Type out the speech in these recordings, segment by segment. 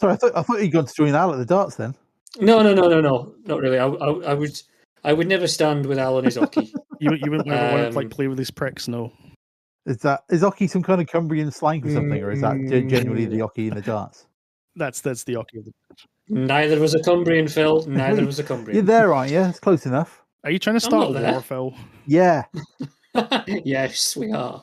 Sorry, I thought you'd gone to join Al at the darts then. No, not really. I would never stand with Al and his hockey. You wouldn't ever want to like play with these pricks, no. Is hockey some kind of Cumbrian slang for something, or is that genuinely the hockey in the darts? That's the hockey of the darts. Neither was a Cumbrian, Phil. Neither was a Cumbrian. You're there, aren't you? It's close enough. Are you trying to start a war, Phil? Yeah. Yes, we are.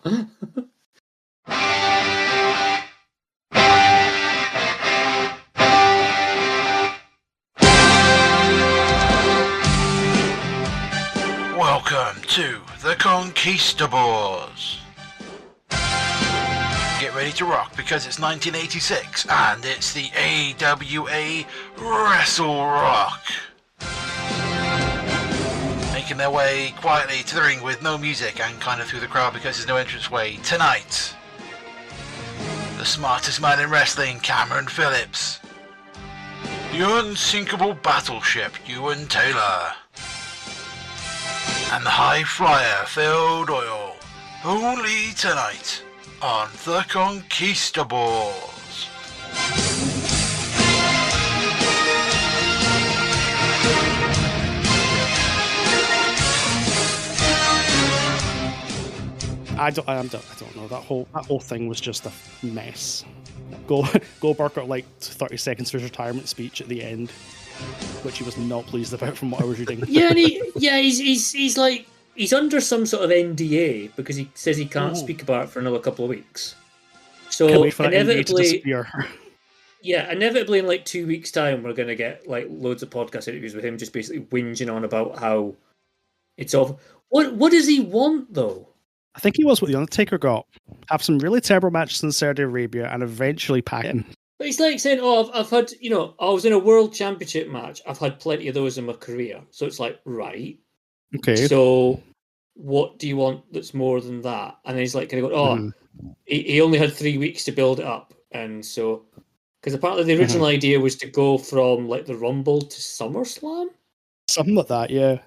Welcome to the Conquistabores. Get ready to rock because it's 1986 and it's the AWA WrestleRock. Making their way quietly to the ring with no music and kind of through the crowd because there's no entranceway tonight. The smartest man in wrestling, Cameron Phillips. The unsinkable battleship, Euan Taylor. And the high flyer, Phil Doyle. Only tonight on the Conquistabores. I don't know. That whole thing was just a mess. Goldberg got like 30 seconds for his retirement speech at the end, which he was not pleased about from what I was reading. Yeah, and he's like he's under some sort of NDA because he says he can't speak about it for another couple of weeks. So can't wait for that NDA to disappear. Yeah, inevitably in like 2 weeks' time we're gonna get like loads of podcast interviews with him just basically whinging on about how it's over. What does he want though? I think he was what the Undertaker got. Have some really terrible matches in Saudi Arabia and eventually packing. Yeah. But it's like saying, oh, I've had, I was in a world championship match. I've had plenty of those in my career. So it's like, right. Okay. So what do you want that's more than that? And then he's like, he only had 3 weeks to build it up. And so, because apparently the original idea was to go from like the Rumble to SummerSlam? Something like that, yeah.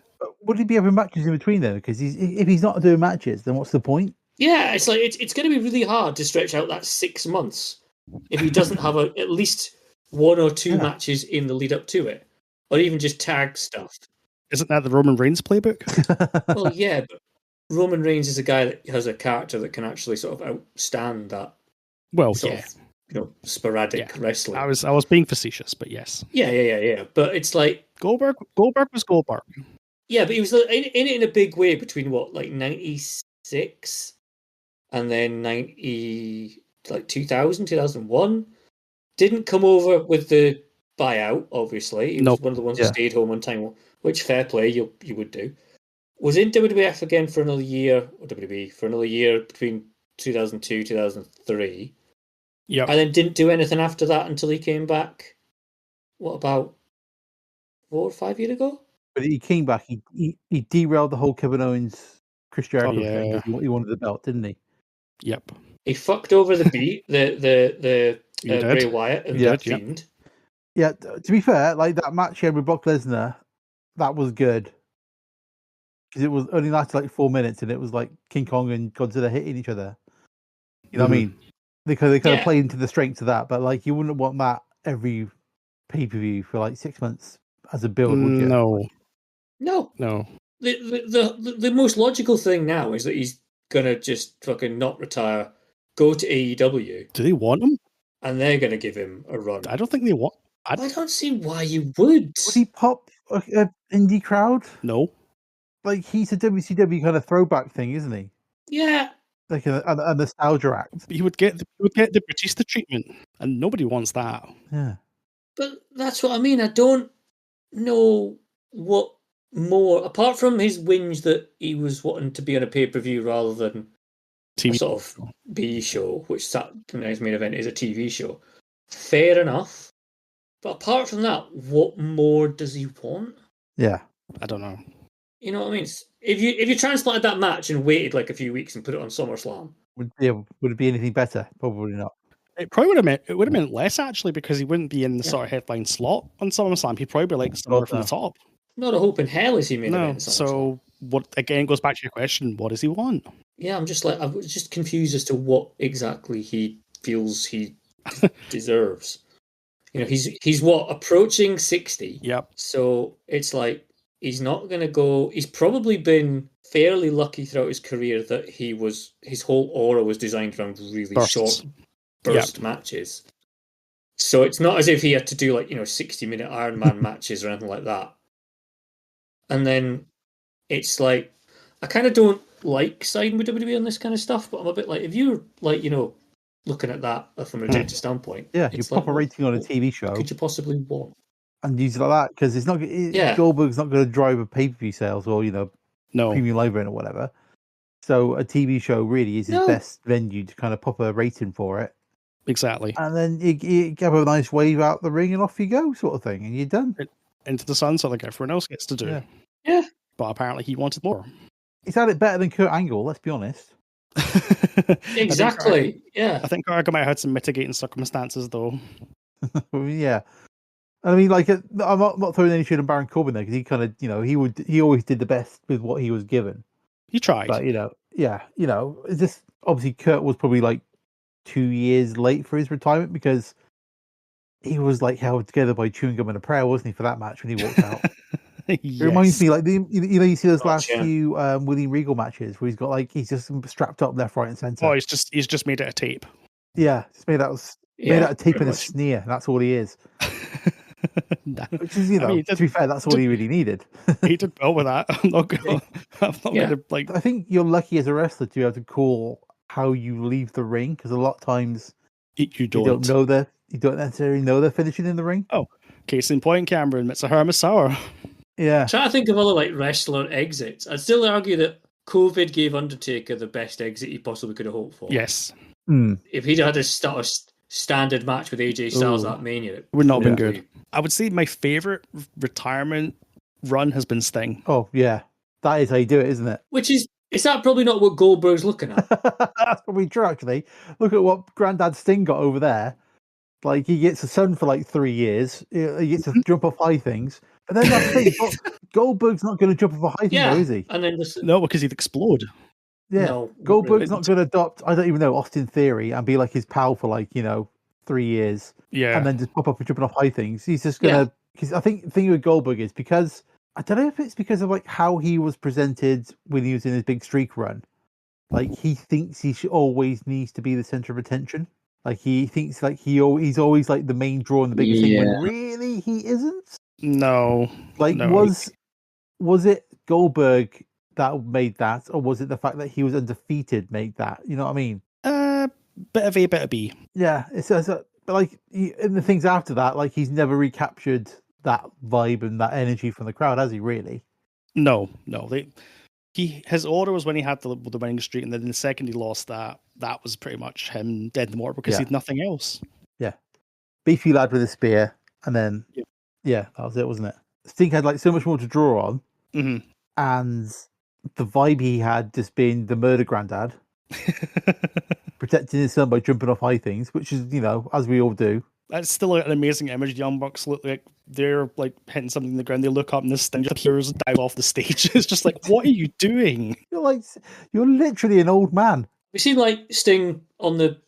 Would he be having matches in between then? Because if he's not doing matches, then what's the point? Yeah, it's like it's going to be really hard to stretch out that 6 months if he doesn't have at least 1 or 2 matches in the lead up to it, or even just tag stuff. Isn't that the Roman Reigns playbook? Well, yeah, but Roman Reigns is a guy that has a character that can actually sort of outstand that. Well, sort of, sporadic wrestling. I was being facetious, but yes. Yeah. But it's like Goldberg was Goldberg. Yeah, but he was in it in a big way between 96 and then 2000, 2001. Didn't come over with the buyout, obviously. He was one of the ones who stayed home on time, which fair play, you would do. Was in WWF again for another year, or WWE, for another year between 2002, 2003. Yeah. And then didn't do anything after that until he came back, what, about 4 or 5 years ago? But he came back, he derailed the whole Kevin Owens, Chris Jericho thing. He wanted the belt, didn't he? Yep. He fucked over the Bray Wyatt and the Fiend. Yeah, to be fair, like that match he had with Brock Lesnar, that was good. Because it was only lasted like 4 minutes and it was like King Kong and Godzilla hitting each other. You know what I mean? They kind of played into the strengths of that, but like you wouldn't want that every pay-per-view for like 6 months as a build, would you? No. The most logical thing now is that he's gonna just fucking not retire, go to AEW. Do they want him? And they're gonna give him a run. I don't think they want. I don't see why you would. Would he pop an indie crowd? No. Like he's a WCW kind of throwback thing, isn't he? Yeah. Like a nostalgia act. He would get the Batista treatment, and nobody wants that. Yeah. But that's what I mean. I don't know what more, apart from his whinge that he was wanting to be on a pay-per-view rather than TV. A sort of B show, which Saturday's main event is a TV show. Fair enough. But apart from that, what more does he want? Yeah. I don't know. You know what I mean? If you transplanted that match and waited like a few weeks and put it on SummerSlam, would it be anything better? Probably not. It probably would have meant less actually, because he wouldn't be in the sort of headline slot on SummerSlam. He'd probably be like somewhere from the top. Not a hope in hell is he made it. So what again goes back to your question? What does he want? Yeah, I was just confused as to what exactly he feels he deserves. You know, he's what, approaching 60? Yep. So it's like he's not going to go. He's probably been fairly lucky throughout his career that his whole aura was designed around really short burst matches. So it's not as if he had to do 60-minute Iron Man matches or anything like that. And then it's like, I kind of don't like siding with WWE on this kind of stuff, but I'm a bit like, if you're looking at that from an objective standpoint, yeah, you pop a rating on a TV show. What could you possibly want? And use it like that, because it's not. Goldberg's not going to drive a pay-per-view sales or premium live event or whatever. So a TV show really is his best venue to kind of pop a rating for it. Exactly. And then you have a nice wave out the ring and off you go, sort of thing, and you're done. Into the sunset like everyone else gets to do. Yeah. But apparently he wanted more. He's had it better than Kurt Angle, let's be honest. Exactly. I think Kurt Angle might have had some mitigating circumstances, though. Yeah. I mean, I'm not throwing any shit on Baron Corbin there, because he kind of, he always did the best with what he was given. He tried. But, it's just, obviously Kurt was probably 2 years late for his retirement, because he was held together by chewing gum and a prayer, wasn't he, for that match when he walked out? Yes. It reminds me, you see those last few William Regal matches where he's got he's just strapped up left, right, and centre. Oh, he's just made it a tape. Yeah, just made out of tape and a sneer. That's all he is. Which is, to be fair, that's all he really needed. He did well with that. I'm not gonna I think you're lucky as a wrestler to be able to call how you leave the ring, because a lot of times you don't necessarily know they're finishing in the ring. Oh, case in point, Cameron, it's a Hermes Sour. Yeah. I'm trying to think of other wrestler exits. I'd still argue that COVID gave Undertaker the best exit he possibly could have hoped for. Yes. If he'd had a standard match with AJ Styles at Mania, it would not have been good. I would say my favourite retirement run has been Sting. Oh, yeah. That is how you do it, isn't it? Is that probably not what Goldberg's looking at? That's probably true, actually. Look at what Grandad Sting got over there. He gets a son for 3 years. He gets to jump off high things. And then that's the thing. Goldberg's not going to jump off a high thing, though, is he? And then no, because he'd explode. Yeah. No, Goldberg's not going to adopt, I don't even know, Austin Theory and be his pal for 3 years. Yeah. And then just pop up and jumping off high things. He's just going to, because I think the thing with Goldberg is because, I don't know if it's because of how he was presented when he was in his big streak run. He thinks he always needs to be the center of attention. He thinks he's always the main draw and the biggest thing, when really he isn't. No. Was it Goldberg that made that, or was it the fact that he was undefeated made that? You know what I mean? Bit of A, bit of B. Yeah, but in the things after that, he's never recaptured that vibe and that energy from the crowd, has he? Really? No. His order was when he had the winning streak, and then the second he lost that was pretty much him dead in the water, because he had nothing else. Yeah, beefy lad with a spear, and then that was it, wasn't it? Sting had so much more to draw on, and the vibe he had just being the murder granddad, protecting his son by jumping off high things, which is as we all do. That's still an amazing image. The Young Bucks look like they're hitting something in the ground. They look up and this Sting just appears and dives off the stage. It's just what are you doing? You're literally an old man. We see Sting on the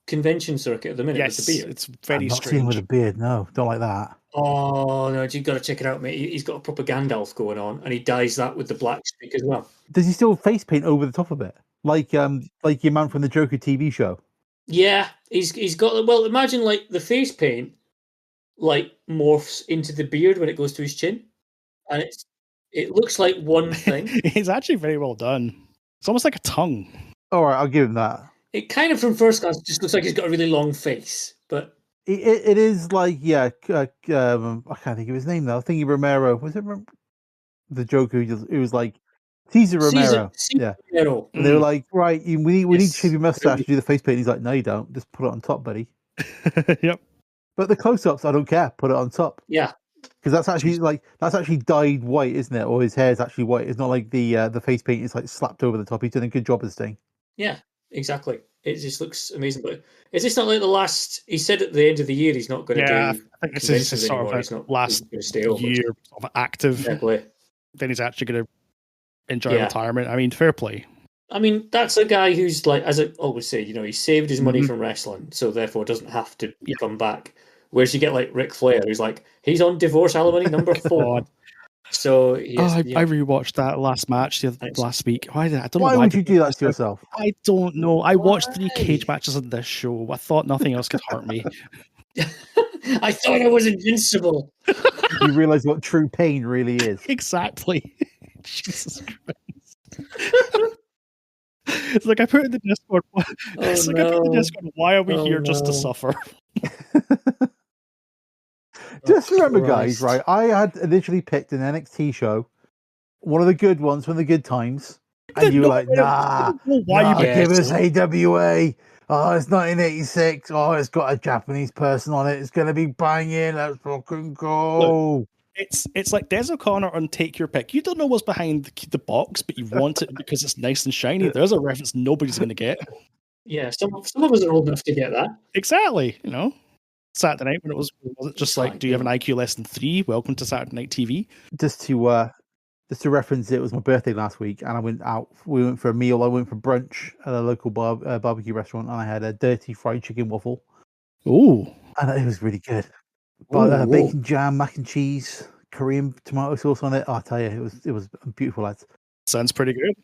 convention circuit at the minute with the beard. It's very I'm not strange. seeing him with a beard. No, don't like that. Oh no, you've got to check it out, mate. He's got a proper Gandalf going on, and he dyes that with the black streak as well. Does he still face paint over the top of it, like your man from the Joker TV show? Yeah, he's got. Well, imagine the face paint morphs into the beard when it goes to his chin, and it looks like one thing. It's actually very well done. It's almost like a tongue. All right, I'll give him that. It kind of, from first glance, just looks like he's got a really long face, but it is I can't think of his name now. Thingy Romero, was it the Joker? It was Cesar Romero. Cesar Romero. And they were like, right, we need to shave your mustache to do the face paint. He's like, no, you don't. Just put it on top, buddy. Yep. But the close-ups, I don't care. Put it on top. Yeah. Because that's actually dyed white, isn't it? Or his hair is actually white. It's not like the face paint is slapped over the top. He's done a good job of Sting. Yeah, exactly. It just looks amazing. But is this not the last? He said at the end of the year he's not going to do. I think this is his sort of last year of active. Exactly. Then he's actually going to enjoy retirement. I mean, fair play. I mean, that's a guy who's as I always say, he saved his money from wrestling, so therefore doesn't have to come back. Whereas you get like Ric Flair, who's like, he's on divorce alimony number 4. So I rewatched that last match last week. I don't know Why would you do that to yourself? I don't know. I watched 3 cage matches on this show. I thought nothing else could hurt me. I thought I was invincible. You realise what true pain really is. Exactly. Jesus Christ. It's like I put in the Discord. I put in the Discord. Why are we here just to suffer? Just remember, guys, right? I had initially picked an NXT show, one of the good ones, one of the good times, and you were like, "Nah, give us AWA. Oh, it's 1986. Oh, it's got a Japanese person on it. It's gonna be banging. Let's fucking go." Look, it's like Des O'Connor on Take Your Pick. You don't know what's behind the box, but you want it because it's nice and shiny. There's a reference nobody's going to get. Yeah, some of us are old enough to get that. Exactly. You know, Saturday night when it was it just like, do you have an IQ less than 3? Welcome to Saturday Night TV. Just to reference, it was my birthday last week, and I went out. We went for a meal. I went for brunch at a local barbecue restaurant, and I had a dirty fried chicken waffle. Ooh, and it was really good. But bacon jam, mac and cheese, Korean tomato sauce on it. Oh, I tell you, it was beautiful, lads. Sounds pretty good.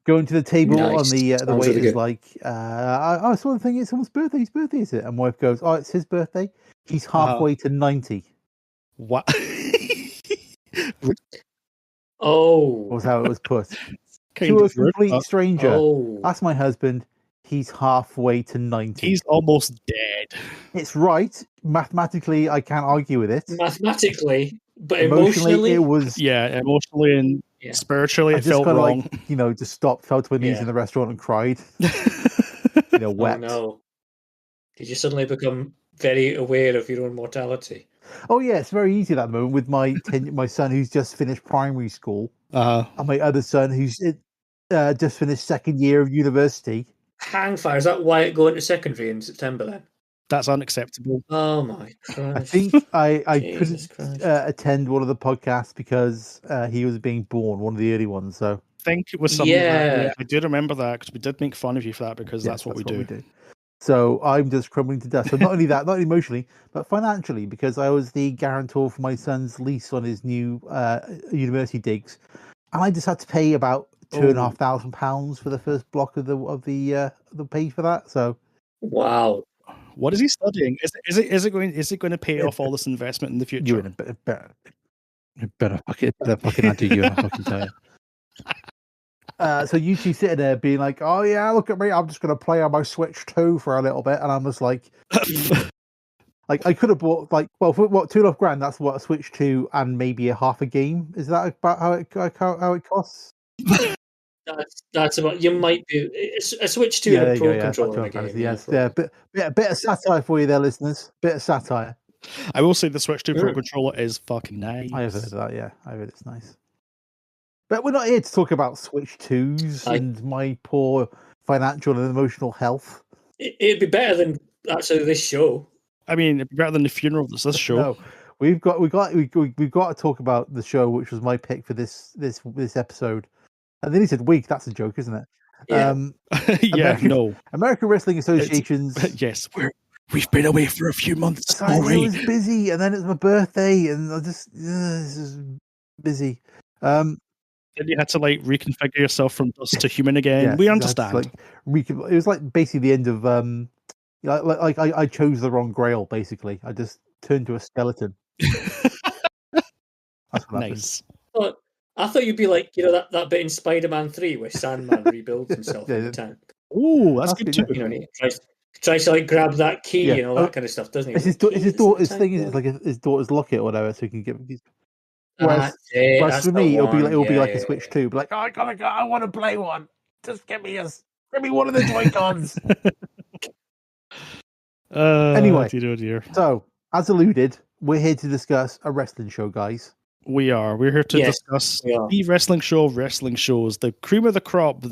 Going to the table on the way really is like, I saw the thing. It's someone's birthday. His birthday is it? And wife goes, "Oh, it's his birthday. He's halfway to 90." What? Was how it was put. To a complete stranger. That's my husband. He's halfway to 90. He's almost dead. It's right. Mathematically, I can't argue with it. Mathematically, but emotionally it was. Yeah, emotionally and spiritually, it felt wrong. Like, just stopped, fell to my knees in the restaurant and cried. Wept. Oh, no. Did you suddenly become very aware of your own mortality? Oh yeah, it's very easy at that moment with my my son who's just finished primary school, and my other son who's just finished second year of university. Hangfire, is that Wyatt going to secondary in September then? That's unacceptable. Oh my Christ. I think I couldn't attend one of the podcasts because he was being born, one of the early ones. So I think it was something I do remember that because we did make fun of you for that because that's what we do. So I'm just crumbling to dust. So not only that, not emotionally, but financially, because I was the guarantor for my son's lease on his new university digs, and I just had to pay about £2,500 for the first block of the pay for that. So, wow, what is he studying? Is it going to pay off all this investment in the future? You better fucking answer you. I fucking tell you. So you two sitting there being like, "Oh yeah, look at me! I'm just going to play on my Switch 2 for a little bit," and I'm just like, like I could have bought for what $2.5 grand. That's what a Switch 2 and maybe a half a game. Is that about how it costs? That's about. You might be a Switch 2 and a Pro controller. Yes, bit of satire for you there, listeners. Bit of satire. I will say the Switch 2 Pro controller is fucking nice. I have heard of that. Yeah, I heard it's nice. But we're not here to talk about Switch 2s and my poor financial and emotional health. It'd be better than actually this show. I mean, it'd be better than the funeral of this show. No, we've got to talk about the show, which was my pick for this episode. And then he said, "Week, that's a joke, isn't it?" Yeah. American Wrestling Associations. Yes, we've been away for a few months. I was busy, and then it's my birthday, and I just this is busy. Then you had to reconfigure yourself from dust to human again. Yes, we understand. It was like basically the end of I chose the wrong Grail. Basically, I just turned to a skeleton. That's what nice. happened. I thought you'd be like, that bit in Spider-Man 3 where Sandman rebuilds himself in the tank. Ooh, that's good too. He tries to grab that key and all that kind of stuff, doesn't he? It's his daughter's thing. It's like his daughter's locket or whatever, so he can get. Whereas for me, it'll be like a Switch 2. But I gotta go. I want to play one. Just give me one of the Joy-Cons. Anyway, dear. So as alluded, we're here to discuss a wrestling show, guys. We are. We're here to discuss the wrestling show of wrestling shows, the cream of the crop.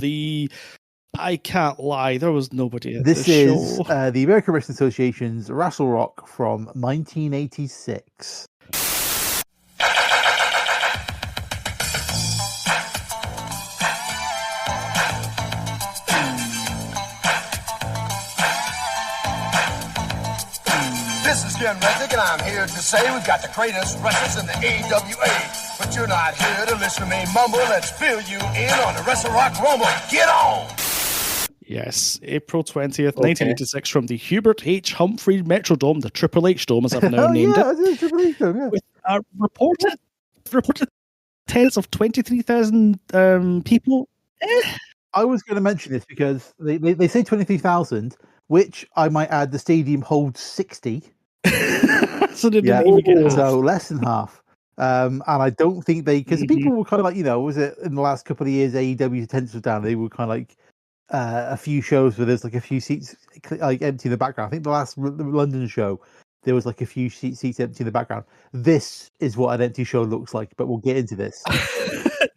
I can't lie, there was nobody at this show. This is the American Wrestling Association's WrestleRock from 1986. This is Ken Reddick, and I'm here to say we've got the greatest wrestlers in the AWA. But you're not here to listen to me mumble. Let's fill you in on the WrestleRock Rumble. Get on! Yes, April 20th, 1986, from the Hubert H. Humphrey Metrodome, the Triple H Dome, as I've now named it. Triple H Dome, yeah. With a reported attendance of 23,000 people. I was going to mention this because they say 23,000, which I might add the stadium holds 60. So they didn't even get half. So less than half. And I don't think because people were kind of like, was it in the last couple of years AEW attendance was down, they were kind of like a few shows where there's like a few seats like empty in the background. I think the last London show, there was like a few seats empty in the background. This is what an empty show looks like, but we'll get into this.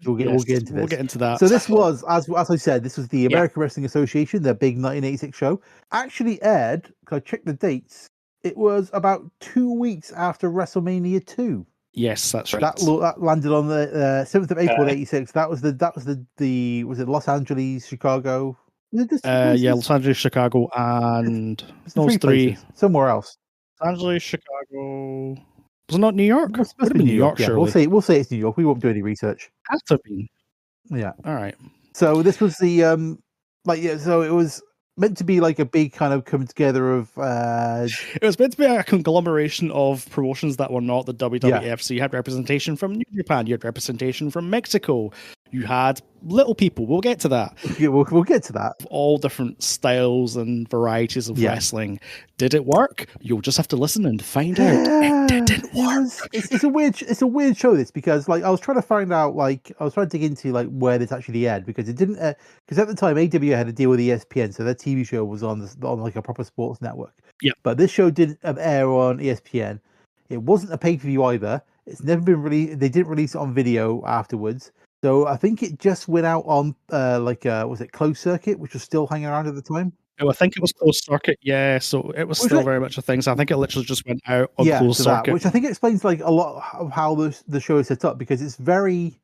We'll get into this. We'll get into that. So this was, as I said, this was the American Wrestling Association, their big 1986 show. Actually aired, because I checked the dates, it was about 2 weeks after WrestleMania 2. Yes, that's right. That landed on the 7th of April 86. That was the was it Los Angeles, Chicago? Los Angeles, Chicago, and those three. Somewhere else. Los Angeles, Chicago. Was it not New York? It must be New York, surely. We'll say it's New York. We won't do any research. Has to have been. Yeah. All right. So this was the so it was meant to be like a big kind of coming together of it was meant to be a conglomeration of promotions that were not the WWF. So you had representation from New Japan, you had representation from Mexico, you had little people. We'll get to that. Yeah, we'll get to that. All different styles and varieties of wrestling. Did it work? You'll just have to listen and find out. It didn't work. It's a weird show, this, because like I was trying to find out, like I was trying to dig into like where this actually aired, because it didn't because at the time AWA had a deal with ESPN, so their TV show was on like a proper sports network. Yeah. But this show didn't air on ESPN. It wasn't a pay-per-view either. It's never been released. They didn't release it on video afterwards. So I think it just went out on was it closed circuit, which was still hanging around at the time? Oh, I think it was closed circuit. Yeah, so it was still very much a thing. So I think it literally just went out on closed circuit, which I think explains like a lot of how the show is set up, because it's very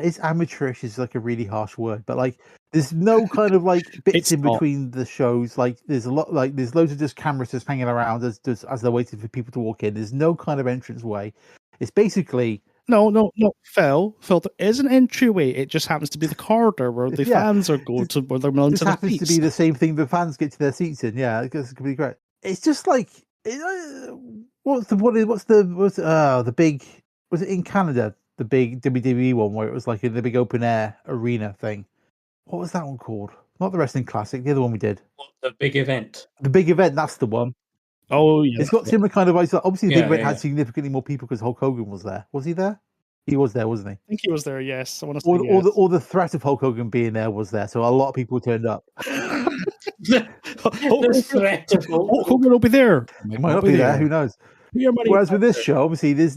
it's amateurish is like a really harsh word, but like there's no kind of like bits in between the shows. Like there's there's loads of just cameras just hanging around as they're waiting for people to walk in. There's no kind of entrance way. It's basically No, Phil, there is an entryway. It just happens to be the corridor where the fans are going to, where they're milling to their seats. It happens to be the same thing the fans get to their seats in. Yeah, it's gonna be great. It's just like, what's the big? Was it in Canada? The big WWE one where it was like in the big open air arena thing. What was that one called? Not the Wrestling Classic. The other one we did. The big event. The big event. That's the one. Oh yeah, it's got similar kind of vibes. Obviously, the big event had significantly more people because Hulk Hogan was there. Was he there? He was there, wasn't he? I think he was there. Yes, I want to say yes. Or the threat of Hulk Hogan being there was there, so a lot of people turned up. The threat of Hulk Hogan will be there. He might not be there. Who knows? Whereas with this show, obviously, there's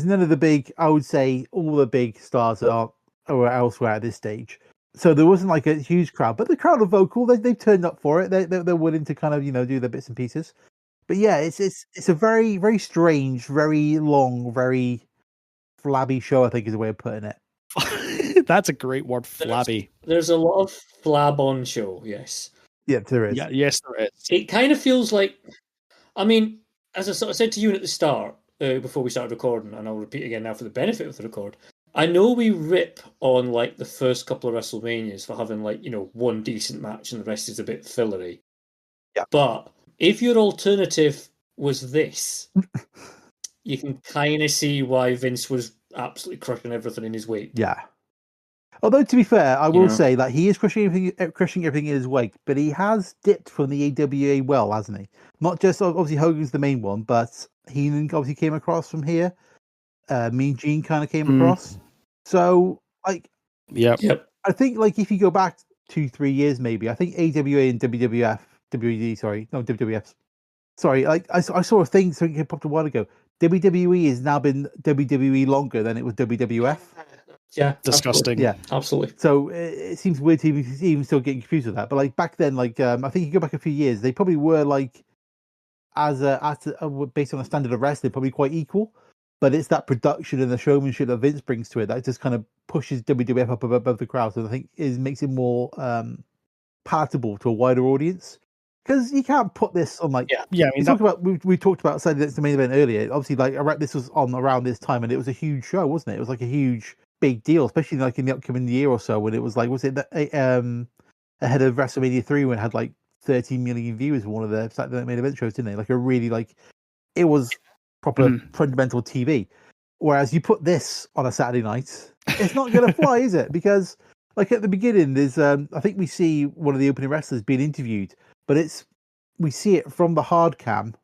none of the big. I would say all the big stars are elsewhere at this stage. So there wasn't like a huge crowd, but the crowd are vocal. They've turned up for it. They're willing to kind of do their bits and pieces. But yeah, it's a very, very strange, very long, very flabby show, I think is a way of putting it. That's a great word, flabby. There's a lot of flab on show, yes. Yeah, there is. Yeah, yes, there is. It kind of feels like, I mean, as I sort of said to you at the start, before we started recording, and I'll repeat again now for the benefit of the record, I know we rip on like the first couple of WrestleManias for having like, one decent match and the rest is a bit fillery. Yeah. But if your alternative was this, you can kind of see why Vince was absolutely crushing everything in his wake. Yeah. Although, to be fair, I will say that he is crushing everything in his wake, but he has dipped from the AWA well, hasn't he? Not just, obviously, Hogan's the main one, but Heenan obviously came across from here. Mean Gene kind of came across. So, like... Yep. I think, like, if you go back 2-3 years, maybe, I think AWA and WWF. Sorry, like I saw a thing, something popped a while ago. WWE has now been WWE longer than it was WWF. Yeah, disgusting. Absolutely. Yeah, absolutely. So it seems weird to even still getting confused with that. But like back then, like I think you go back a few years, they probably were like based on the standard of wrestling, probably quite equal. But it's that production and the showmanship that Vince brings to it that just kind of pushes WWF up above the crowd. So I think makes it more palatable to a wider audience. Because you can't put this on like Yeah. I mean, we talked about saying that's the main event earlier. Obviously, like this was on around this time, and it was a huge show, wasn't it? It was like a huge big deal, especially like in the upcoming year or so when it was like ahead of WrestleMania 3 when it had like 13 million viewers for one of the Saturday Night Main Event shows, didn't it? Like a really like it was proper fundamental TV. Whereas you put this on a Saturday night, it's not going to fly, is it? Because like at the beginning, there's I think we see one of the opening wrestlers being interviewed, but we see it from the hard cam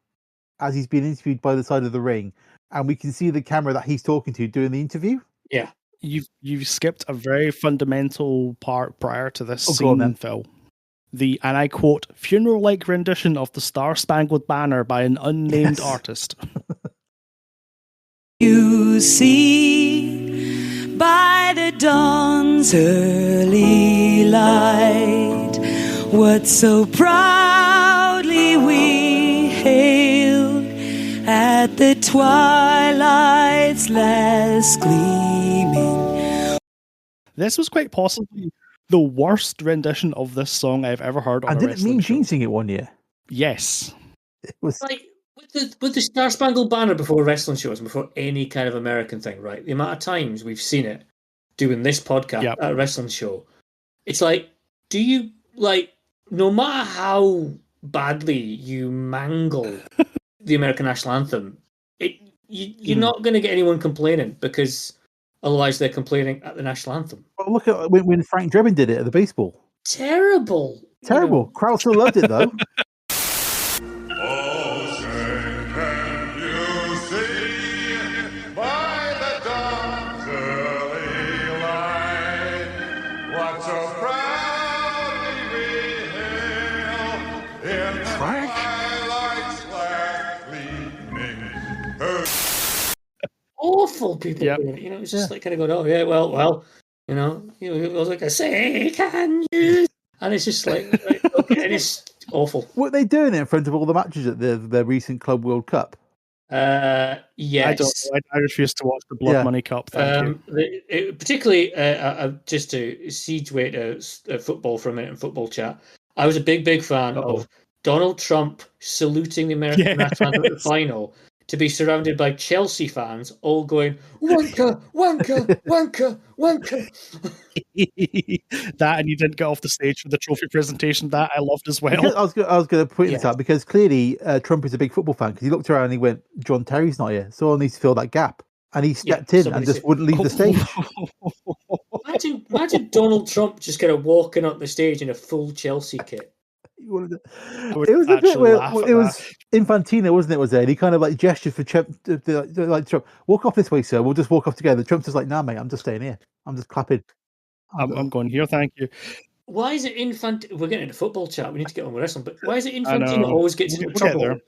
as he's being interviewed by the side of the ring, and we can see the camera that he's talking to doing the interview. Yeah. You've skipped a very fundamental part prior to this scene, Phil. And I quote, funeral-like rendition of the Star-Spangled Banner by an unnamed artist. You see, by the dawn's early light, what so proudly we hailed at the twilight's last gleaming. This was quite possibly the worst rendition of this song I've ever heard on a wrestling show. And didn't Mean Gene sing it one year? Yes. It was like with the Star Spangled Banner before wrestling shows and before any kind of American thing, right? The amount of times we've seen it doing this podcast at a wrestling show, it's like, do you like, no matter how badly you mangle the American national anthem, you're not going to get anyone complaining because otherwise they're complaining at the national anthem. Well, look at when Frank Drebin did it at the baseball. Terrible. Crowd still loved it though. Awful people doing it. You know, it's just like kind of going, oh yeah, well, you know, it was like I say, can you? And it's just like okay, and it's awful. Were they doing it in front of all the matches at the recent Club World Cup? Yes. I don't know. I refuse to watch the Blood Money Cup. Thank you. Particularly, just to siege weight football for a minute in football chat. I was a big fan of Donald Trump saluting the American national anthem at the final, to be surrounded by Chelsea fans all going, wanker, wanker, wanker, wanker. That, and you didn't get off the stage for the trophy presentation. That I loved as well. Because I was going to point this out because clearly Trump is a big football fan because he looked around and he went, John Terry's not here. Someone needs to fill that gap. And he stepped in and just wouldn't leave the stage. Imagine Donald Trump just kind of walking up the stage in a full Chelsea kit. It was a bit where it was Infantino, wasn't it? Was there? And he kind of like gestured for Trump, like Trump, walk off this way, sir. We'll just walk off together. Trump's just like, nah, mate, I'm just staying here. I'm just clapping. I'm going here, thank you. Why is it Infantino? We're getting into football chat. We need to get on with wrestling. But why is it Infantino always gets into trouble?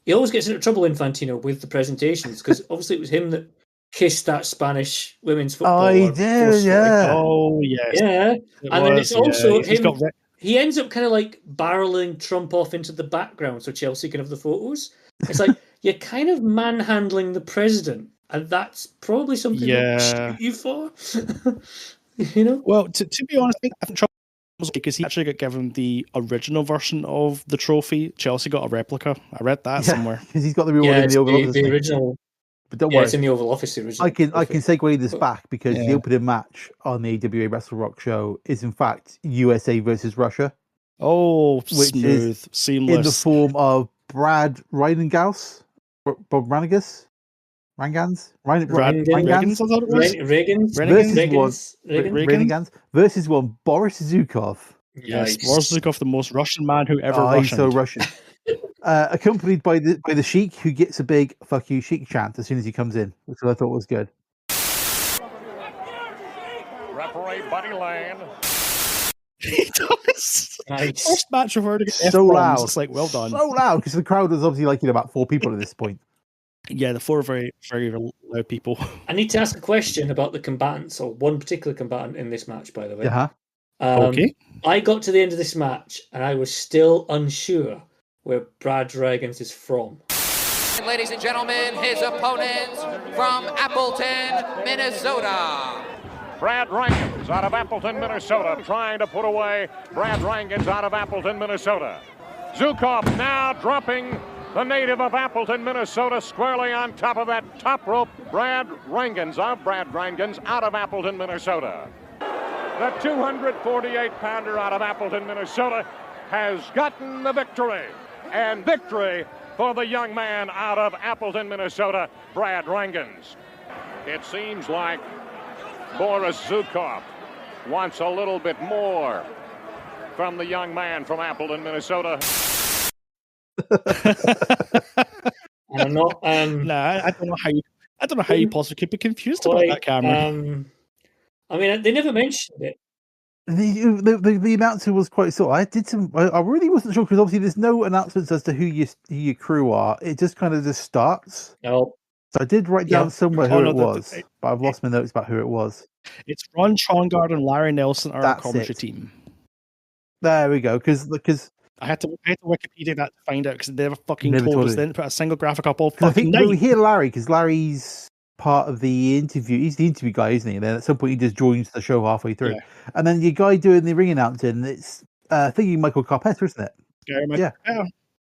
He always gets into trouble, Infantino, with the presentations because obviously it was him that kissed that Spanish women's footballer. Oh, he did, yeah. Oh, yes. Yeah. And then it's also him. He ends up kind of like barreling Trump off into the background so Chelsea can have the photos. It's like you're kind of manhandling the president, and that's probably something to shoot you for. You know? Well, to be honest, I think Trump was because he actually got given the original version of the trophy. Chelsea got a replica. I read that somewhere. Because he's got the real one in the Oval Office. The original. But don't worry, it's in the Oval Office. The original. I can segue this back because the opening match on the AWA WrestleRock show is in fact USA versus Russia. Oh, which smooth, is seamless. In the form of Brad Reingaus, Bob Ranigas, Rangans, Rangans versus one Boris Zukov. Yes, Boris Zukov, the most Russian man who ever Russianed. He's so Russian. Accompanied by the Sheik, who gets a big "fuck you, Sheik" chant as soon as he comes in, which I thought was good. Referee Buddy Lane. He does. Nice. First match I've heard so loud. It's like, well done. So loud because the crowd was obviously like about 4 people at this point. Yeah, the 4 very, very loud people. I need to ask a question about the combatants, or one particular combatant in this match, by the way. Okay. I got to the end of this match and I was still unsure where Brad Ragans is from. Ladies and gentlemen, his opponent from Appleton, Minnesota. Brad Rangans out of Appleton, Minnesota, trying to put away Brad Rangans out of Appleton, Minnesota. Zukov now dropping the native of Appleton, Minnesota, squarely on top of that top rope. Brad Rangens out of Appleton, Minnesota. The 248-pounder out of Appleton, Minnesota has gotten the victory. And victory for the young man out of Appleton, Minnesota, Brad Rangens. It seems like Boris Zukov wants a little bit more from the young man from Appleton, Minnesota. I'm not. I don't know how you possibly could be confused about that, Cameron. I mean, they never mentioned it. The announcer was quite sort. I really wasn't sure because obviously there's no announcements as to who your crew are. It just kind of just starts. No. So I did write down somewhere who it was, but I've lost my notes about who it was. It's Ron Trongard and Larry Nelson are our commentary team. There we go. Because I had to Wikipedia that to find out because they never fucking told us. They didn't put a single graphic up all fucking I think night. we hear Larry because Larry's part of the interview. He's the interview guy, isn't he? And then at some point he just joins the show halfway through. Yeah. And then your guy doing the ring announcing, it's thinking Michael Carpenter, isn't it? Yeah,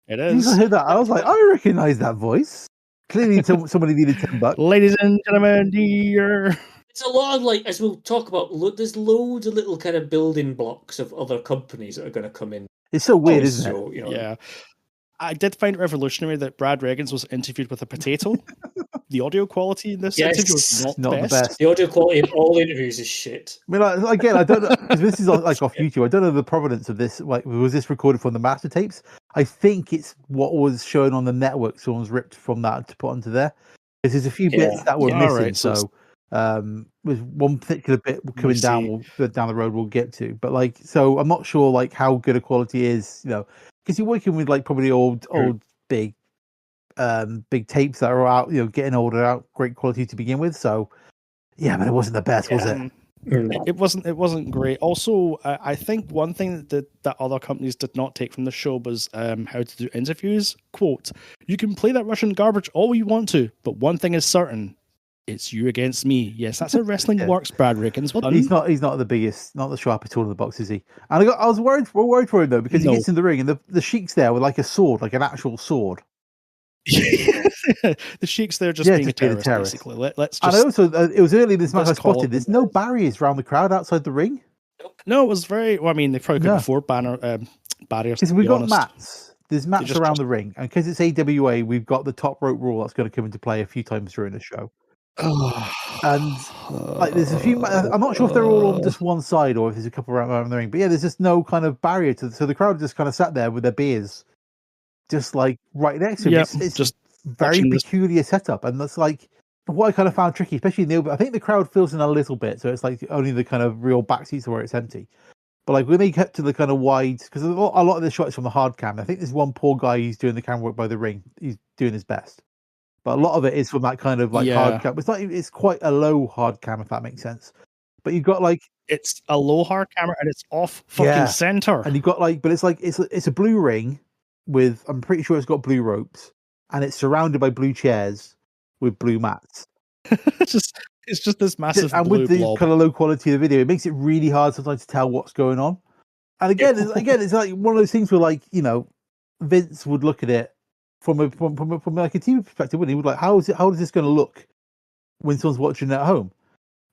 it is. I heard that. I was like, I recognize that voice. Clearly, somebody needed $10. Ladies and gentlemen, dear. It's a lot of as we'll talk about. There's loads of little kind of building blocks of other companies that are going to come in. It's so weird, isn't it? You know. Yeah. I did find it revolutionary that Brad Rangens was interviewed with a potato. The audio quality in this interview was not the best. The audio quality of all interviews is shit. I mean, again, I don't know, because this is off YouTube. I don't know the provenance of this. Was this recorded from the master tapes? I think it's what was shown on the network. Someone's ripped from that to put onto there. Because there's a few bits that were missing. Right, so with one particular bit coming down the road we'll get to. But so I'm not sure how good a quality is, because you're working with probably old big tapes that are out, getting older, out great quality to begin with. So yeah, but it wasn't the best, was it? It wasn't great. Also, I think one thing that other companies did not take from the show was how to do interviews. Quote, "You can play that Russian garbage all you want to, but one thing is certain. It's you against me." Yes, that's how wrestling works, Brad Rangens. Well done. He's not the biggest, not the sharpest tool in the box, is he? And I was worried for him though, because he gets in the ring and the Sheik's there with a sword, an actual sword. The Sheik's there just being a terrorist, basically. Let's just. And also, it was early in this match I spotted. There's no barriers around the crowd outside the ring. No, it was very. Well, I mean, they probably could afford barriers. Because we've got mats. There's mats around the ring, and because it's AWA, we've got the top rope rule that's going to come into play a few times during the show. And there's a few. I'm not sure if they're all on just one side or if there's a couple around the ring. But yeah, there's just no kind of barrier so the crowd just kind of sat there with their beers, just right next to him. It's just very peculiar setup, and that's what I kind of found tricky, especially in the. I think the crowd fills in a little bit, so it's only the kind of real back seats where it's empty. But when they get to the kind of wide, because a lot of the shots from the hard cam, I think there's one poor guy who's doing the camera work by the ring. He's doing his best. But a lot of it is from that kind of hard cam. It's quite a low hard cam, if that makes sense. But you've got it's a low hard camera and it's off fucking center. And you've got but it's a blue ring with, I'm pretty sure it's got blue ropes, and it's surrounded by blue chairs with blue mats. It's just this massive and blue with the blob. kind of low quality of the video, it makes it really hard sometimes to tell what's going on. And again, it's one of those things where Vince would look at it from a TV perspective, wouldn't he? Would how is this going to look when someone's watching at home?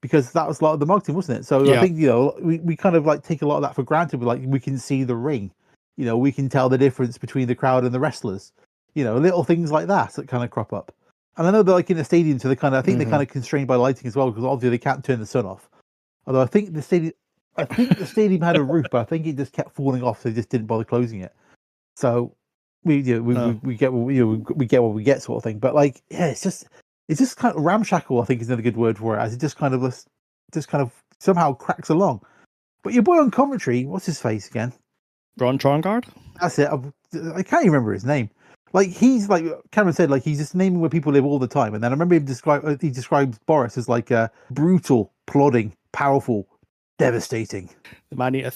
Because that was a lot of the marketing, wasn't it? So I think we kind of take a lot of that for granted. We can see the ring, we can tell the difference between the crowd and the wrestlers, little things like that kind of crop up. And I know they're in a stadium, so they're kind of constrained by lighting as well, because obviously they can't turn the sun off. Although I think the stadium had a roof, but I think it just kept falling off, so they just didn't bother closing it. So we get what we get, sort of thing. But it's just kind of ramshackle, I think is another good word for it, as it just kind of somehow cracks along. But your boy on commentary, what's his face again? Ron Trongard? That's it. I can't even remember his name. He's Cameron said, he's just naming where people live all the time. And then I remember him he describes Boris as brutal, plodding, powerful, devastating. The Mania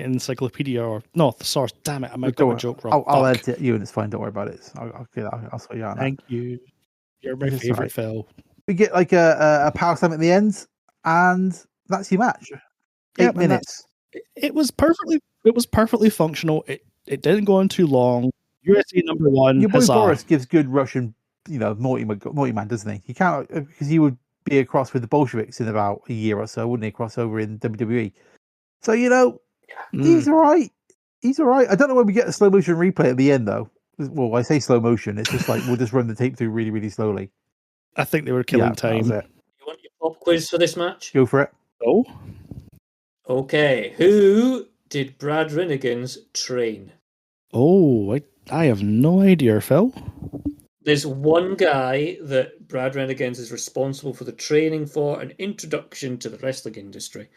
Encyclopedia, or no, source. Damn it, I might got a joke wrong. I'll edit it, you, and it's fine. Don't worry about it. I'll sort you out. Thank you. You're my favorite, Phil. We get a power slam at the end, and that's your match. 8 minutes. It was perfectly functional. It didn't go on too long. USA #1. Your boy huzzah. Boris gives good Russian, naughty man, doesn't he? He can't, because he would be across with the Bolsheviks in about a year or so, wouldn't he? Cross over in WWE. So he's all right. He's all right. I don't know when we get a slow motion replay at the end, though. Well, I say slow motion. It's just like we'll just run the tape through really, really slowly. I think they were killing time. You want your pop quiz for this match? Go for it. Oh. Okay. Who did Brad Rinnigans train? Oh, I have no idea, Phil. There's one guy that Brad Rinnigans is responsible for the training for an introduction to the wrestling industry.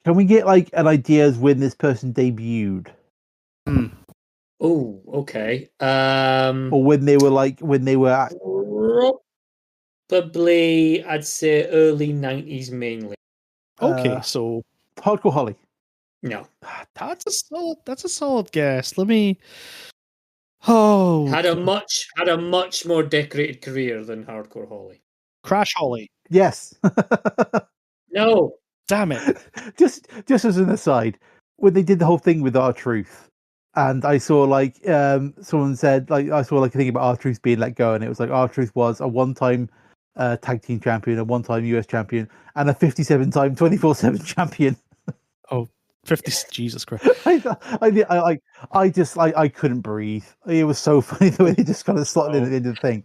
Can we get like an idea as when this person debuted? Oh, okay. Or when they were probably, I'd say early 90s mainly. Okay, so Hardcore Holly. No. That's a solid guess. Let me had a much more decorated career than Hardcore Holly. Crash Holly. Yes. No. Damn it. Just as an aside, when they did the whole thing with R-Truth, and I saw someone said I saw a thing about R-Truth being let go, and it was like R-Truth was a one-time tag team champion, a one-time US champion, and a 57-time 24/7 champion. Oh, 50! Jesus Christ! I couldn't breathe. It was so funny the way they just kind of slotted in at the end of the thing.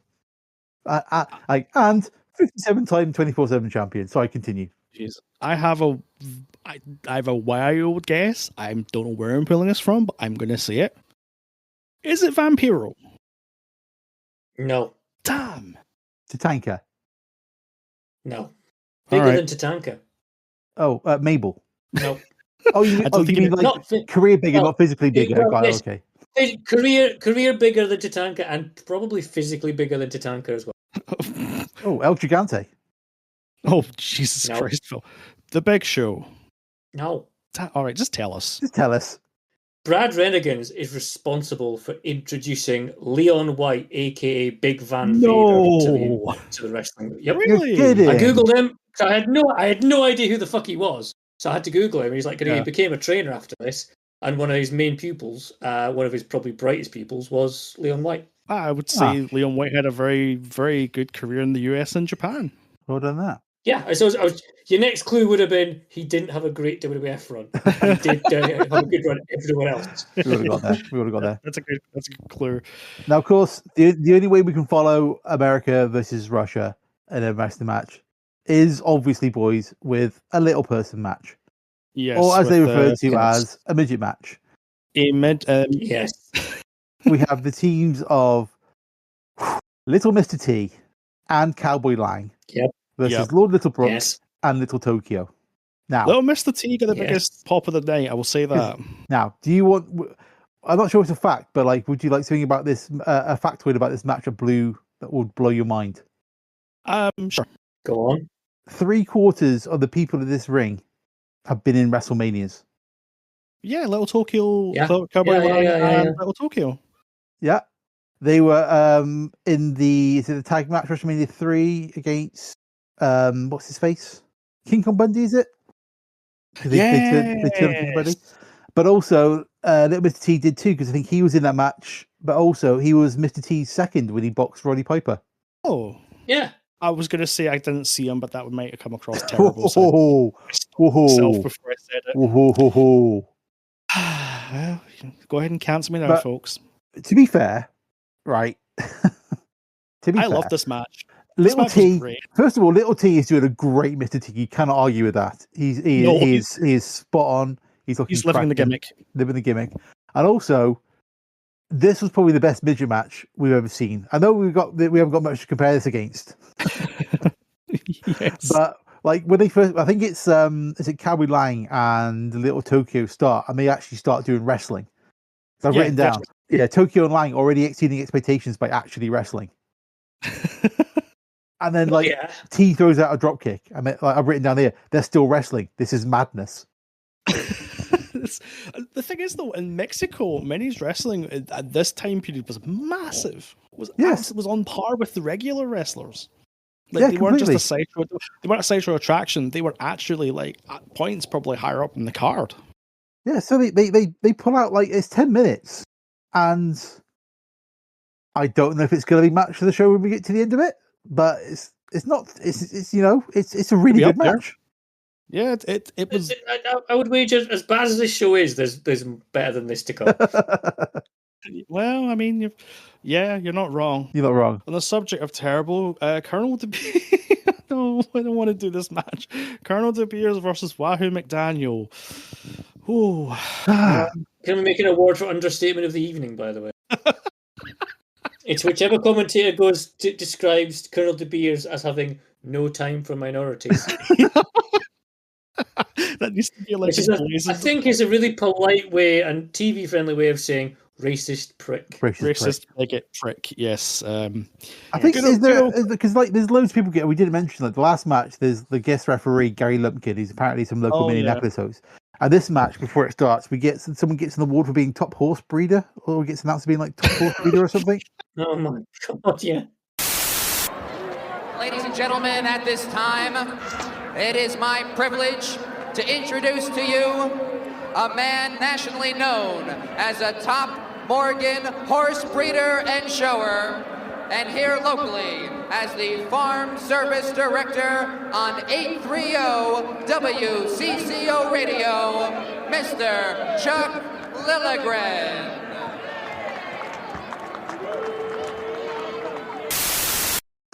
And 57-time 24/7 champion. So I continue. Jeez. I have a wild guess. I don't know where I'm pulling this from, but I'm going to say it. Is it Vampiro? No. Damn. Tatanka. No. Bigger than Tatanka. Oh, Mabel. No. Oh, you mean like career bigger, not physically bigger? Yes. Okay. Career bigger than Tatanka, and probably physically bigger than Tatanka as well. Oh, El Gigante. Oh, Jesus Christ, Phil. The Big Show. No. All right, just tell us. Just tell us. Brad Rinnigans is responsible for introducing Leon White, aka Big Van Vader, to the wrestling. Yep. Really? I googled him. So I had no idea who the fuck he was. So I had to Google him. He's like, he became a trainer after this, and one of his main pupils, one of his probably brightest pupils, was Leon White. I would say Leon White had a very, very good career in the US and Japan. Well done that. Yeah, so your next clue would have been he didn't have a great WWF run. He did have a good run everywhere else. We would have got there. That's a good clue. Now, of course, the only way we can follow America versus Russia in a wrestling match is obviously, boys, with a little person match. Yes. Or as they refer to as a midget match. Yes. We have the teams of Little Mr. T and Cowboy Lang. Yep. Versus Lord Little Brooks and Little Tokyo. Now, Little Mr. T got the biggest pop of the night. I will say that. Now, do you want? I'm not sure it's a fact, but would you like to think about this? A factoid about this match that would blow your mind. Sure. Go on. 3/4 of the people in this ring have been in WrestleManias. Yeah, Little Tokyo, Cowboy Lang, and Little Tokyo. Yeah, they were in the tag match WrestleMania 3 against what's his face? King Kong Bundy, is it? They turned King Bundy. But also, Little Mr. T did too, because I think he was in that match. But also, he was Mr. T's second when he boxed Roddy Piper. Oh, yeah. I was going to say I didn't see him, but that might have come across terrible. Before I said it. Well, go ahead and cancel me now, folks. To be fair, right? I love this match. Little T. First of all, Little T is doing a great Mr. T. You cannot argue with that. He is spot on. He's living the gimmick. Living the gimmick. And also, this was probably the best midget match we've ever seen. I know we haven't got much to compare this against. Yes. But when they first, I think it's is it Cowboy Lang and Little Tokyo start, and they actually start doing wrestling. So I've written down, Tokyo and Lang already exceeding expectations by actually wrestling. And then T throws out a drop kick. I mean, I've written down here, they're still wrestling. This is madness. The thing is, though, in Mexico, men's wrestling at this time period was massive. Was on par with the regular wrestlers. They weren't just a sideshow. They weren't a sideshow attraction. They were actually at points probably higher up in the card. Yeah, so they pull out it's 10 minutes And I don't know if it's going to be match for the show when we get to the end of it, but it's a really good match. Yeah, it was. I would wager, as bad as this show is, there's better than this to come. Well, I mean, you're not wrong. You're not wrong. On the subject of terrible, Colonel De Beers. No, I don't want to do this match. Colonel De Beers versus Wahoo McDaniel. Ooh. Can we make an award for understatement of the evening, by the way? It's whichever commentator describes Colonel De Beers as having no time for minorities. That needs to be like I think is a really polite way and TV friendly way of saying racist prick. Racist bigot prick. Yes. I think because there's loads of people we didn't mention like the last match. There's the guest referee Gary Lumpkin, who's apparently some local Minneapolis host. And this match, before it starts, someone gets an award for being top horse breeder, or gets announced as being like top horse breeder or something. Oh my god! Yeah. Ladies and gentlemen, at this time, it is my privilege to introduce to you a man nationally known as a top Morgan horse breeder and shower, and here locally as the Farm Service Director on 830 WCCO Radio, Mr. Chuck Lilligren.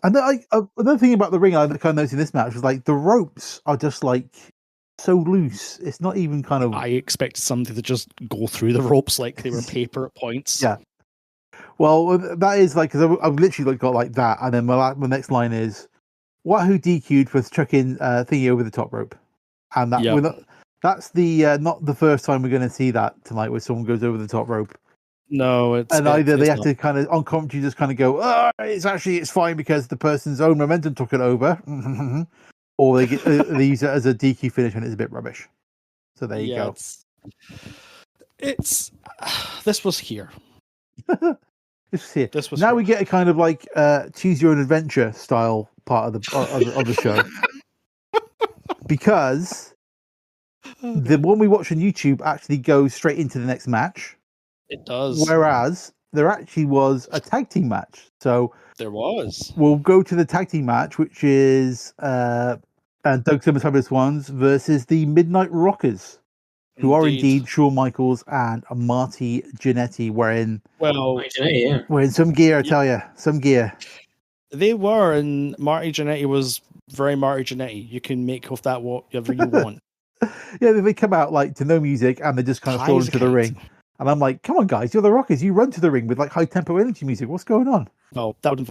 And another thing about the ring I kind of noticed in this match was like the ropes are just like so loose. It's not even kind of. I expected somebody to just go through the ropes like they were paper at points. Yeah. Well, that is like because I've literally got like that, and then my next line is Wahoo DQ'd for chucking thingy over the top rope, and that's the not the first time we're going to see that tonight, where someone goes over the top rope. No, either they have to kind of on commentary just kind of go, it's fine because the person's own momentum took it over, or they use it as a DQ finish and it's a bit rubbish. So there you go. It's this was here. This was now we get a kind of like choose your own adventure style part of the show because the one we watch on YouTube actually goes straight into the next match. It does. Whereas there actually was a tag team match. So there was. We'll go to the tag team match, which is Doug Simmons Fabulous Ones versus the Midnight Rockers, who are indeed Shawn Michaels and Marty Jannetty wearing some gear, I tell you. Some gear. They were, and Marty Jannetty was very Marty Jannetty. You can make of that whatever you want. Yeah, they come out like to no music and they just kind of fall into the ring. And I'm like, come on, guys, you're the Rockers. You run to the ring with like high tempo energy music. What's going on? No, that would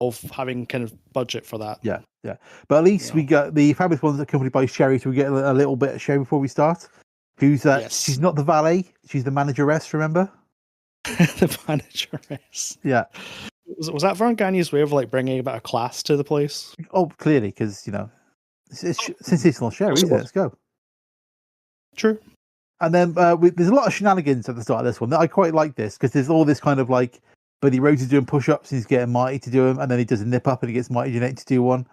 involve having kind of budget for that. Yeah. But at least we got the Fabulous Ones accompanied by Sherry, so we get a little bit of Sherry before we start. Who's she's not the valet, she's the manageress, remember? The manageress. Yeah. Was that Vern Gagne's way of like bringing a bit of class to the place? Oh, clearly, because it's sensational Sherry, isn't it? Let's go. True. And then there's a lot of shenanigans at the start of this one. I quite like this because there's all this kind of like Buddy Rhodes is doing push-ups and he's getting Marty to do them, and then he does a nip up and he gets Marty Jannetty to do one,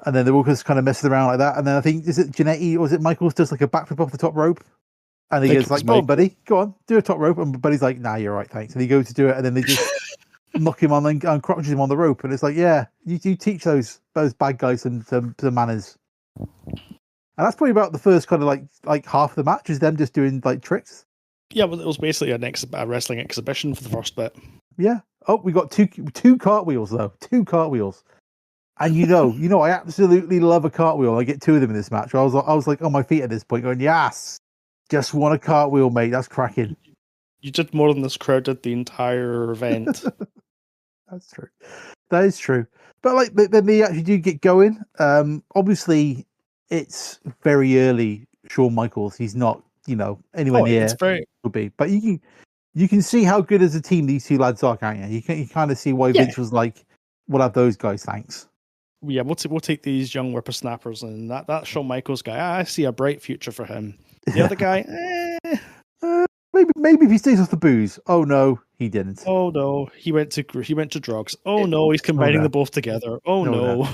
and then they're all just kind of messing around like that. And then I think is it Jannetty or is it Michaels does like a backflip off the top rope, and he goes like, "Go on, buddy, go on, do a top rope." And Buddy's like, "Nah, you're right, thanks." And he goes to do it, and then they just knock him on and crotches him on the rope, and it's like, yeah, you teach those bad guys some manners. And that's probably about the first kind of like half of the match is them just doing like tricks. Yeah, well, it was basically a wrestling exhibition for the first bit. Yeah. Oh, we got two cartwheels though. 2 cartwheels. And you know, I absolutely love a cartwheel. I get 2 of them in this match. I was like on my feet at this point, going, yes, just want a cartwheel, mate. That's cracking. You did more than this crowd did the entire event. That's true. That is true. But like, then they actually do get going. Obviously. It's very early. Shawn Michaels, he's not, anywhere near. It's very would be, but you can see how good as a team these 2 lads are, can't you? You kind of see why Vince was like, "We'll have those guys, thanks." Yeah, we'll take these young whippersnappers, and that Shawn Michaels guy, I see a bright future for him. The other guy, maybe if he stays off the booze. Oh no, he didn't. Oh no, he went to drugs. Oh no, he's combining them both together. Oh no.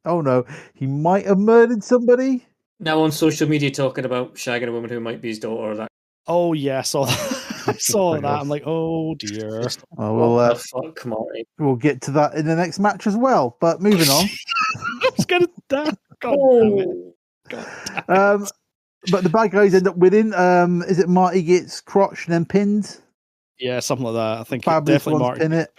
Oh no, he might have murdered somebody. Now on social media talking about shagging a woman who might be his daughter. Or that. Oh yeah, I saw that. I saw that. I'm like, oh dear. Well, Fuck, Marty. we'll get to that in the next match as well. But moving on. I was gonna die. God damn it. God damn it. But the bad guys end up winning. Is it Marty gets crotched and then pinned? Yeah, something like that. I think Fabulous definitely ones Marty. pin it.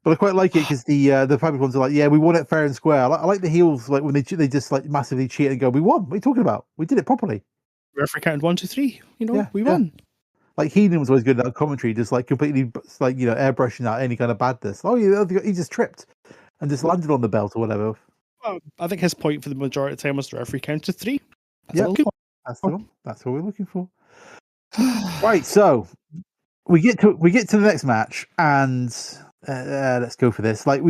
But I quite like it because the Fabulous ones are like, yeah, we won it fair and square. I like the heels, like when they just like massively cheat and go, we won. What are you talking about? We did it properly. Referee counted 1, 2, 3. We won. Like Heenan was always good at that commentary, just like completely like airbrushing out any kind of badness. Oh, he just tripped and just landed on the belt or whatever. Well, I think his point for the majority of the time was the referee counted 3. Yeah, that's the one. That's what we're looking for. Right, so we get to the next match, and let's go for this. Like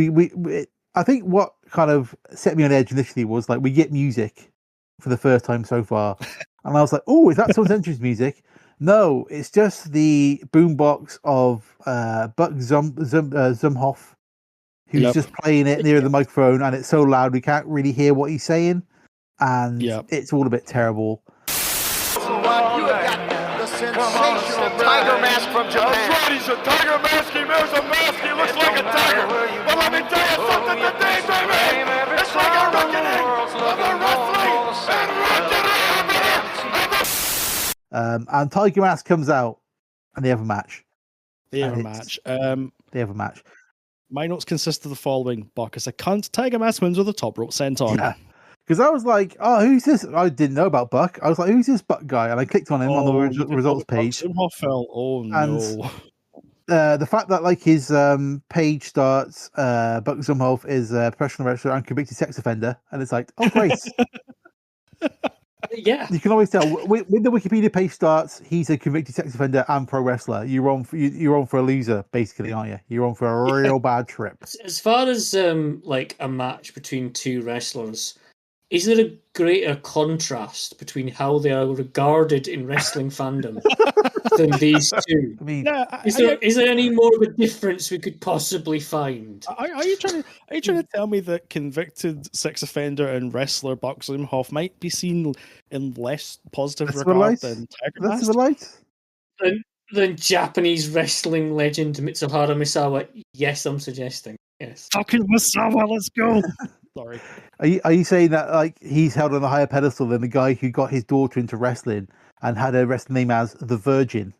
I think what kind of set me on edge initially was like we get music for the first time so far, and I was like, oh, is that someone's entrance music? No, it's just the boombox of Buck Zumhoff, who's just playing it near the microphone, and it's so loud we can't really hear what he's saying, and it's all a bit terrible. You have got the sensational tiger mask from Japan. That's right, he's a tiger mask. He wears a mask. He looks like a tiger. But let me tell you something today, baby. It's like a reckoning of the wrestling and reckoning. And Tiger Mask comes out, and they have a match. They have a match. My notes consist of the following: Buck is a cunt. Tiger Mask wins with a top rope senton. Yeah. Because I was like, oh, who's this? I didn't know about Buck. I was like, who's this Buck guy? And I clicked on him on the results page. Oh, no. And the fact that like his page starts, Buck Zumhoff is a professional wrestler and convicted sex offender. And it's like, oh, great. Yeah. You can always tell when the Wikipedia page starts, he's a convicted sex offender and pro wrestler. You're on for a loser, basically, aren't you? You're on for a real bad trip. As far as like a match between two wrestlers, is there a greater contrast between how they are regarded in wrestling fandom than these two? I mean, is there any more of a difference we could possibly find? Are you trying to tell me that convicted sex offender and wrestler Buck Zumhoff might be seen in less positive regard than Tiger Mask? Than Japanese wrestling legend Mitsuhara Misawa? Yes, I'm suggesting. Yes. Fucking Misawa, let's go. Sorry. Are you saying that like he's held on a higher pedestal than the guy who got his daughter into wrestling and had a wrestling name as the Virgin?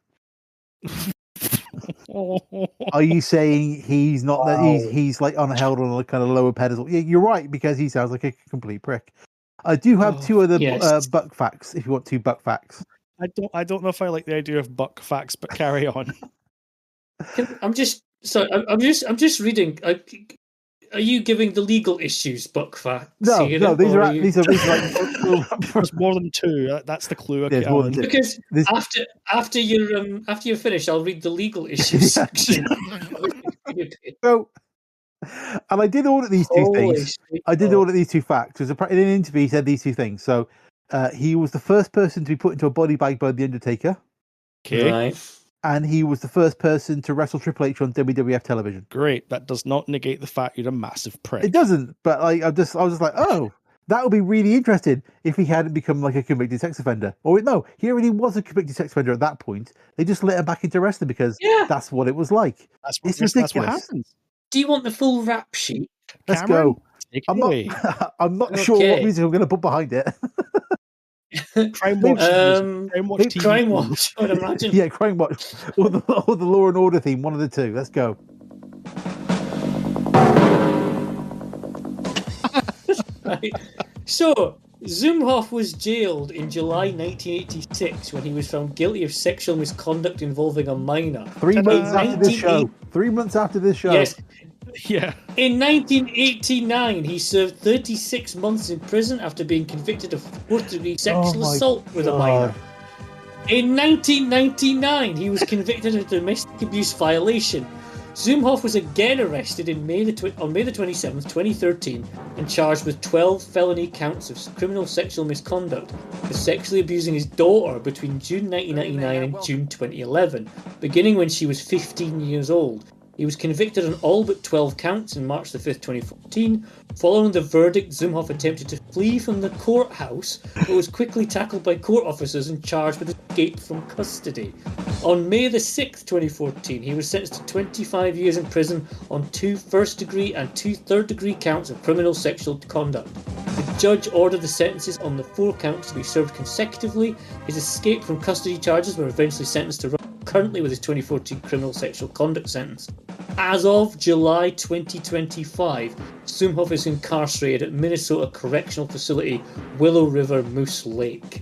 Are you saying he's not that he's like held on a kind of lower pedestal? Yeah, you're right, because he sounds like a complete prick. I do have two other Buck facts. If you want two Buck facts, I don't know if I like the idea of Buck facts, but carry on. I'm just reading. Are you giving the legal issues Buck facts? No, these are like there's more than two. That's the clue. Because after you're finished, I'll read the legal issues section. So, and I did audit these two things. I did audit these two facts. In an interview, he said these two things. So, he was the first person to be put into a body bag by the Undertaker. Okay. Right. And he was the first person to wrestle Triple H on WWF television. Great. That does not negate the fact you're a massive prick. It doesn't. But like, I was just like, oh, that would be really interesting if he hadn't become like a convicted sex offender. Or no, he already was a convicted sex offender at that point. They just let him back into wrestling because that's what it was like. It's ridiculous. That's what happens. Do you want the full rap sheet? Let's Cameron, go. I'm not sure what music I'm going to put behind it. Crime Watch. Crime Watch, I would imagine. Yeah, Crime Watch. Or the Law and Order theme, one of the two. Let's go. Right. So, Zumhoff was jailed in July 1986 when he was found guilty of sexual misconduct involving a minor. 3 months after this show. 3 months after this show. Yes. Yeah. In 1989, he served 36 months in prison after being convicted of fourth-degree sexual assault with a minor. In 1999, he was convicted of domestic abuse violation. Zumhoff was again arrested on May the 27th, 2013, and charged with 12 felony counts of criminal sexual misconduct for sexually abusing his daughter between June 1999 and June 2011, beginning when she was 15 years old. He was convicted on all but 12 counts in March the 5th, 2014. Following the verdict, Zumhoff attempted to flee from the courthouse, but was quickly tackled by court officers and charged with escape from custody. On May the 6th, 2014, he was sentenced to 25 years in prison on 2 first-degree and 2 third-degree counts of criminal sexual conduct. The judge ordered the sentences on the 4 counts to be served consecutively. His escape from custody charges were eventually sentenced to currently with his 2014 criminal sexual conduct sentence. As of July 2025, Zumhoff is incarcerated at Minnesota Correctional Facility, Willow River, Moose Lake.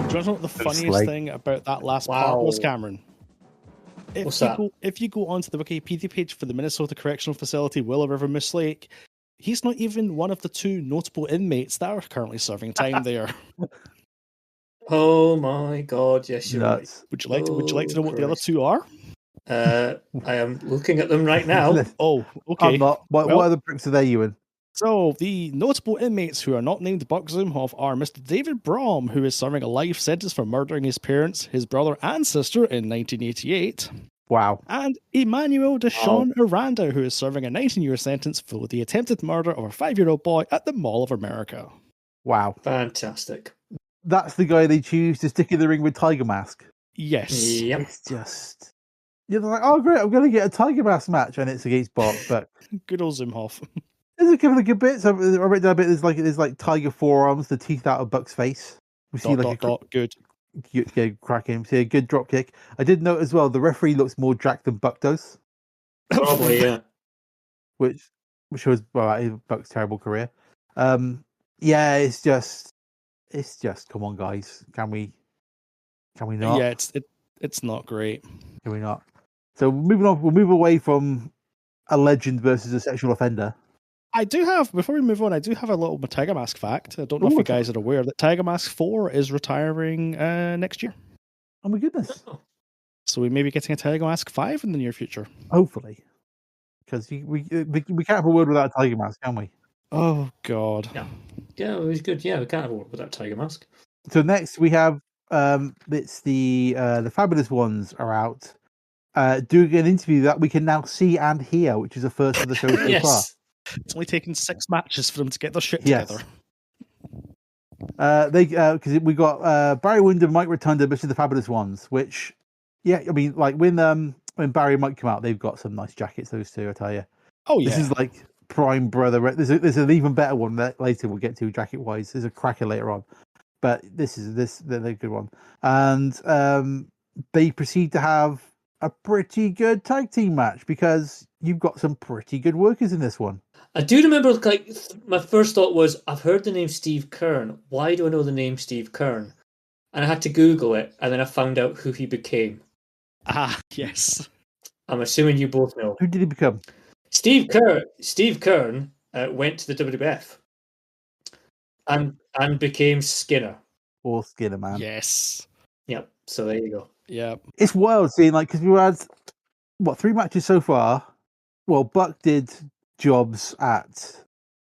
Do you know what the funniest thing about that last part was, Cameron? If you go onto the Wikipedia page for the Minnesota Correctional Facility, Willow River, Moose Lake, he's not even one of the 2 notable inmates that are currently serving time there. Oh my God! Yes, you're right. Would you like to know what the other 2 are? I am looking at them right now. Oh, okay. I'm not. What other pricks are there, Euan? So, the notable inmates who are not named Buck Zumhoff are Mr. David Brom, who is serving a life sentence for murdering his parents, his brother and sister in 1988. Wow. And Emmanuel Deshawn Aranda, who is serving a 19-year sentence for the attempted murder of a 5-year-old boy at the Mall of America. Wow. Fantastic. That's the guy they choose to stick in the ring with Tiger Mask. Yes. Yep. It's just... You're like, oh great, I'm going to get a Tiger Mask match, and it's against Bot, but... Good old Zumhoff. There's a couple of good bits. I read down a bit. There's like tiger forearms, the teeth out of Buck's face. We see good. Yeah, cracking. See a good drop kick. I did note as well. The referee looks more jacked than Buck does. Probably, yeah. Which was Buck's terrible career. Yeah, it's just. Come on, guys. Can we not? Yeah, it's not great. Can we not? So moving on. We'll move away from a legend versus a sexual offender. Before we move on, I do have a little Tiger Mask fact. I don't know if you guys are aware that Tiger Mask 4 is retiring next year. Oh my goodness. So we may be getting a Tiger Mask 5 in the near future. Hopefully. Because we can't have a word without a Tiger Mask, can we? Oh, God. Yeah, it was good. Yeah, we can't have a word without Tiger Mask. So next we have, it's the Fabulous Ones are out doing an interview that we can now see and hear, which is a first for the show so far. It's only taken 6 matches for them to get their shit together. Because we got Barry Windham, Mike Rotunda versus the Fabulous Ones, which, yeah, I mean, like when Barry and Mike come out, they've got some nice jackets. Those 2, I tell you. Oh yeah, this is like prime brother. There's an even better one that later we'll get to jacket wise. There's a cracker later on, but they're a good one. And they proceed to have a pretty good tag team match because you've got some pretty good workers in this one. I do remember, like, my first thought was, I've heard the name Steve Kern. Why do I know the name Steve Kern? And I had to Google it, and then I found out who he became. Ah, yes. I'm assuming you both know. Who did he become? Steve Kern went to the WWF and became Skinner. Or Skinner, man. Yes. Yep. So there you go. Yeah. It's wild seeing, like, because we had 3 matches so far. Well, Buck did jobs at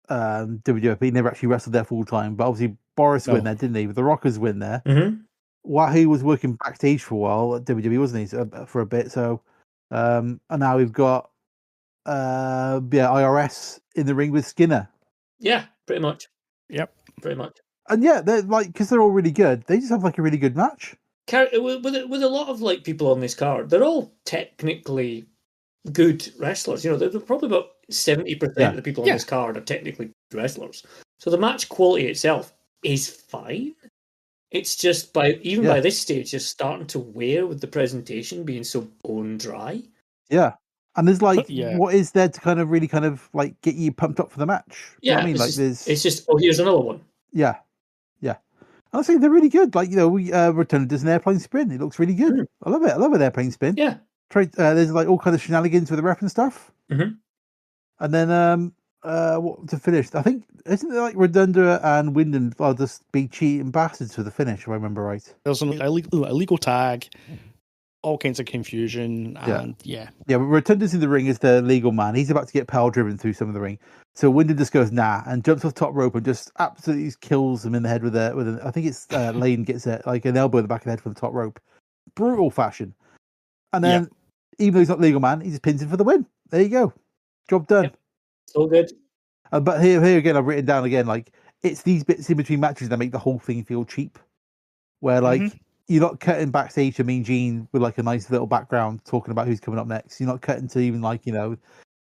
WWF. He never actually wrestled there full time, but obviously Boris went there, didn't he? The Rockers went there. Mm-hmm. Wahoo was working backstage for a while at WWE, wasn't he? For a bit. So, and now we've got IRS in the ring with Skinner. Yeah, pretty much. Yep, pretty much. And yeah, they're like, because they're all really good. They just have like a really good match. With a lot of like people on this card, they're all technically good wrestlers. You know, they're probably about 70% of the people on this card are technically good wrestlers. So the match quality itself is fine. It's just by this stage, just starting to wear with the presentation being so bone dry. Yeah. And there's like, what is there to kind of really kind of like get you pumped up for the match? Yeah. You know what I mean? Like it's just, here's another one. Yeah. Yeah. I say they're really good. Like, you know, Rotunda does an airplane spin. It looks really good. Mm. I love it. I love an airplane spin. Yeah. There's like all kinds of shenanigans with the ref and stuff. Mm-hmm. And then what to finish? I think isn't it like Rotunda and Windham are just be cheating bastards for the finish, if I remember right. There's an illegal tag. all kinds of confusion, and yeah. But Rotunda's in the ring as the legal man. He's about to get power driven through some of the ring. So Wyndham just goes nah and jumps off top rope and just absolutely kills him in the head with a I think it's Lane gets like an elbow in the back of the head from the top rope. Brutal fashion. And then even though he's not legal man, he just pins him for the win. There you go. Job done. Yep. So good. But here again, I've written down again, like, it's these bits in between matches that make the whole thing feel cheap. Where, like, you're not cutting backstage to Mean Gene with, like, a nice little background talking about who's coming up next. You're not cutting to even, like, you know,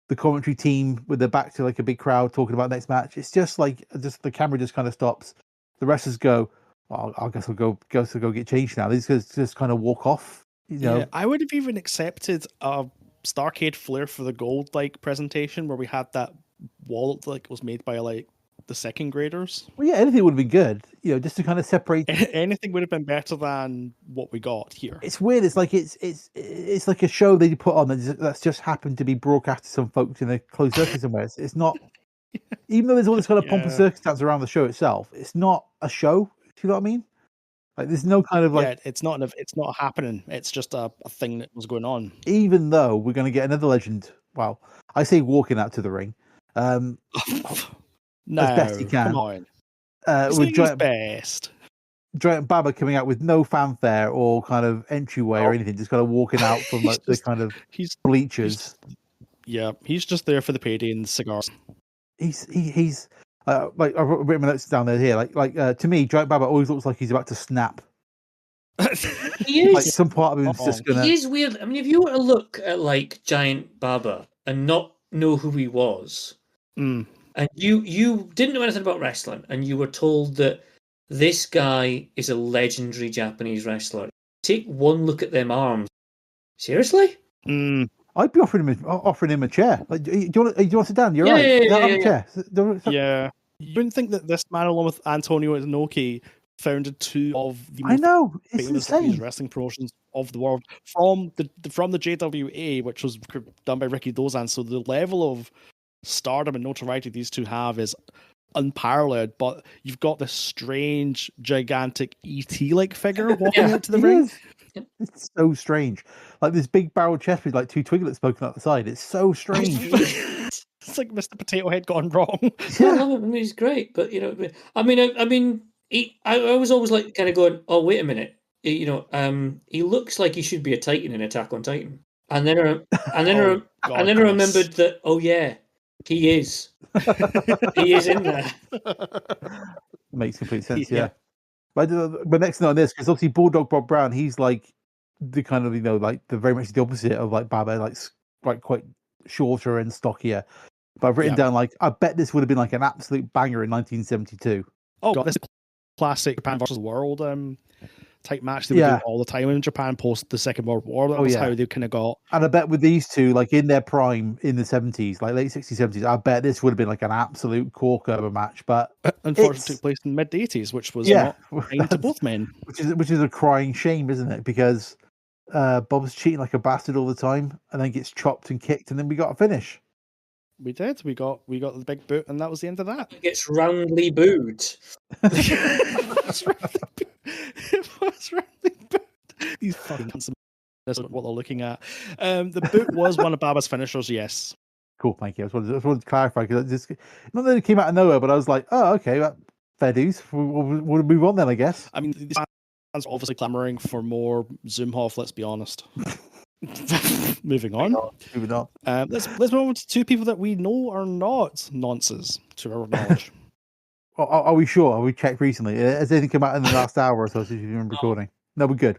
the commentary team with their back to, like, a big crowd talking about next match. It's just, like, the camera just kind of stops. The wrestlers go, well, I guess I'll go get changed now. These guys just kind of walk off. You know? Yeah, I would have even accepted a Starcade Flair for the Gold, like, presentation where we had that wall, like, was made by, like, the second graders. Well, yeah, anything would have been good, you know, just to kind of separate. Anything would have been better than what we got here. It's weird. It's like it's like a show they put on that's just happened to be broadcast to some folks in a closed circuit somewhere. It's not, even though there's all this kind of pomp and circumstance around the show itself. It's not a show. Do you know what I mean? Like, there's no kind of like it's not happening. It's just a thing that was going on. Even though we're going to get another legend. Well, I say walking out to the ring. No, as best he can. Come on. With Giant Baba coming out with no fanfare or kind of entryway or anything, just kind of walking out from like the kind of bleachers. He's just there for the payday and the cigars. He's like, I've written my notes down there here. Like to me, Giant Baba always looks like he's about to snap. He is. Like some part of him's just gonna. He is weird. I mean, if you were to look at like Giant Baba and not know who he was. And you didn't know anything about wrestling, and you were told that this guy is a legendary Japanese wrestler. Take one look at them arms. Seriously? I'd be offering him a chair. Like, do you want to sit down? You're right. A chair. Yeah. You wouldn't think that this man, along with Antonio Inoki, founded two of the most famous wrestling promotions of the world from the JWA, which was done by Ricky Dozan. So the level of stardom and notoriety these two have is unparalleled, but you've got this strange, gigantic ET-like figure walking out to the ring. It's so strange. Like this big barrel chest with like two twiglets poking out the side. It's so strange. It's like Mr. Potato Head gone wrong. Yeah, I love him. I mean, he's great, but you know, I mean, I was always like kind of going, oh, wait a minute, you know, he looks like he should be a Titan in Attack on Titan, and then I remembered that, oh yeah. He is. He is in there. Makes complete sense, yeah. But next note on this, because obviously Bulldog Bob Brown, he's like the kind of, you know, like the very much the opposite of like Baba, like quite shorter and stockier. But I've written down like, I bet this would have been like an absolute banger in 1972. Oh God, this classic Japan versus World type match they would do all the time in Japan post the Second World War. That was how they kind of got. And I bet with these two, like in their prime in the 70s, like late 60s, 70s, I bet this would have been like an absolute corker of a match. But unfortunately, took place in mid 80s, which was not kind to both men. Which is a crying shame, isn't it? Because Bob's cheating like a bastard all the time, and then gets chopped and kicked, and then we got a finish. We did. We got the big boot, and that was the end of that. It gets roundly booed. It was roundly booed. These fucking cunts. That's what they're looking at. The boot was one of Baba's finishers. Yes. Cool. Thank you. I just wanted to clarify because not that it came out of nowhere, but I was like, oh, okay, fair dues. We'll move on then, I guess. I mean, these fans are obviously clamoring for more Zoomhoff. Let's be honest. Moving on. Let's move on to two people that we know are not nonces, to our knowledge. Are we sure? Have we checked recently? Has anything come out in the last hour or so since you've been recording? No, we're good.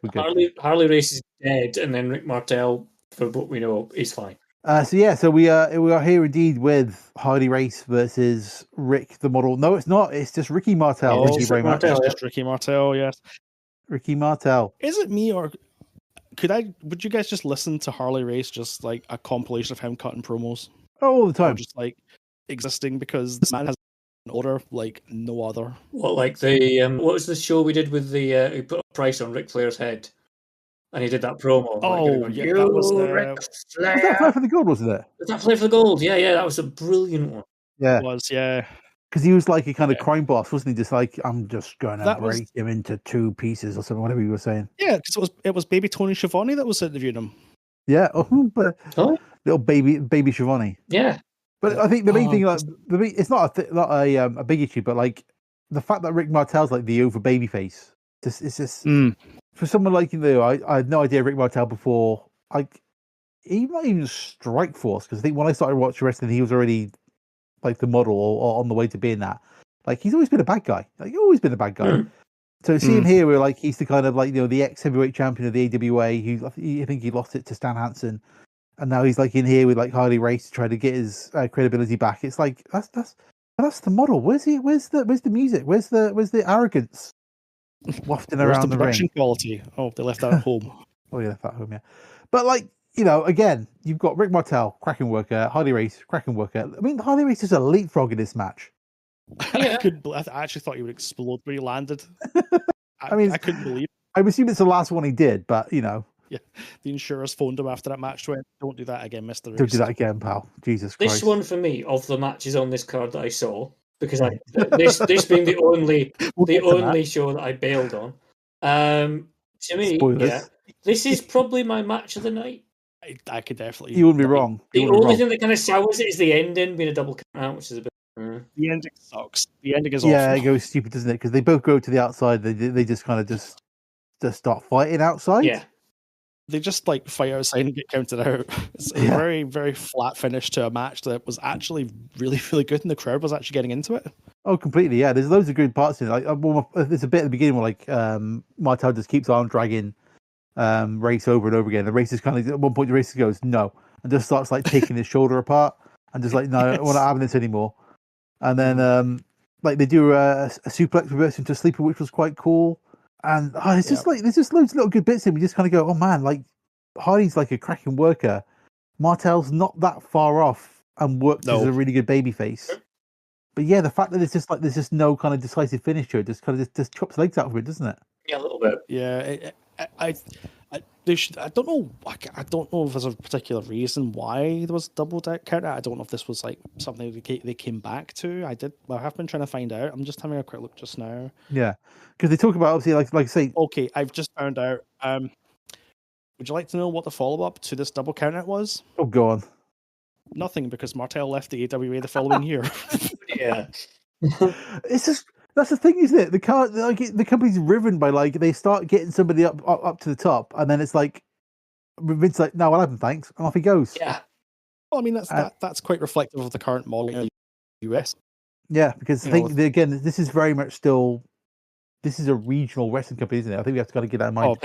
Harley Race is dead, and then Rick Martel, for what we know, is fine. So we are here indeed with Harley Race versus Rick the Model. No, it's not. It's just Ricky Martel. It's just Ricky Martel. Yes, Ricky Martel. Is it me or would you guys just listen to Harley Race just like a compilation of him cutting promos? Oh, all the time. Or just like existing because this man has an order like no other. What, like the what was the show we did with the who put a price on Ric Flair's head? And he did that promo. That was Ric Flair. Was that Flair for the Gold, wasn't it? Was that Flair for the Gold? Yeah, that was a brilliant one. Yeah. It was, yeah. because he was like a kind of crime boss, wasn't he? Just like, I'm just going to break him into 2 pieces or something, whatever you were saying. Yeah, because it was baby Tony Schiavone that was interviewing him. Yeah, little baby Schiavone. Yeah, but I think the main thing, like, it's not a big issue, but like the fact that Rick Martel's like the over babyface, it's just for someone like I had no idea Rick Martel before. Like, he might even strike force, because I think when I started watching wrestling, he was already like the model or on the way to being that. Like, he's always been a bad guy. Like, he's always been a bad guy. So see him here, where like he's the kind of like the ex-heavyweight champion of the AWA. I think he lost it to Stan Hansen, and now he's like in here with like Harley Race to try to get his credibility back. It's like that's the model. Where's the music? Where's the arrogance wafting around the production ring? Quality. Oh, they left that at home. Oh, yeah, left that at home. Yeah, but like, again, you've got Rick Martel, cracking worker, Harley Race, cracking worker. I mean, Harley Race is a leapfrog in this match. Yeah. I actually thought he would explode when he landed. I couldn't believe it. I assume it's the last one he did, but Yeah, the insurers phoned him after that match. Went, don't do that again, Mr. Race. Don't do that again, pal. Jesus Christ. This one for me, of the matches on this card that I saw, because this being the only show that I bailed on. To me, Spoilers. this is probably my match of the night. I could definitely. You wouldn't be wrong. The only thing that kind of sours it is the ending being a double count out, which is a bit. The ending sucks. The ending is Yeah, awful. it goes stupid, doesn't it? Because they both go to the outside. They just kind of just start fighting outside. Yeah. They just like fight outside and get counted out. It's a very, very flat finish to a match that was actually really, really good, and the crowd was actually getting into it. Oh, completely. Yeah, there's loads of good parts in it. Like, there's a bit at the beginning where like Martel just keeps on dragging Race over and over again. The Race is kind of at one point the Race goes no, and just starts like taking his shoulder apart and just like, no, we're not having this anymore. And then like they do a suplex reverse into a sleeper, which was quite cool. And it's just like there's just loads of little good bits in. We just kind of go, oh man, like Hardy's like a cracking worker. Martel's not that far off and works as a really good babyface. But yeah, the fact that it's just like there's just no kind of decisive finish to it, just kind of just chops legs out of it, doesn't it? Yeah, a little bit. Yeah, I don't know. I don't know if there's a particular reason why there was double count. I don't know if this was like something they came back to. I have been trying to find out. I'm just having a quick look just now. Yeah, because they talk about obviously like I say. Okay, I've just found out. Would you like to know what the follow up to this double count out was? Oh, go on. Nothing, because Martel left the AWA the following year. Yeah, it's just. That's the thing, isn't it? The company's driven by like they start getting somebody up to the top, and then it's like Vince's like, "No, I'll have him, thanks," and off he goes. Yeah. Well, I mean that's quite reflective of the current model in the US. Yeah, because I think again, this is very much still. This is a regional wrestling company, isn't it? I think we have to kind of get that in mind.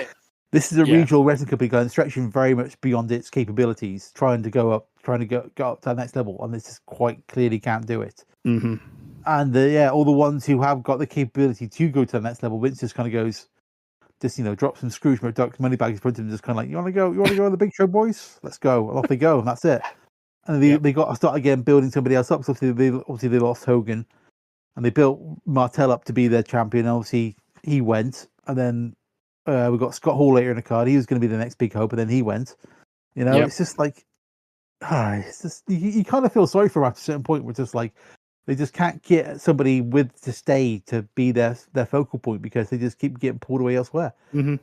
This is a regional wrestling company going stretching very much beyond its capabilities, trying to go up to that next level, and this is quite clearly can't do it. Mm-hmm. And all the ones who have got the capability to go to the next level, Vince just kind of goes, just drops some Scrooge McDuck's money bags in front of him, just kind of like, you want to go on the big show, boys? Let's go. And off they go, and that's it. And they got to start again building somebody else up. So obviously they lost Hogan, and they built Martel up to be their champion. Obviously he went, and then we got Scott Hall later in the card. He was going to be the next big hope, and then he went. It's just like, it's just you kind of feel sorry for him at a certain point. Where it's just like. They just can't get somebody to stay to be their focal point because they just keep getting pulled away elsewhere. Mm-hmm.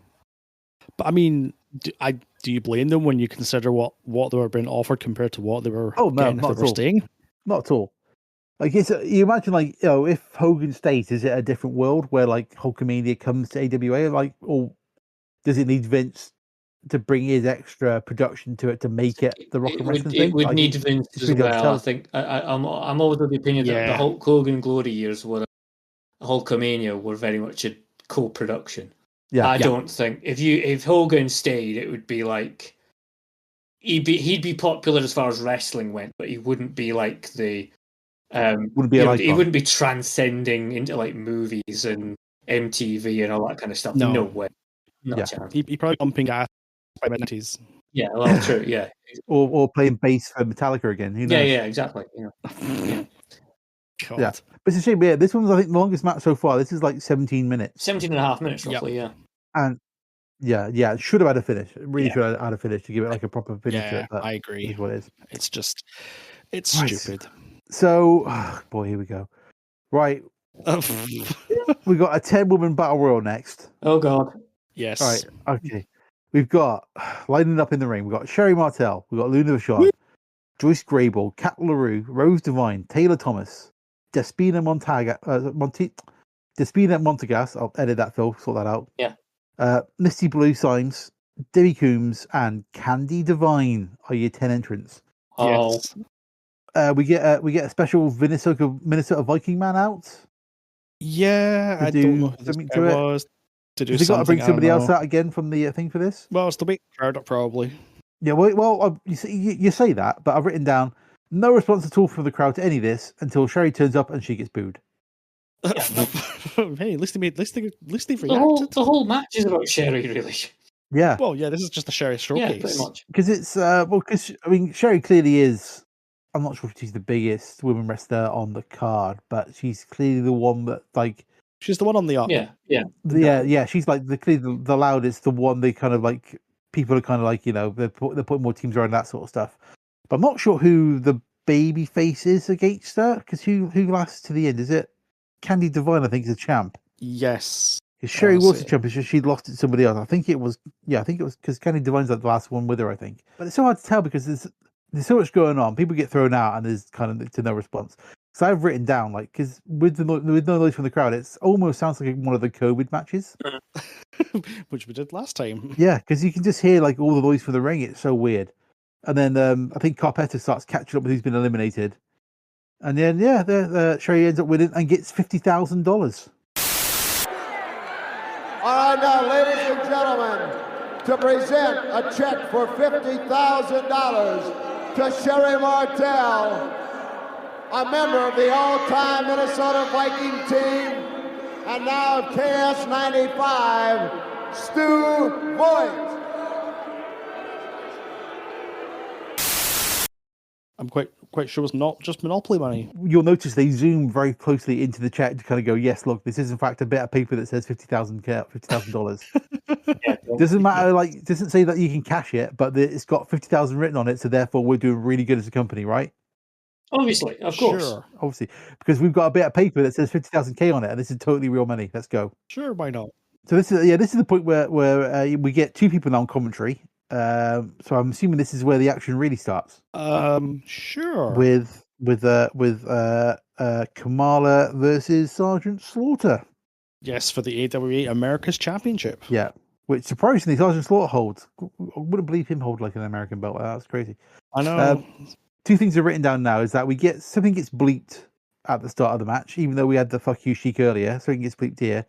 But I mean, do you blame them when you consider what they were being offered compared to what they were getting if they were staying? Not at all. Like you imagine, like if Hogan stays, is it a different world where like Hulkamania comes to AWA, like, or does it need Vince to bring his extra production to it to make it the Rock and Wrestling thing? It would need Vince as well. I think I'm always of the opinion that the Hulk Hogan glory years were Hulkamania were very much a co-production. Yeah, I don't think if Hogan stayed, it would be like he'd be popular as far as wrestling went, but he wouldn't be like the he wouldn't be transcending into like movies and MTV and all that kind of stuff. No way. Not a chance. He'd probably pumping gas by mid-90s. Yeah, well, true. Yeah, or playing bass for Metallica again. Who knows? Yeah, exactly. Yeah. Yeah, but it's a shame. Yeah, this one's I think the longest match so far. This is like 17 minutes. 17 and a half minutes roughly. Yeah. And it should have had a finish. It really should have had a finish to give it like a proper finish to it. I agree. Is what it is. It's stupid. So, boy, here we go. Right. We got a 10-woman battle royal next. Oh God. Yes. Right. Okay. We've got lining up in the ring. We've got Sherry Martel. We've got Luna Vachon, Joyce Grable, Kat LaRue, Rose Devine, Taylor Thomas, Despina Montagas. I'll edit that, Phil. Sort that out. Yeah. Misty Blue Signs, Debbie Coombs, and Candy Divine are your 10 entrants. Oh. Yes. We get a special Minnesota Viking man out. Yeah, I don't know who this something guy to it. was. To do Have they got to bring something, I somebody don't else know. out again from the thing for this? Well, it's the big crowd up, probably. Yeah, well, you say that, but I've written down no response at all from the crowd to any of this until Sherry turns up and she gets booed. Hey, at least they reacted. The whole match is about Sherry, really. Yeah. Well, yeah, this is just a Sherry showcase. Yeah, pretty much. Because it's because I mean Sherry clearly is. I'm not sure if she's the biggest women wrestler on the card, but she's clearly the one that like. She's the one on the up. Yeah. Yeah. She's like clearly the loudest, the one they kind of like. People are kind of like they're putting more teams around that sort of stuff. But I'm not sure who the baby face is against her because who lasts to the end? Is it Candy Divine? I think is the champ. Yes. Sherry was the champ. It's just she'd lost it to somebody else. I think it was because Candy Divine's like the last one with her. I think, but it's so hard to tell because there's so much going on. People get thrown out and there's kind of no response. So I've written down like because with no noise from the crowd, it almost sounds like one of the COVID matches, which we did last time. Yeah, because you can just hear like all the noise from the ring. It's so weird. And then I think Carpetta starts catching up with who's been eliminated, and then Sherry ends up winning and gets $50,000. All right, now, ladies and gentlemen, to present a check for $50,000 to Sherry Martel, a member of the all-time Minnesota Viking team, and now of KS95, Stu Voigt. I'm quite sure it's not just Monopoly money. You'll notice they zoom very closely into the check to kind of go, yes, look, this is in fact a bit of paper that says $50,000. Doesn't matter, like, doesn't say that you can cash it, but it's got 50,000 written on it, so therefore we're doing really good as a company, right? Obviously, of course. Sure. Obviously, because we've got a bit of paper that says 50,000K on it, and this is totally real money. Let's go. Sure, why not? So this is the point where we get two people now on commentary. So I'm assuming this is where the action really starts. Sure. With Kamala versus Sergeant Slaughter. Yes, for the AWA America's Championship. Yeah, which surprisingly Sergeant Slaughter holds. I wouldn't believe him hold like an American belt. That's crazy. I know. Two things are written down now is that we get something gets bleeped at the start of the match, even though we had the fuck you chic earlier. Something gets bleeped here.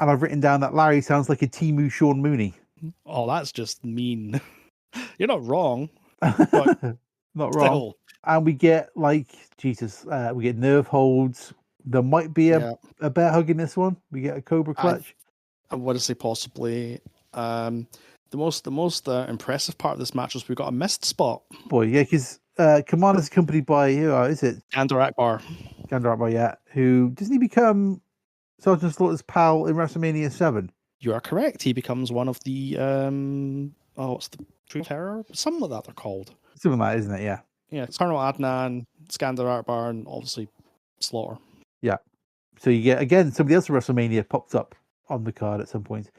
And I've written down that Larry sounds like a Temu Sean Mooney. Oh, that's just mean. You're not wrong. But not wrong. And we get we get nerve holds. There might be a bear hug in this one. We get a Cobra clutch. I want to say possibly. The most impressive part of this match was we got a missed spot. Boy, yeah, because Kamala's accompanied by is it Gandar Akbar? Gandar Akbar, yeah. Who doesn't he become Sergeant Slaughter's pal in WrestleMania 7? You are correct. He becomes one of the what's the True Terror? Something like that they're called. Something like that, isn't it? Yeah. Yeah, it's Colonel Adnan, Gandar Akbar, and obviously Slaughter. Yeah. So you get again somebody else from WrestleMania pops up on the card at some point,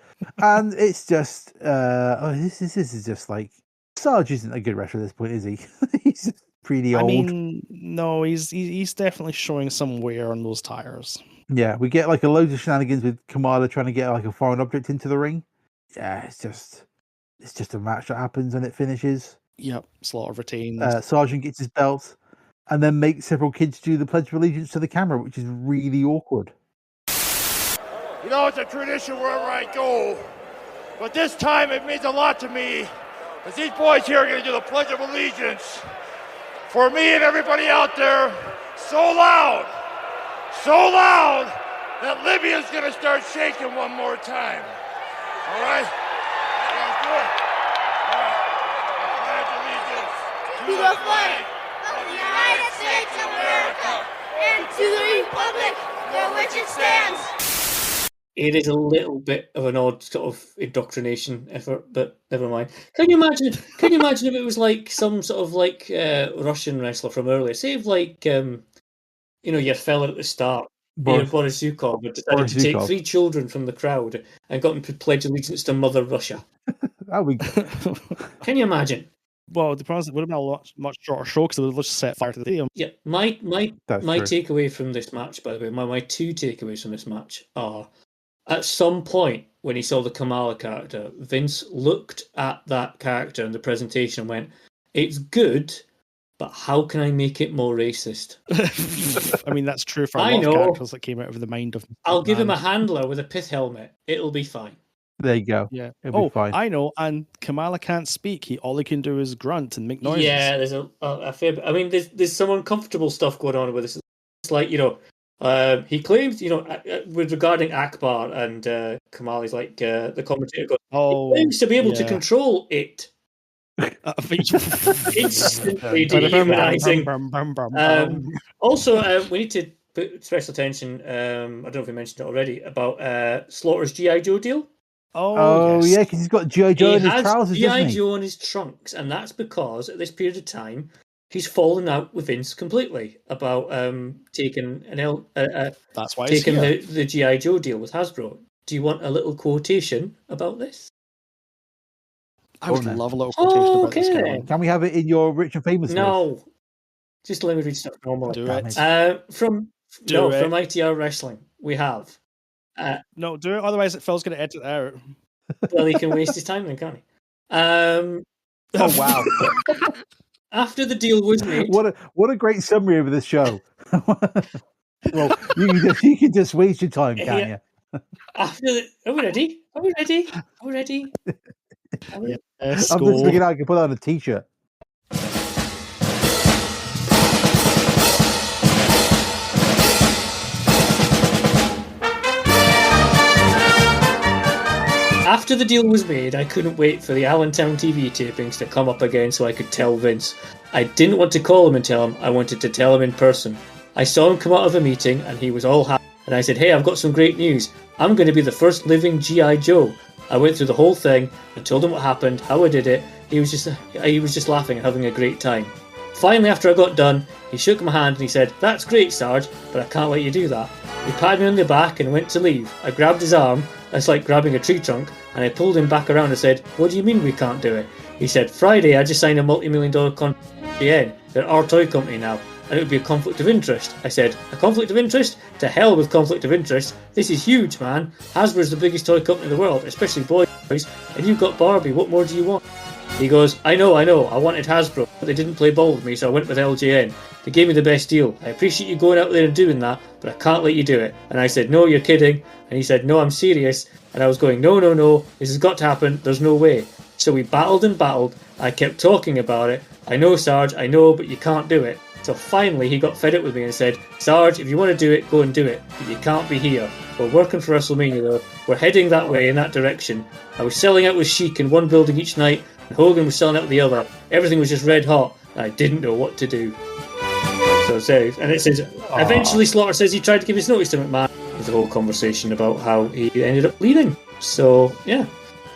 and it's just this is just like Sarge isn't a good wrestler at this point, is he? He's just pretty old. I mean, no, he's definitely showing some wear on those tires. Yeah, we get like a load of shenanigans with Kamala trying to get like a foreign object into the ring. Yeah, it's just a match that happens and it finishes. Yep, Slaughter retains. Sergeant gets his belt and then makes several kids do the Pledge of Allegiance to the camera, which is really awkward. You know, it's a tradition wherever I go, but this time it means a lot to me, as these boys here are going to do the Pledge of Allegiance for me and everybody out there so loud that Libya's going to start shaking one more time. All right? Sounds good? All right. Pledge allegiance to the flag of the United States of America and to the republic for which it stands. It is a little bit of an odd sort of indoctrination effort, but never mind. Can you imagine? Can you imagine if it was like some sort of like Russian wrestler from earlier? Say if like your fella at the start, Boris Zukov, had decided to take 3 children from the crowd and got them to pledge allegiance to Mother Russia. That would Can you imagine? Well, the problem is it would have been a much shorter show because it would have just set fire to the stadium. Yeah, my That's takeaway from this match, by the way, my 2 takeaways from this match are: at some point when he saw the Kamala character, Vince looked at that character and the presentation and went, "It's good, but how can I make it more racist?" I mean, that's true for a lot of characters that came out of the mind of. I'll give him a handler with a pith helmet. It'll be fine. There you go. Yeah. It'll be fine. I know. And Kamala can't speak. All he can do is grunt and make noises. Yeah, there's a fair bit. I mean, there's some uncomfortable stuff going on with this. It's like, he claims, with regarding Akbar and Kamali's like the commentator goes, he claims to be able to control it. Instantly dehumanizing. Also, we need to put special attention. I don't know if we mentioned it already about Slaughter's G.I. Joe deal. Oh, yes. Yeah, because he's got G.I. Joe in his trousers. G.I. Joe in his trunks, and that's because at this period of time he's fallen out with Vince completely about taking that's why taking the G.I. Joe deal with Hasbro. Do you want a little quotation about this? I would love a little quotation about this guy. Can we have it in your Rich and Famous? No, just let me read stuff normally. Do it. From ITR Wrestling, we have. No, do it. Otherwise, Phil's going to edit it out. Well, he can waste his time then, can't he? Oh wow! After the deal was made, what a great summary of this show. Well, you can just waste your time, can you? Are we ready? Yes, I'm just thinking I can put on a t-shirt. After the deal was made, I couldn't wait for the Allentown TV tapings to come up again so I could tell Vince. I didn't want to call him and tell him, I wanted to tell him in person. I saw him come out of a meeting and he was all happy. And I said, hey, I've got some great news. I'm going to be the first living G.I. Joe. I went through the whole thing and told him what happened, how I did it. He was just laughing and having a great time. Finally, after I got done, he shook my hand and he said, that's great, Sarge, but I can't let you do that. He patted me on the back and went to leave. I grabbed his arm, it's like grabbing a tree trunk, and I pulled him back around and said, what do you mean we can't do it? He said, Friday I just signed a multi-million-dollar contract with AWA. They're our toy company now, and it would be a conflict of interest. I said, a conflict of interest? To hell with conflict of interest. This is huge, man. Hasbro's the biggest toy company in the world, especially boys, and you've got Barbie. What more do you want? He goes, I know. I wanted Hasbro, but they didn't play ball with me, so I went with LJN. They gave me the best deal. I appreciate you going out there and doing that, but I can't let you do it. And I said, no, you're kidding. And he said, no, I'm serious. And I was going, no, this has got to happen. There's no way. So we battled and battled. I kept talking about it. I know, Sarge, I know, but you can't do it. So finally he got fed up with me and said, Sarge, if you want to do it, go and do it. But you can't be here. We're working for WrestleMania though. We're heading that way, in that direction. I was selling out with Sheik in one building each night, and Hogan was selling out the other. Everything was just red hot, and I didn't know what to do. So and it says, eventually Slaughter says he tried to give his notice to McMahon. There's a whole conversation about how he ended up leaving. So, yeah.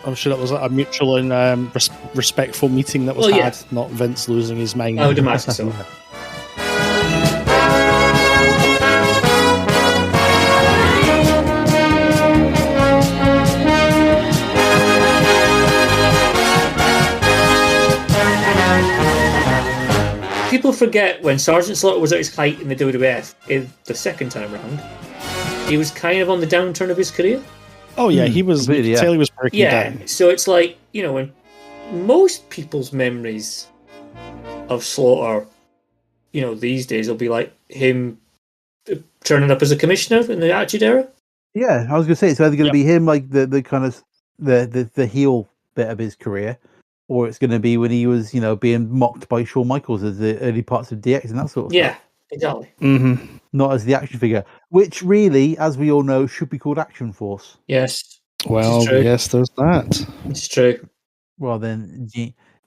I'm sure that was a mutual and respectful meeting that was had, not Vince losing his mind. I would imagine so. People forget when Sergeant Slaughter was at his height in the WWF in the second time round, he was kind of on the downturn of his career. Oh yeah, he was. He was breaking down. So it's like, when most people's memories of Slaughter, these days will be like him turning up as a commissioner in the Attitude Era. Yeah, I was going to say it's either going to be him, like the kind of the heel bit of his career, or it's going to be when he was, being mocked by Shawn Michaels as the early parts of DX and that sort of stuff. Yeah, exactly. Mm-hmm. Not as the action figure, which really, as we all know, should be called Action Force. Yes. Well, yes, there's that. It's true. Well, then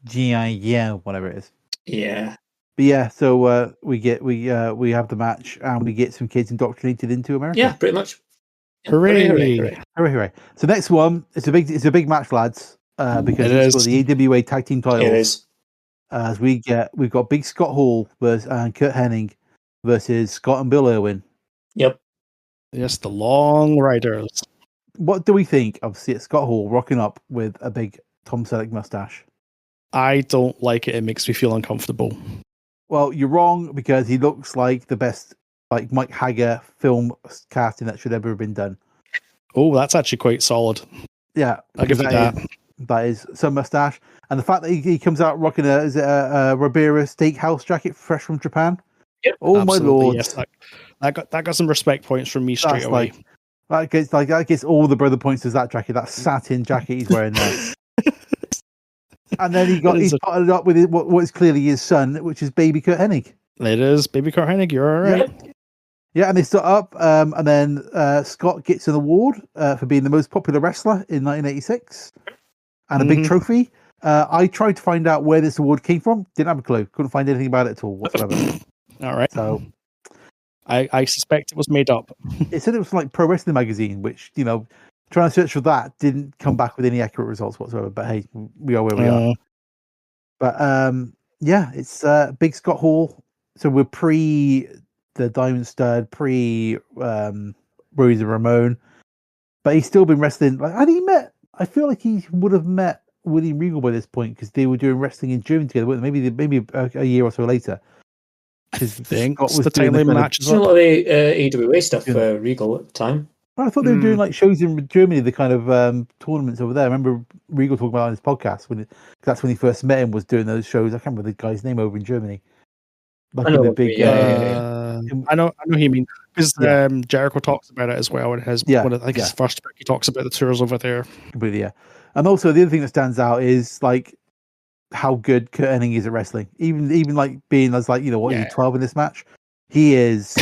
G.I. whatever it is. Yeah. But yeah, so we have the match and we get some kids indoctrinated into America. Yeah, pretty much. Hooray! Hooray! So next one, it's a big match, lads, because it's got the AWA tag team titles. It is. As we've got Big Scott Hall and Kurt Hennig versus Scott and Bill Euan. Yep. Yes, the Long Riders. What do we think of Scott Hall rocking up with a big Tom Selleck mustache? I don't like it. It makes me feel uncomfortable. Well, you're wrong, because he looks like the best, like, Mike Hagger film casting that should ever have been done. Oh, that's actually quite solid. Yeah, I'll give you that. That is some mustache, and the fact that he comes out rocking a Ribera steakhouse jacket fresh from Japan. Yep. Oh Absolutely, my lord! Yes, that got some respect points from me straight away. That gets all the brother points as that jacket, that satin jacket he's wearing there. And then he's potted up with what is clearly his son, which is baby Kurt Hennig. It is baby Kurt Hennig. You're all right. Yeah, and they start up, and then Scott gets an award for being the most popular wrestler in 1986, and a big trophy. I tried to find out where this award came from. Didn't have a clue. Couldn't find anything about it at all whatsoever. All right. So I suspect it was made up. It said it was like Pro Wrestling Magazine, which, trying to search for that didn't come back with any accurate results whatsoever. But hey, we are where we are. But yeah, it's Big Scott Hall. So we're pre the Diamond Stud, pre Rosie Ramon, but he's still been wrestling. I feel like he would have met William Regal by this point, because they were doing wrestling in Germany together. Maybe a year or so later. I think the time matches. A lot of the AWA stuff for Regal at the time. I thought they were doing like shows in Germany, the kind of tournaments over there. I remember Regal talking about it on his podcast that's when he first met him, was doing those shows. I can't remember the guy's name over in Germany. Like I know. I know who you mean, because Jericho talks about it as well. And his his first book, he talks about the tours over there. Completely, yeah. And also the other thing that stands out is like how good Kurt Hennig is at wrestling. Even like being as like, he's 12 in this match. He is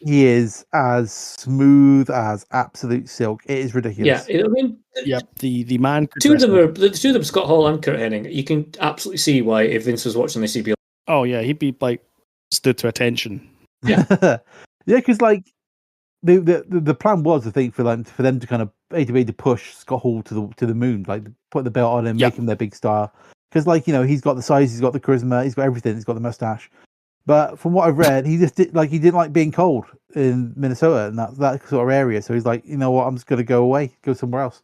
he is as smooth as absolute silk. It is ridiculous. Yeah, I mean, the man. The two of them, Scott Hall and Kurt Hennig. You can absolutely see why, if Vince was watching this, he'd be like, oh yeah, he'd be like stood to attention. Yeah, yeah, because like the plan was, I think, for them to kind of AWA to push Scott Hall to the moon, like put the belt on him, make him their big star. Because he's got the size, he's got the charisma, he's got everything, he's got the mustache. But from what I've read, he just he didn't like being cold in Minnesota and that sort of area. So he's like, you know what, I'm just going to go away, go somewhere else.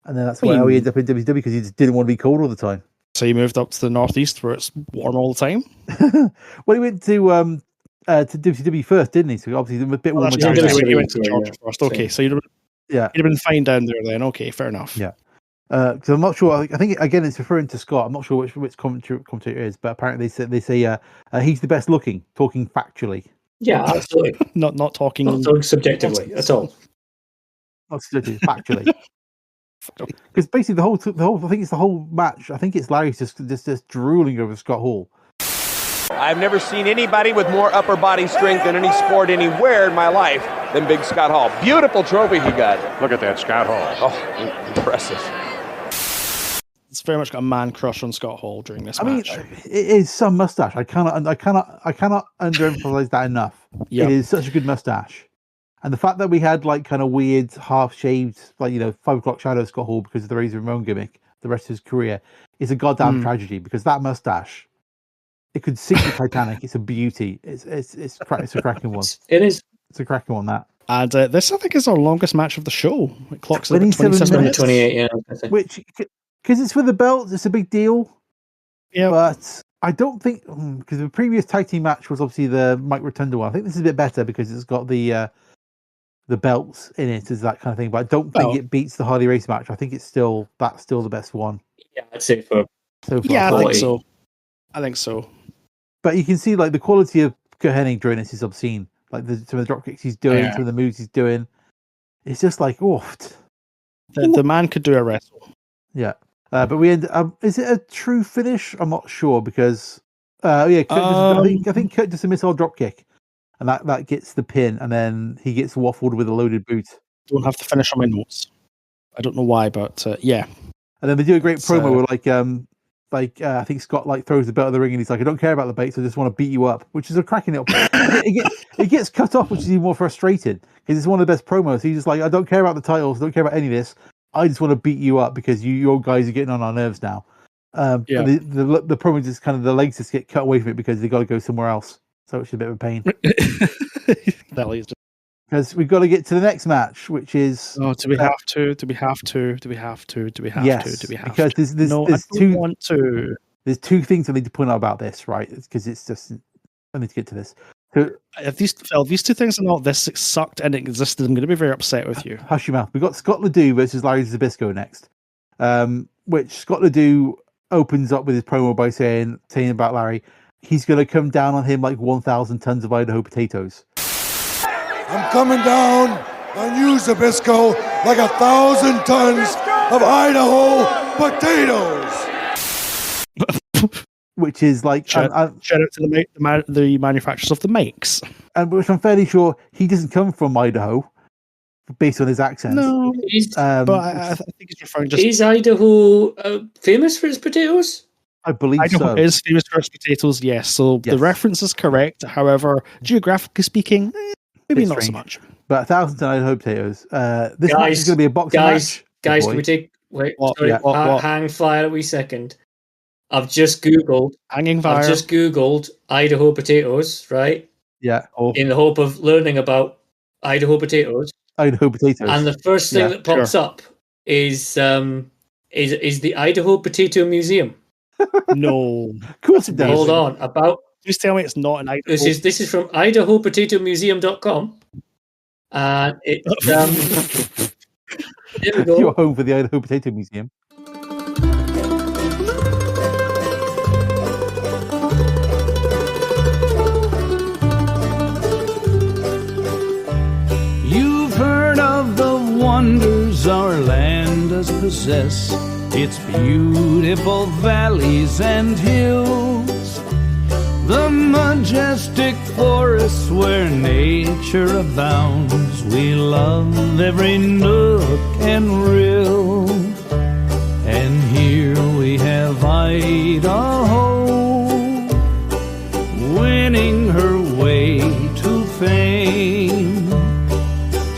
And then that's why he ended up in WWE, because he just didn't want to be cold all the time. So he moved up to the Northeast where it's warm all the time. Well, he went to WCW first, didn't he? So obviously a bit warmer. He went to Georgia first. Okay, so he'd have been fine down there then. Okay, fair enough. Yeah. Because I'm not sure. I think again it's referring to Scott. I'm not sure which commentator it is, but apparently they say he's the best looking, talking factually. Yeah, absolutely. not talking subjectively at all. Not subjectively, factually. Because basically the whole I think it's the whole match. I think it's Larry's just drooling over Scott Hall. I've never seen anybody with more upper body strength in any sport anywhere in my life than Big Scott Hall. Beautiful trophy he got. Look at that, Scott Hall. Oh, impressive. It's very much got a man crush on Scott Hall during this match. I mean, it is some mustache. I cannot underemphasize that enough. Yep. It is such a good mustache. And the fact that we had like kind of weird half-shaved, like 5 o'clock shadow Scott Hall because of the Razor Ramon gimmick, the rest of his career is a goddamn tragedy, because that mustache, it could sink the Titanic. It's a beauty. It's a cracking one. It is. It's a cracking one, that. And this, I think, is our longest match of the show. It clocks at 27 minutes. 28, yeah. I think. Which, because it's for the belt, it's a big deal. Yeah. But I don't think, because the previous tag team match was obviously the Mike Rotunda one. I think this is a bit better because it's got the belts in it, is that kind of thing. But I don't think it beats the Harley Race match. I think that's still the best one. Yeah, I'd say so far. Yeah, I think so. But you can see like the quality of Kurt Hennig during this is obscene. Like some of the drop kicks he's doing, some of the moves he's doing. It's just like, the man could do a wrestle. Yeah. But we end up, is it a true finish? I'm not sure, because Kurt I think Kurt does a missile drop kick, and that gets the pin, and then he gets waffled with a loaded boot. Don't have to finish on my notes. I don't know why, but yeah. And then they do a great promo where like like I think Scott like throws the belt in the ring and he's like, I don't care about the belts, I just want to beat you up, which is a cracking little. it gets cut off, which is even more frustrating because it's one of the best promos. He's just like, I don't care about the titles, I don't care about any of this. I just want to beat you up because your guys are getting on our nerves now. The promo just kind of the legs just get cut away from it because they got to go somewhere else. So it's a bit of a pain. Because we've got to get to the next match, which is do we have to? Because there's two things I need to point out about this, right? Because it's just I need to get to this. So if these two things are not this sucked and it existed, I'm going to be very upset with you. Hush your mouth. We've got Scott Ledoux versus Larry Zbyszko next, which Scott Ledoux opens up with his promo by saying about Larry, he's going to come down on him like 1,000 tons of Idaho potatoes. I'm coming down on you, Zbyszko, like 1,000 tons of Idaho potatoes. Which is like shout out to the manufacturers of the makes, and which I'm fairly sure he doesn't come from Idaho, based on his accent. No, but I think he's referring to. Is Idaho famous for its potatoes? I believe Idaho so. is famous for its potatoes. Yes, so the reference is correct. However, geographically speaking, maybe not so much. But 1,000 ton Idaho potatoes. This match is going to be a boxing match. Guys, can we take hang fire a wee second? I've just googled Idaho potatoes, right? Yeah. In the hope of learning about Idaho potatoes. Idaho potatoes. And the first thing that pops up is the Idaho Potato Museum. No. Of course it does. Hold on. Just tell me it's not an Idaho. This is from IdahoPotatoMuseum.com. And it's there we go. You're home for the Idaho Potato Museum. You've heard of the wonders our land does possess, its beautiful valleys and hills, the majestic forests where nature abounds. We love every nook and rill, and here we have Idaho winning her way to fame.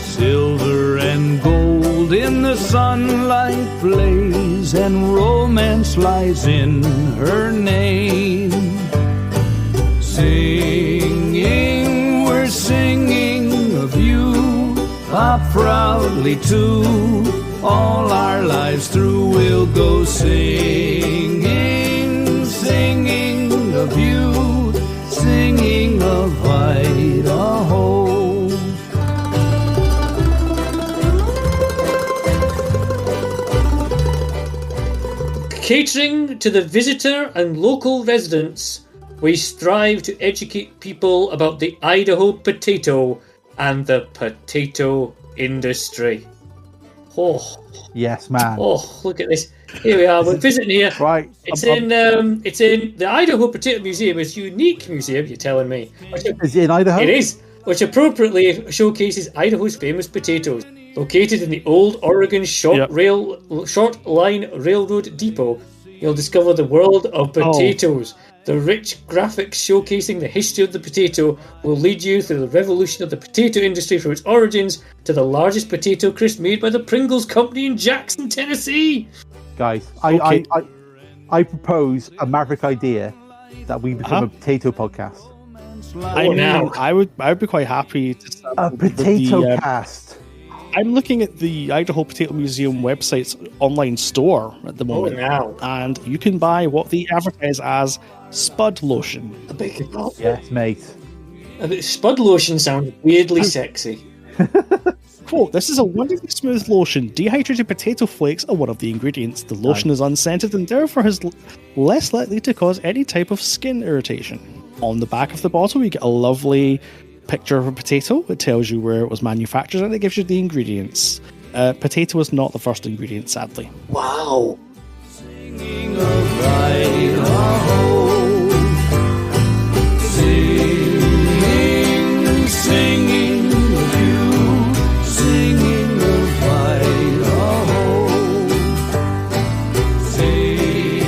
Silver and gold in the sunlight blaze, and romance lies in her name. Singing, we're singing of you, proudly too. All our lives through we'll go singing, singing of you, singing of Idaho. Catering to the visitor and local residents, we strive to educate people about the Idaho potato and the potato industry. Oh, yes, man. Oh, look at this. Here we are. We're visiting here. Right. It's in the Idaho Potato Museum. It's a unique museum. You're telling me? Is it in Idaho? It is, which appropriately showcases Idaho's famous potatoes. Located in the old Oregon Short Line Railroad Depot, you'll discover the world of potatoes. The rich graphics showcasing the history of the potato will lead you through the revolution of the potato industry from its origins to the largest potato crisp made by the Pringles Company in Jackson, Tennessee. Guys, I propose a maverick idea that we become a potato podcast. I would be quite happy to start a potato cast. I'm looking at the Idaho Potato Museum website's online store at the moment, and you can buy what they advertise as Spud lotion. Yes, mate. Spud lotion sounds weirdly sexy. Quote, this is a wonderfully smooth lotion. Dehydrated potato flakes are one of the ingredients. The lotion is unscented and therefore is less likely to cause any type of skin irritation. On the back of the bottle, you get a lovely picture of a potato. It tells you where it was manufactured and it gives you the ingredients. Potato is not the first ingredient, sadly. Wow. Singing of Idaho. Singing of you, singing of Idaho. Singing,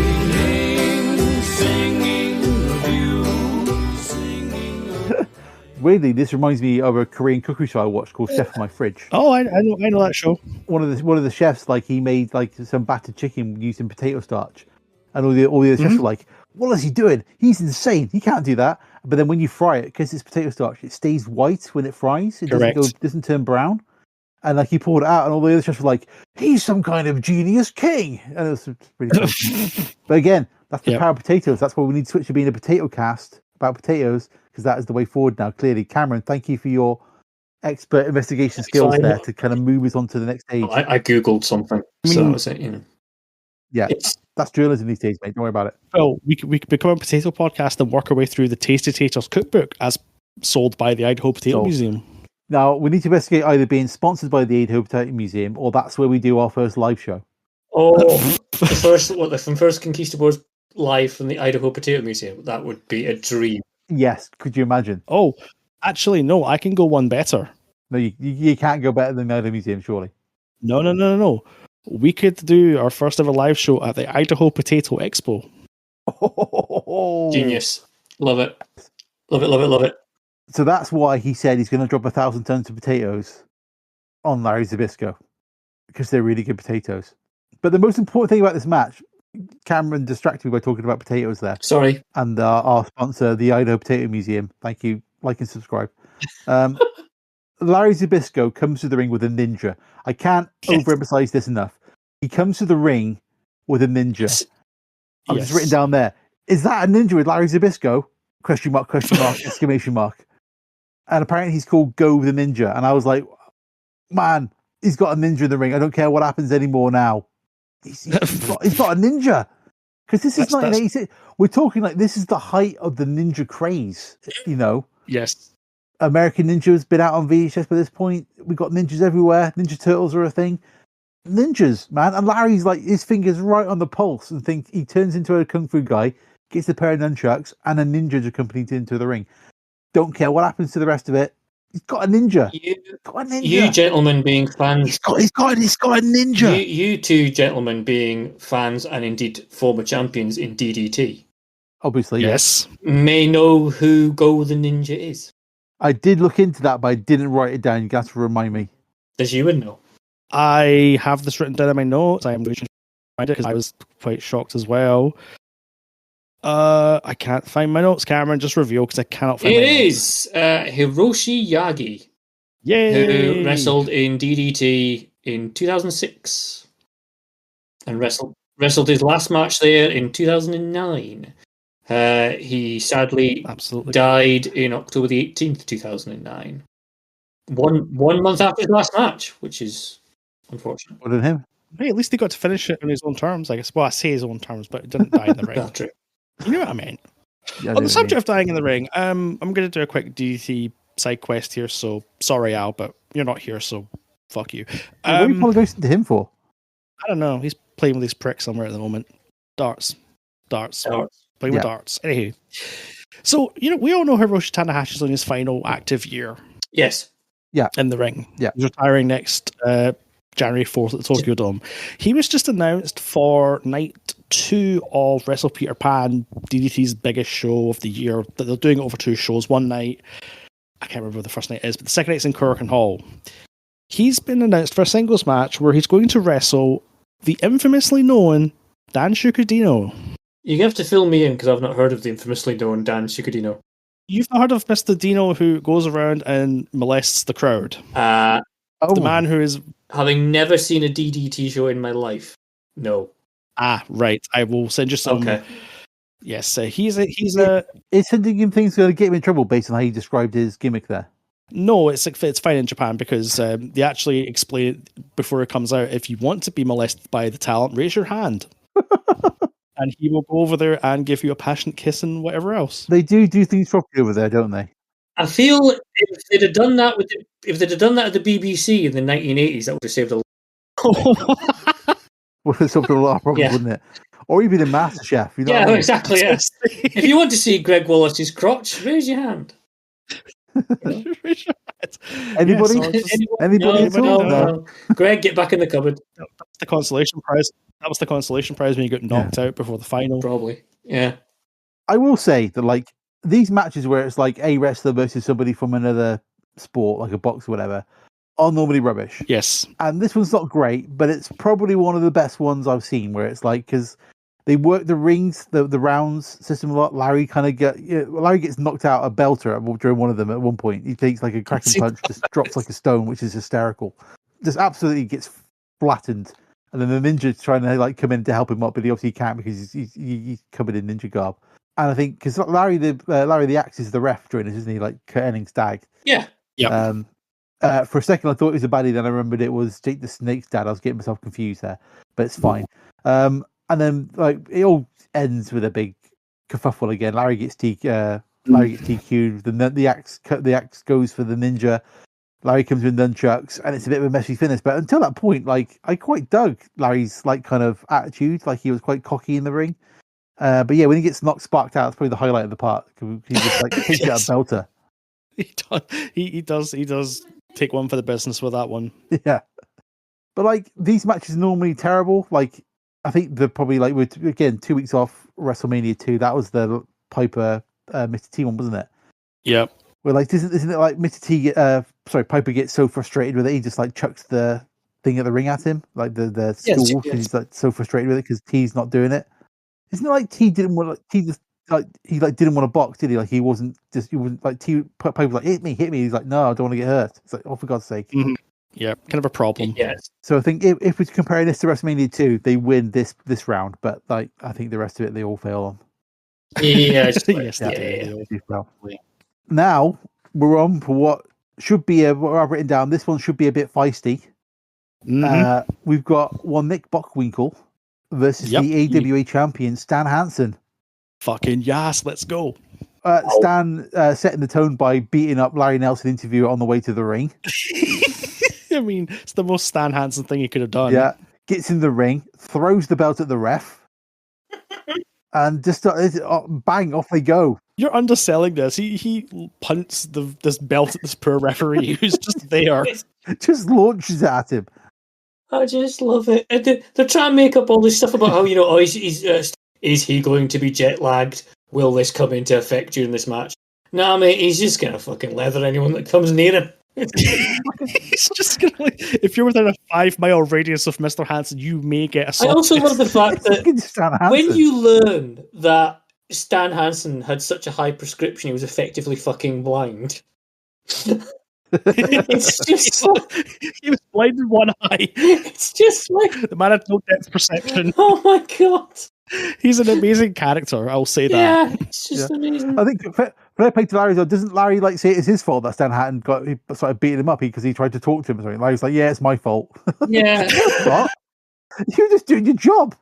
Weirdly, this reminds me of a Korean cookery show I watched called Chef in My Fridge. Oh, I know that show. One of the chefs, like, he made like some battered chicken using potato starch, and all the other chefs were like, "What is he doing? He's insane. He can't do that." But then when you fry it, because it's potato starch, it stays white when it fries. It doesn't turn brown. And like he pulled it out, and all the other chefs were like, "He's some kind of genius king." And it was really fun. But again, that's the power of potatoes. That's why we need to switch to being a potato cast about potatoes, because that is the way forward now. Clearly, Cameron, thank you for your expert investigation skills there to kind of move us on to the next stage. I googled something, so that was it. Yeah, that's journalism these days, mate. Don't worry about it. Well, we could become a potato podcast and work our way through the Tasty Taters cookbook as sold by the Idaho Potato Museum. Now, we need to investigate either being sponsored by the Idaho Potato Museum, or that's where we do our first live show. Oh, the first Conquistabores live from the Idaho Potato Museum. That would be a dream. Yes, could you imagine? Oh, actually, no, I can go one better. No, you can't go better than the Idaho Museum, surely. No. We could do our first ever live show at the Idaho Potato Expo. Genius. Love it. Love it. So that's why he said he's going to drop 1,000 tons of potatoes on Larry Zbyszko, because they're really good potatoes. But the most important thing about this match, Cameron distracted me by talking about potatoes there. Sorry. And our sponsor, the Idaho Potato Museum. Thank you. Like and subscribe. Larry Zbyszko comes to the ring with a ninja. I can't overemphasize this enough. He comes to the ring with a ninja. I've just written down there. Is that a ninja with Larry Zbyszko? Question mark, exclamation mark. And apparently he's called Go the Ninja. And I was like, man, he's got a ninja in the ring. I don't care what happens anymore now. He's got a ninja. Because this is 1986. We're talking like this is the height of the ninja craze, you know? Yes. American Ninja has been out on VHS by this point. We've got ninjas everywhere. Ninja Turtles are a thing. Ninjas, man. And Larry's like, his finger's right on the pulse, and he turns into a kung fu guy, gets a pair of nunchucks, and a ninja accompanied into the ring. Don't care what happens to the rest of it. He's got a ninja. You gentlemen being fans. He's got a ninja. You two gentlemen being fans and indeed former champions in DDT. Obviously, yes. May know who Go the Ninja is. I did look into that, but I didn't write it down. You got to remind me. Does Euan know? I have this written down in my notes. I am going to find it because I was quite shocked as well. I can't find my notes, Cameron. Just reveal because I cannot find it. It is Hiroshi Yagi. Yay! Who wrestled in DDT in 2006 and wrestled his last match there in 2009. He sadly died in October the 18th, 2009. One month after his last match, which is unfortunate. What did him? Hey, at least he got to finish it on his own terms, I guess. Well, I say his own terms, but it didn't die in the ring. That's true. You know what I mean? Yeah, On the subject of dying in the ring, I'm going to do a quick DDT side quest here. So sorry, Al, but you're not here, so fuck you. What are you apologizing to him for? I don't know. He's playing with his prick somewhere at the moment. Darts. Playing with darts. Anywho. So, we all know Hiroshi Tanahashi's on his final active year. Yes. Yeah. In the ring. Yeah. He's retiring next January 4th at the Tokyo Dome. He was just announced for night 2 of Wrestle Peter Pan, DDT's biggest show of the year. They're doing it over 2 shows. One night, I can't remember what the first night is, but the second night's in Korakuen Hall. He's been announced for a singles match where he's going to wrestle the infamously known Dan Shukodino. You have to fill me in because I've not heard of the infamously known Dan Shukodino. You've not heard of Mr. Dino who goes around and molests the crowd? The man who is... Having never seen a DDT show in my life. No. Right. I will send you some... Okay. Yes, he's a... Is sending him things going to get him in trouble based on how he described his gimmick there? No, it's fine in Japan because they actually explain it before it comes out. If you want to be molested by the talent, raise your hand. And he will go over there and give you a passionate kiss and whatever else. They do things properly over there, don't they? I feel if they'd have done that at the BBC in the 1980s, that would have saved a lot. Would have solved a lot of problems, wouldn't it? Or even in MasterChef. You know what I mean? Exactly. Yes. If you want to see Greg Wallace's crotch, raise your hand. Anybody? Anybody? No. Greg, get back in the cupboard. That's the consolation prize. That was the consolation prize when you got knocked out before the final. Probably. Yeah. I will say that, these matches where it's like a wrestler versus somebody from another sport, like a box or whatever, are normally rubbish. Yes. And this one's not great, but it's probably one of the best ones I've seen, where it's like, because they work the rings, the rounds system a lot. Larry gets knocked out a belter during one of them at one point. He takes like a cracking punch, just drops like a stone, which is hysterical. Just absolutely gets flattened. And then the ninja's trying to like come in to help him up, but he obviously can't because he's covered in ninja garb. And I think because Larry the Axe is the ref during this, isn't he? Like Kurt Hennig's dad. Yeah. Yeah. For a second, I thought it was a baddie. Then I remembered it was Jake the Snake's dad. I was getting myself confused there, but it's fine. And then like it all ends with a big kerfuffle again. Larry gets TQ'd. Then the axe goes for the ninja. Larry comes in nunchucks, and it's a bit of a messy finish. But until that point, like I quite dug Larry's like kind of attitude. Like he was quite cocky in the ring. But yeah, when he gets sparked out, it's probably the highlight of the part. He just like takes out a belter. He does take one for the business with that one. Yeah, but like these matches are normally terrible. Like I think they're probably like again 2 weeks off WrestleMania 2. That was the Piper Mr. T one, wasn't it? Yep. Where like isn't it like Mr. T? Piper gets so frustrated with it, he just like chucks the thing at the ring at him, like the stool. Yes. He's like so frustrated with it because T's not doing it. Isn't it like T didn't want he didn't want to box, did he? Like he wasn't like T. Piper was like hit me. He's like no, I don't want to get hurt. It's like oh for God's sake. Mm-hmm. Yeah, kind of a problem. Yes. So I think if we're comparing this to WrestleMania 2, they win this round, but like I think the rest of it they all fail on. Yeah, Now we're on for what should be what I've written down. This one should be a bit feisty. Mm-hmm. We've got one Nick Bockwinkel versus the AWA champion Stan Hansen. Fucking yes, let's go. Stan setting the tone by beating up Larry Nelson interviewer on the way to the ring. I mean, it's the most Stan Hansen thing he could have done. Yeah, gets in the ring, throws the belt at the ref, and just bang, off they go. You're underselling this. He punts this belt at this poor referee who's just there. Just launches it at him. I just love it. They're trying to make up all this stuff about how is he going to be jet lagged? Will this come into effect during this match? Nah, mate, he's just gonna fucking leather anyone that comes near him. He's just gonna if you're within a 5-mile radius of Mr. Hansen, you may get assaulted. I also love the fact that when you learn that Stan Hansen had such a high prescription, he was effectively fucking blind. It's just he was blind in one eye. It's just like the man had no depth perception. Oh my god. He's an amazing character, I'll say that. Yeah, it's just amazing. I think fair play to Larry, though, doesn't Larry like say it's his fault that Stan Hatton started beating him up because he tried to talk to him or something? Larry's like, yeah, it's my fault. Yeah. What? You're just doing your job.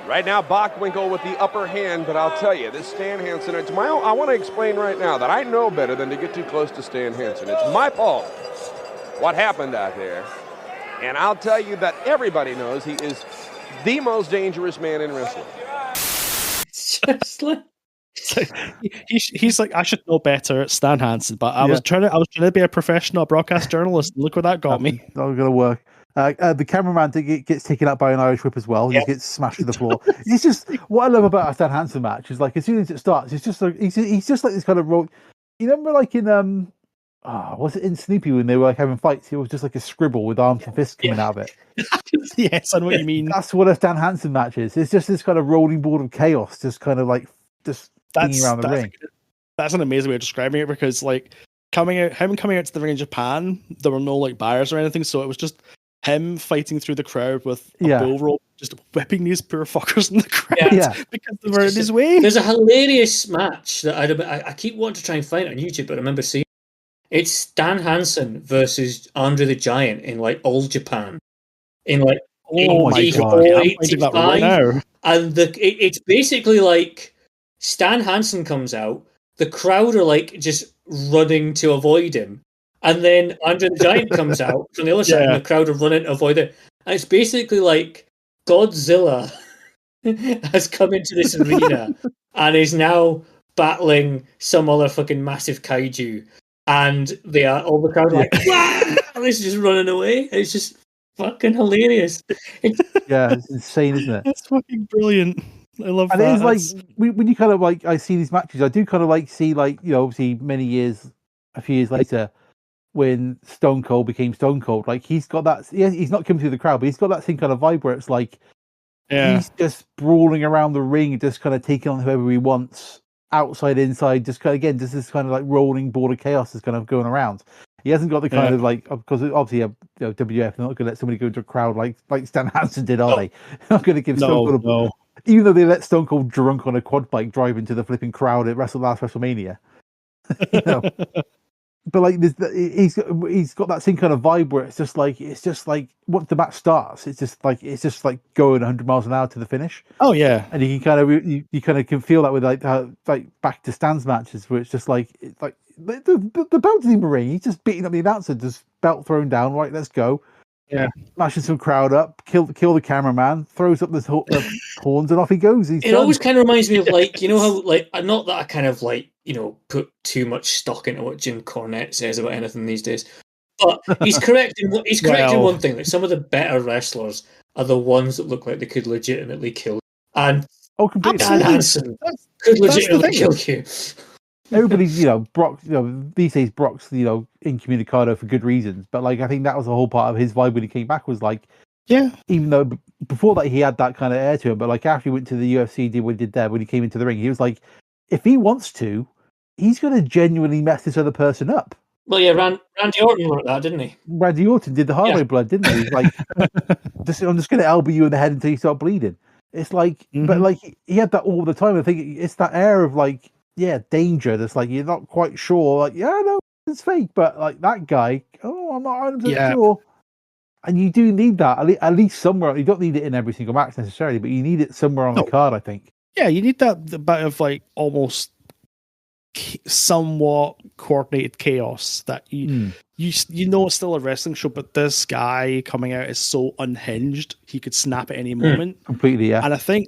Right now, Bockwinkel with the upper hand, but I'll tell you, this Stan Hansen, I want to explain right now that I know better than to get too close to Stan Hansen. It's my fault what happened out there. And I'll tell you that everybody knows he is the most dangerous man in wrestling. It's just like he's like, I should know better, Stan Hansen, but I was trying to be a professional broadcast journalist, and look where that got me. Not gonna work. The cameraman gets taken out by an Irish whip as well. He gets smashed to the floor. It's just what I love about a Stan Hansen match is like as soon as it starts, it's just like he's just like this kind of role. You remember like in was it in Snoopy when they were like having fights? It was just like a scribble with arms and fists coming out of it. Yes, I know what you mean. That's what a Stan Hansen match is. It's just this kind of rolling board of chaos, just kind of like just spinning around the ring. That's an amazing way of describing it because like coming out to the ring in Japan, there were no like bars or anything, so it was just him fighting through the crowd with a bull rope, just whipping these poor fuckers in the crowd because they were in his way. There's a hilarious match that I keep wanting to try and find it on YouTube, but I remember seeing it's Stan Hansen versus Andre the Giant in like old Japan in like 85, and it's basically like Stan Hansen comes out, the crowd are like just running to avoid him. And then Andre the Giant comes out from the other side, and the crowd are running to avoid it. And it's basically like Godzilla has come into this arena and is now battling some other fucking massive kaiju. And they are all the crowd like, and it's just running away. It's just fucking hilarious. It's insane, isn't it? It's fucking brilliant. I love and that. it is like when you kind of like I see these matches, I do kind of like see like obviously a few years later, when Stone Cold became Stone Cold, like he's got that. He's not coming through the crowd, but he's got that same kind of vibe where it's like he's just brawling around the ring, just kind of taking on whoever he wants, outside, inside, just kind of, again, just this kind of like rolling ball of chaos is kind of going around. He hasn't got the kind of like, because obviously WF, they're not going to let somebody go into a crowd like Stan Hansen did, are they? They're not going to give Stone Cold even though they let Stone Cold drunk on a quad bike drive into the flipping crowd at last WrestleMania. But like he's got that same kind of vibe where it's just like once the match starts, it's just like going 100 miles an hour to the finish. Oh yeah, and you can kind of you kind of can feel that with like back to Stan's matches where it's just like the belt's in the ring. He's just beating up the announcer, just belt thrown down. Right, let's go. Yeah, mashing some crowd up, kill the cameraman, throws up the horns, and off he goes. It always kind of reminds me of like how like not that I kind of like put too much stock into what Jim Cornette says about anything these days, but he's correct in one thing. Like some of the better wrestlers are the ones that look like they could legitimately kill. And Dan Hansen could legitimately kill you. Everybody's, Brock, these days Brock's, incommunicado for good reasons. But like, I think that was the whole part of his vibe when he came back was like, even though before that he had that kind of air to him, but like after he went to the UFC, did what he did there when he came into the ring, he was like, if he wants to, he's going to genuinely mess this other person up. Well, yeah, Randy Orton like that, didn't he? Randy Orton did the highway blood, didn't he? He's like, I'm just going to elbow you in the head until you start bleeding. It's like, but like he had that all the time. I think it's that air of like, danger. That's like you're not quite sure. Like, no, it's fake. But like that guy, I'm not 100% sure. And you do need that at least somewhere. You don't need it in every single match necessarily, but you need it somewhere on the card, I think. Yeah, you need that bit of like almost somewhat coordinated chaos that you it's still a wrestling show, but this guy coming out is so unhinged he could snap at any moment. Completely, yeah. And I think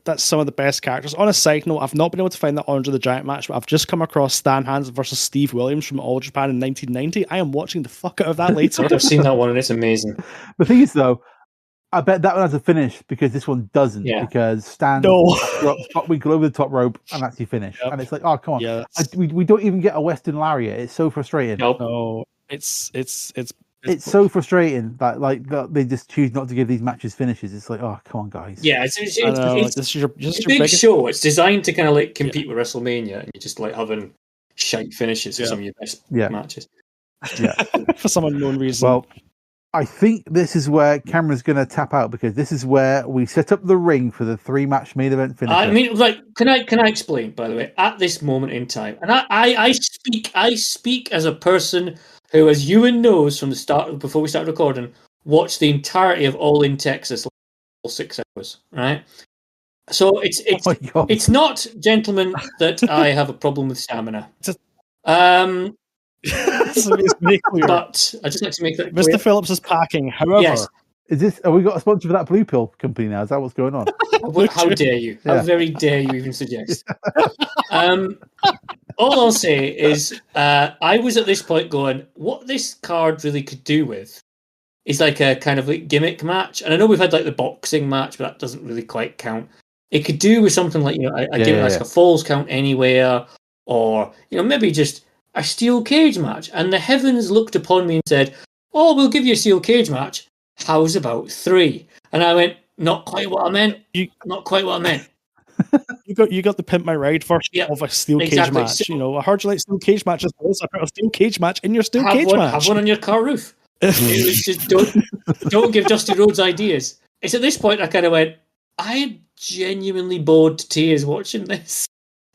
that's some of the best characters. On a side note, I've not been able to find that Andre the Giant match, but I've just come across Stan Hansen versus Steve Williams from All Japan in 1990. I am watching the fuck out of that later. I've seen that one and it's amazing. The thing is, though, I bet that one has a finish because this one doesn't. Yeah. Because Stan drops Winkle over the top rope and that's your finish. And it's like, oh, come on. Yeah, we don't even get a Western lariat. It's so frustrating. No, it's so frustrating that they just choose not to give these matches finishes. It's like, oh, come on, guys. Yeah, it's a big show. It's designed to kind of like compete with WrestleMania, and you're just like having shite finishes for some of your best matches. Yeah, for some unknown reason. Well, I think this is where Cameron's going to tap out because this is where we set up the ring for the 3-match main event finish. I mean, like, can I explain? By the way, at this moment in time, and I speak as a person who, as Euan knows from the start, before we start recording, watched the entirety of All in Texas, all 6 hours, right? So it's not, gentlemen, that I have a problem with stamina. But I just like to make that clear. Mr. Phillips is packing. However, yes. Have we got a sponsor for that Blue Pill company now? Is that what's going on? How dare you? How very dare you even suggest? All I'll say is I was at this point going, what this card really could do with is like a kind of like gimmick match. And I know we've had like the boxing match, but that doesn't really quite count. It could do with something like, a gimmick like a Falls Count Anywhere, or, maybe just a steel cage match. And the heavens looked upon me and said, oh, we'll give you a steel cage match. How's about 3? And I went, not quite what I meant. Not quite what I meant. You got the Pimp My Ride version of a steel cage match. So, I heard you like steel cage matches. I put a steel cage match in your steel cage match. Have one on your car roof. It was just don't give Dusty Rhodes ideas. It's at this point I kind of went, I am genuinely bored to tears watching this.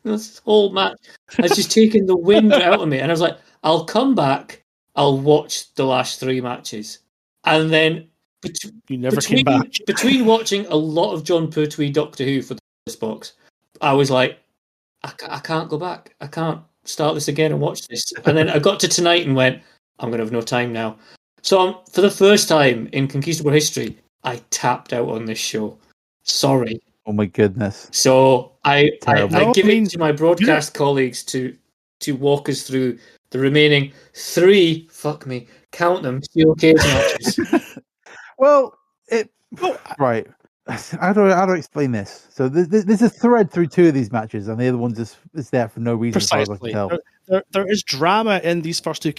This whole match has just taken the wind out of me. And I was like, I'll come back, I'll watch the last 3 matches. And then came back. Between watching a lot of John Pertwee Doctor Who for this box, I was like, I can't go back. I can't start this again and watch this. And then I got to tonight and went, I'm going to have no time now. So for the first time in Conquistador history, I tapped out on this show. Sorry. Oh my goodness. So I give it to my broadcast colleagues to walk us through the remaining 3, count them, steel cage matches. Well, right. How do I explain this? So there's a thread through two of these matches, and the other one just is there for no reason. Precisely. As far as I can tell. There is drama in these first two.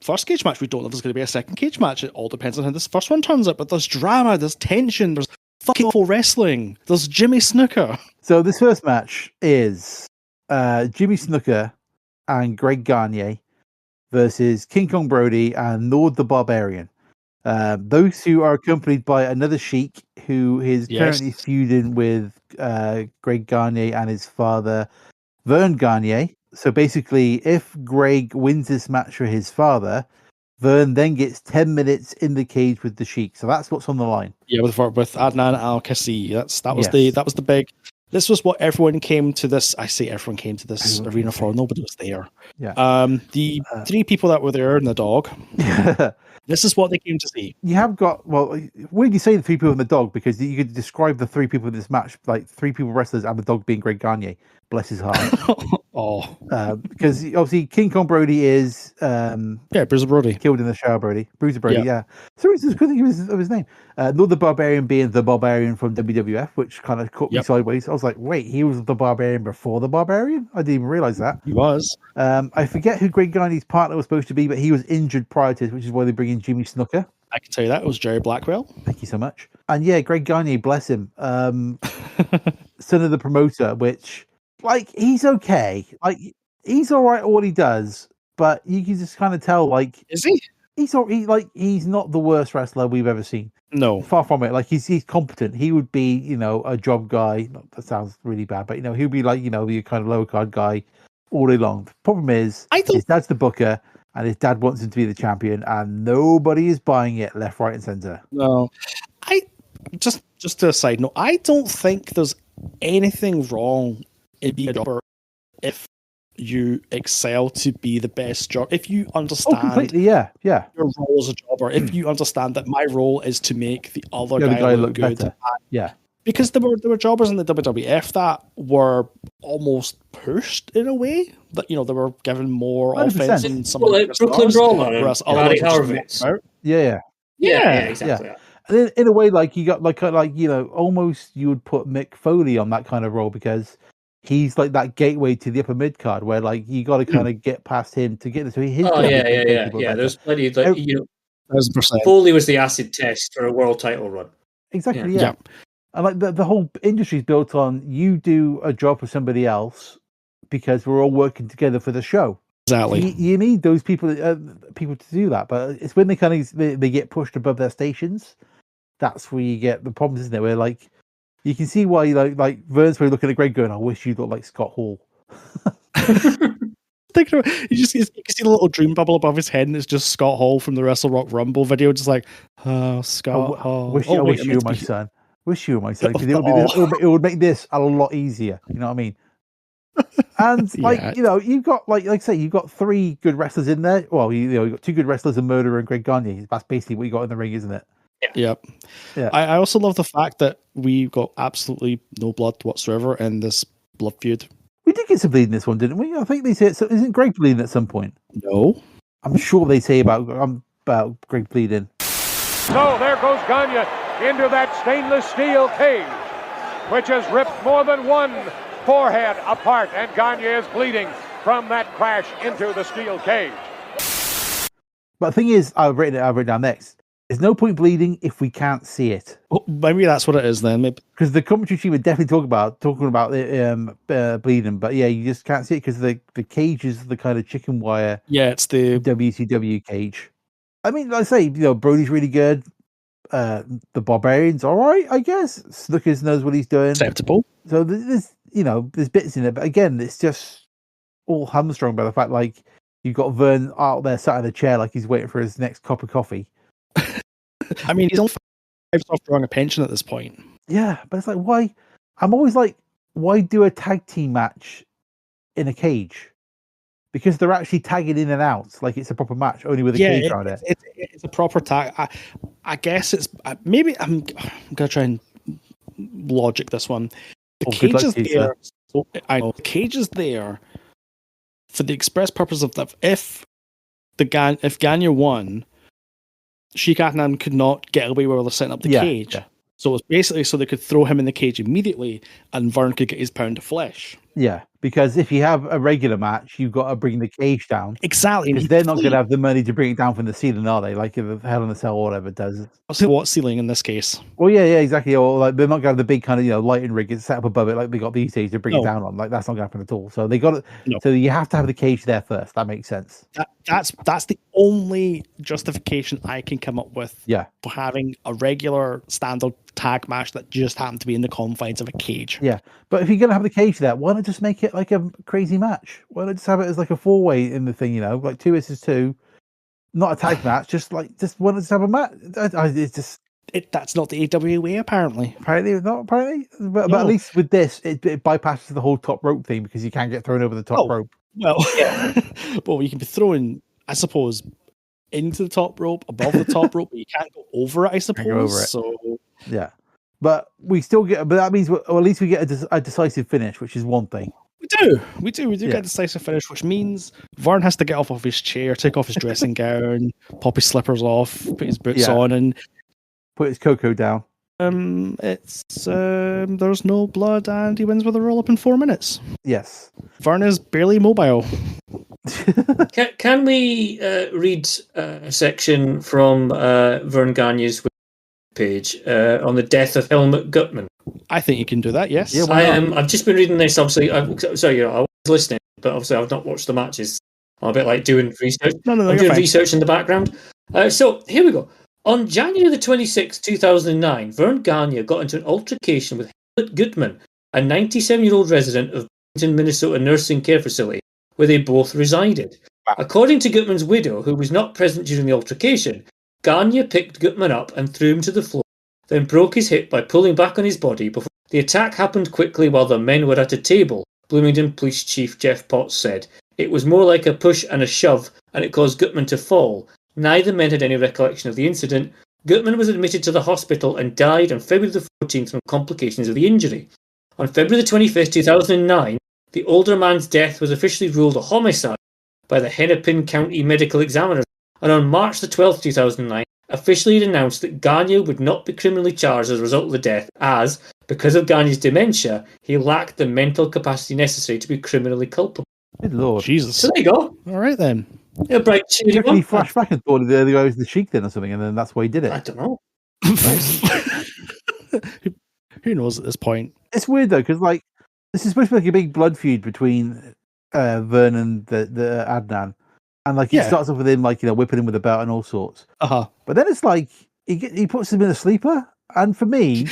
First cage match, we don't know if there's going to be a second cage match. It all depends on how this first one turns out. But there's drama, there's tension, there's fucking awful wrestling, there's Jimmy Snuka. So this first match is Jimmy Snuka and Greg Gagne versus King Kong Brody and Nord the Barbarian. Those two are accompanied by another Sheik who is currently feuding with Greg Gagne and his father, Vern Gagne. So basically, if Greg wins this match for his father, Vern then gets 10 minutes in the cage with the Sheik. So that's what's on the line. Yeah, with Adnan Al-Kassi. That was the big. This was what everyone came to this. I say everyone came to this arena for. Nobody was there. Yeah. The three people that were there and the dog. This is what they came to see. You have got, when you say the three people and the dog, because you could describe the three people in this match, like three people wrestlers and the dog being Greg Gagne. Bless his heart. Because obviously King Kong Brody is Bruiser Brody, killed in the shower. Bruiser Brody. Yeah. So it's couldn't think of his name. Not the Barbarian being the Barbarian from WWF, which kind of caught me sideways. I was like, wait, he was the Barbarian before the Barbarian? I didn't even realize that he was. I forget who Greg Gagne's partner was supposed to be, but he was injured prior to this, which is why they bring in Jimmy Snuka. I can tell you that it was Jerry Blackwell. Thank you so much. And yeah, Greg Gagne, bless him, son of the promoter, which. Like, he's okay. Like, he's all right at what he does, but you can just kind of tell, like... Is he? He's not the worst wrestler we've ever seen. No. Far from it. Like, he's competent. He would be, a job guy. That sounds really bad, but, he'd be like, the kind of lower card guy all day long. The problem is, his dad's the booker, and his dad wants him to be the champion, and nobody is buying it left, right, and centre. No. Just to a side note, I don't think there's anything wrong in being a jobber if you excel to be the best job. If you understand your role as a jobber, if you understand that my role is to make the other guy look good. Better. Yeah. Because there were jobbers in the WWF that were almost pushed in a way that they were given more 100%. Offense than some Brooklyn Brawler, Barry Horowitz. Yeah, exactly. Yeah. And in a way, like you got almost you would put Mick Foley on that kind of role because he's like that gateway to the upper mid card where like you got to kind of get past him to get to his. Yeah. There's plenty of Foley was the acid test for a world title run. Exactly. Yeah. And like the whole industry is built on you do a job for somebody else because we're all working together for the show. Exactly. You need those people to do that, but it's when they get pushed above their stations. That's where you get the problems, isn't it? Where like you can see why like Vern's probably looking at Greg going, "I wish you looked like Scott Hall." Think about it. You can see the little dream bubble above his head, and it's just Scott Hall from the WrestleRock Rumble video, just like, "Oh, Scott Hall." I wish you were my son. Wish you were my son because it would make this a lot easier. You know what I mean? And you've got like I say, you've got three good wrestlers in there. Well, you've got two good wrestlers, a murderer and Greg Gagne. That's basically what you got in the ring, isn't it? Yep. Yeah. I also love the fact that we got absolutely no blood whatsoever in this blood feud. We did get some bleeding in this one, didn't we? I think they say isn't Greg bleeding at some point? No. I'm sure they say about Greg bleeding. So there goes Gagne into that stainless steel cage, which has ripped more than one forehead apart, and Gagne is bleeding from that crash into the steel cage. But the thing is, I've written down next. There's no point bleeding if we can't see it. Oh, maybe that's what it is then. Because the commentary team would definitely talking about bleeding, but yeah, you just can't see it because the cage is the kind of chicken wire. Yeah, it's the WCW cage. I mean, like I say, Brody's really good. The Barbarian's all right, I guess. Snuka knows what he's doing. Acceptable. So there's bits in it, but again, it's just all hamstrung by the fact like you've got Vern out there sat in a chair like he's waiting for his next cup of coffee. I mean, he's on 5 off drawing a pension at this point. Yeah, but it's like, why? I'm always like, why do a tag team match in a cage? Because they're actually tagging in and out, like it's a proper match, only with a cage around it. It's a proper tag. I guess it's maybe I'm gonna try and logic this one. The cage is there. So I know the cage is there for the express purpose of that. If Gagne won, Sheik Adnan could not get away where they're setting up the cage. Yeah. So it's basically so they could throw him in the cage immediately, and Vern could get his pound of flesh. Yeah, because if you have a regular match, you've got to bring the cage down. Exactly. Because they're not going to have the money to bring it down from the ceiling, are they? Like if Hell in a Cell or whatever does. What ceiling in this case? Well, yeah, exactly. Or like they're not going to have the big kind of lighting rig set up above it like they got these days to bring it down on. Like that's not going to happen at all. So they got it. No. So you have to have the cage there first. That makes sense. That's the only justification I can come up with. Yeah. For having a regular standard tag match that just happened to be in the confines of a cage. Yeah, but if you're going to have the cage there, why not just make it like a crazy match? Why not just have it as like a 4-way in the thing? Like 2 versus 2, not a tag match. Just why not just have a match? It's just. That's not the AWA, apparently. Apparently not. But at least with this, it bypasses the whole top rope thing because you can't get thrown over the top rope. Well, yeah. Well, you can be thrown, I suppose, into the top rope, above the top rope, but you can't go over it, I suppose. So yeah, but we still get. But that means, at least we get a decisive finish, which is one thing. We do get a decisive finish, which means Vern has to get off of his chair, take off his dressing gown, pop his slippers off, put his boots on, and put his cocoa down. It's there's no blood, and he wins with a roll up in 4 minutes. Yes, Vern is barely mobile. Can we read a section from Vern Gagne's page on the death of Helmut Gutmann? I think you can do that. Yes. Yeah, I've just been reading this. Obviously, I was listening, but obviously I've not watched the matches. I'm a bit like doing research. I'm doing research in the background. So here we go. On January the 26th, 2009, Vern Gagne got into an altercation with Helmut Gutmann, a 97-year-old resident of Burlington, Minnesota nursing care facility, where they both resided. According to Gutmann's widow, who was not present during the altercation, Gagne picked Gutmann up and threw him to the floor, then broke his hip by pulling back on his body. Before the attack happened quickly while the men were at a table, Bloomington Police Chief Jeff Potts said. It was more like a push and a shove, and it caused Gutmann to fall. Neither men had any recollection of the incident. Gutmann was admitted to the hospital and died on February the 14th from complications of the injury. On February the 25th, 2009, the older man's death was officially ruled a homicide by the Hennepin County Medical Examiner, and on March the 12th, 2009, officially announced that Gagne would not be criminally charged as a result of the death, as, because of Gagne's dementia, he lacked the mental capacity necessary to be criminally culpable. Good Lord. Jesus. So there you go. All right, then. Yeah, bright, cheery one. He flashed back and thought the other guy was the Sheik then or something, and then that's why he did it. I don't know. Who knows at this point? It's weird, though, because, like, this is supposed to be like a big blood feud between Vern and the Adnan. And, like, it starts off with him, like, whipping him with a belt and all sorts. Uh-huh. But then it's like, he puts him in a sleeper. And for me,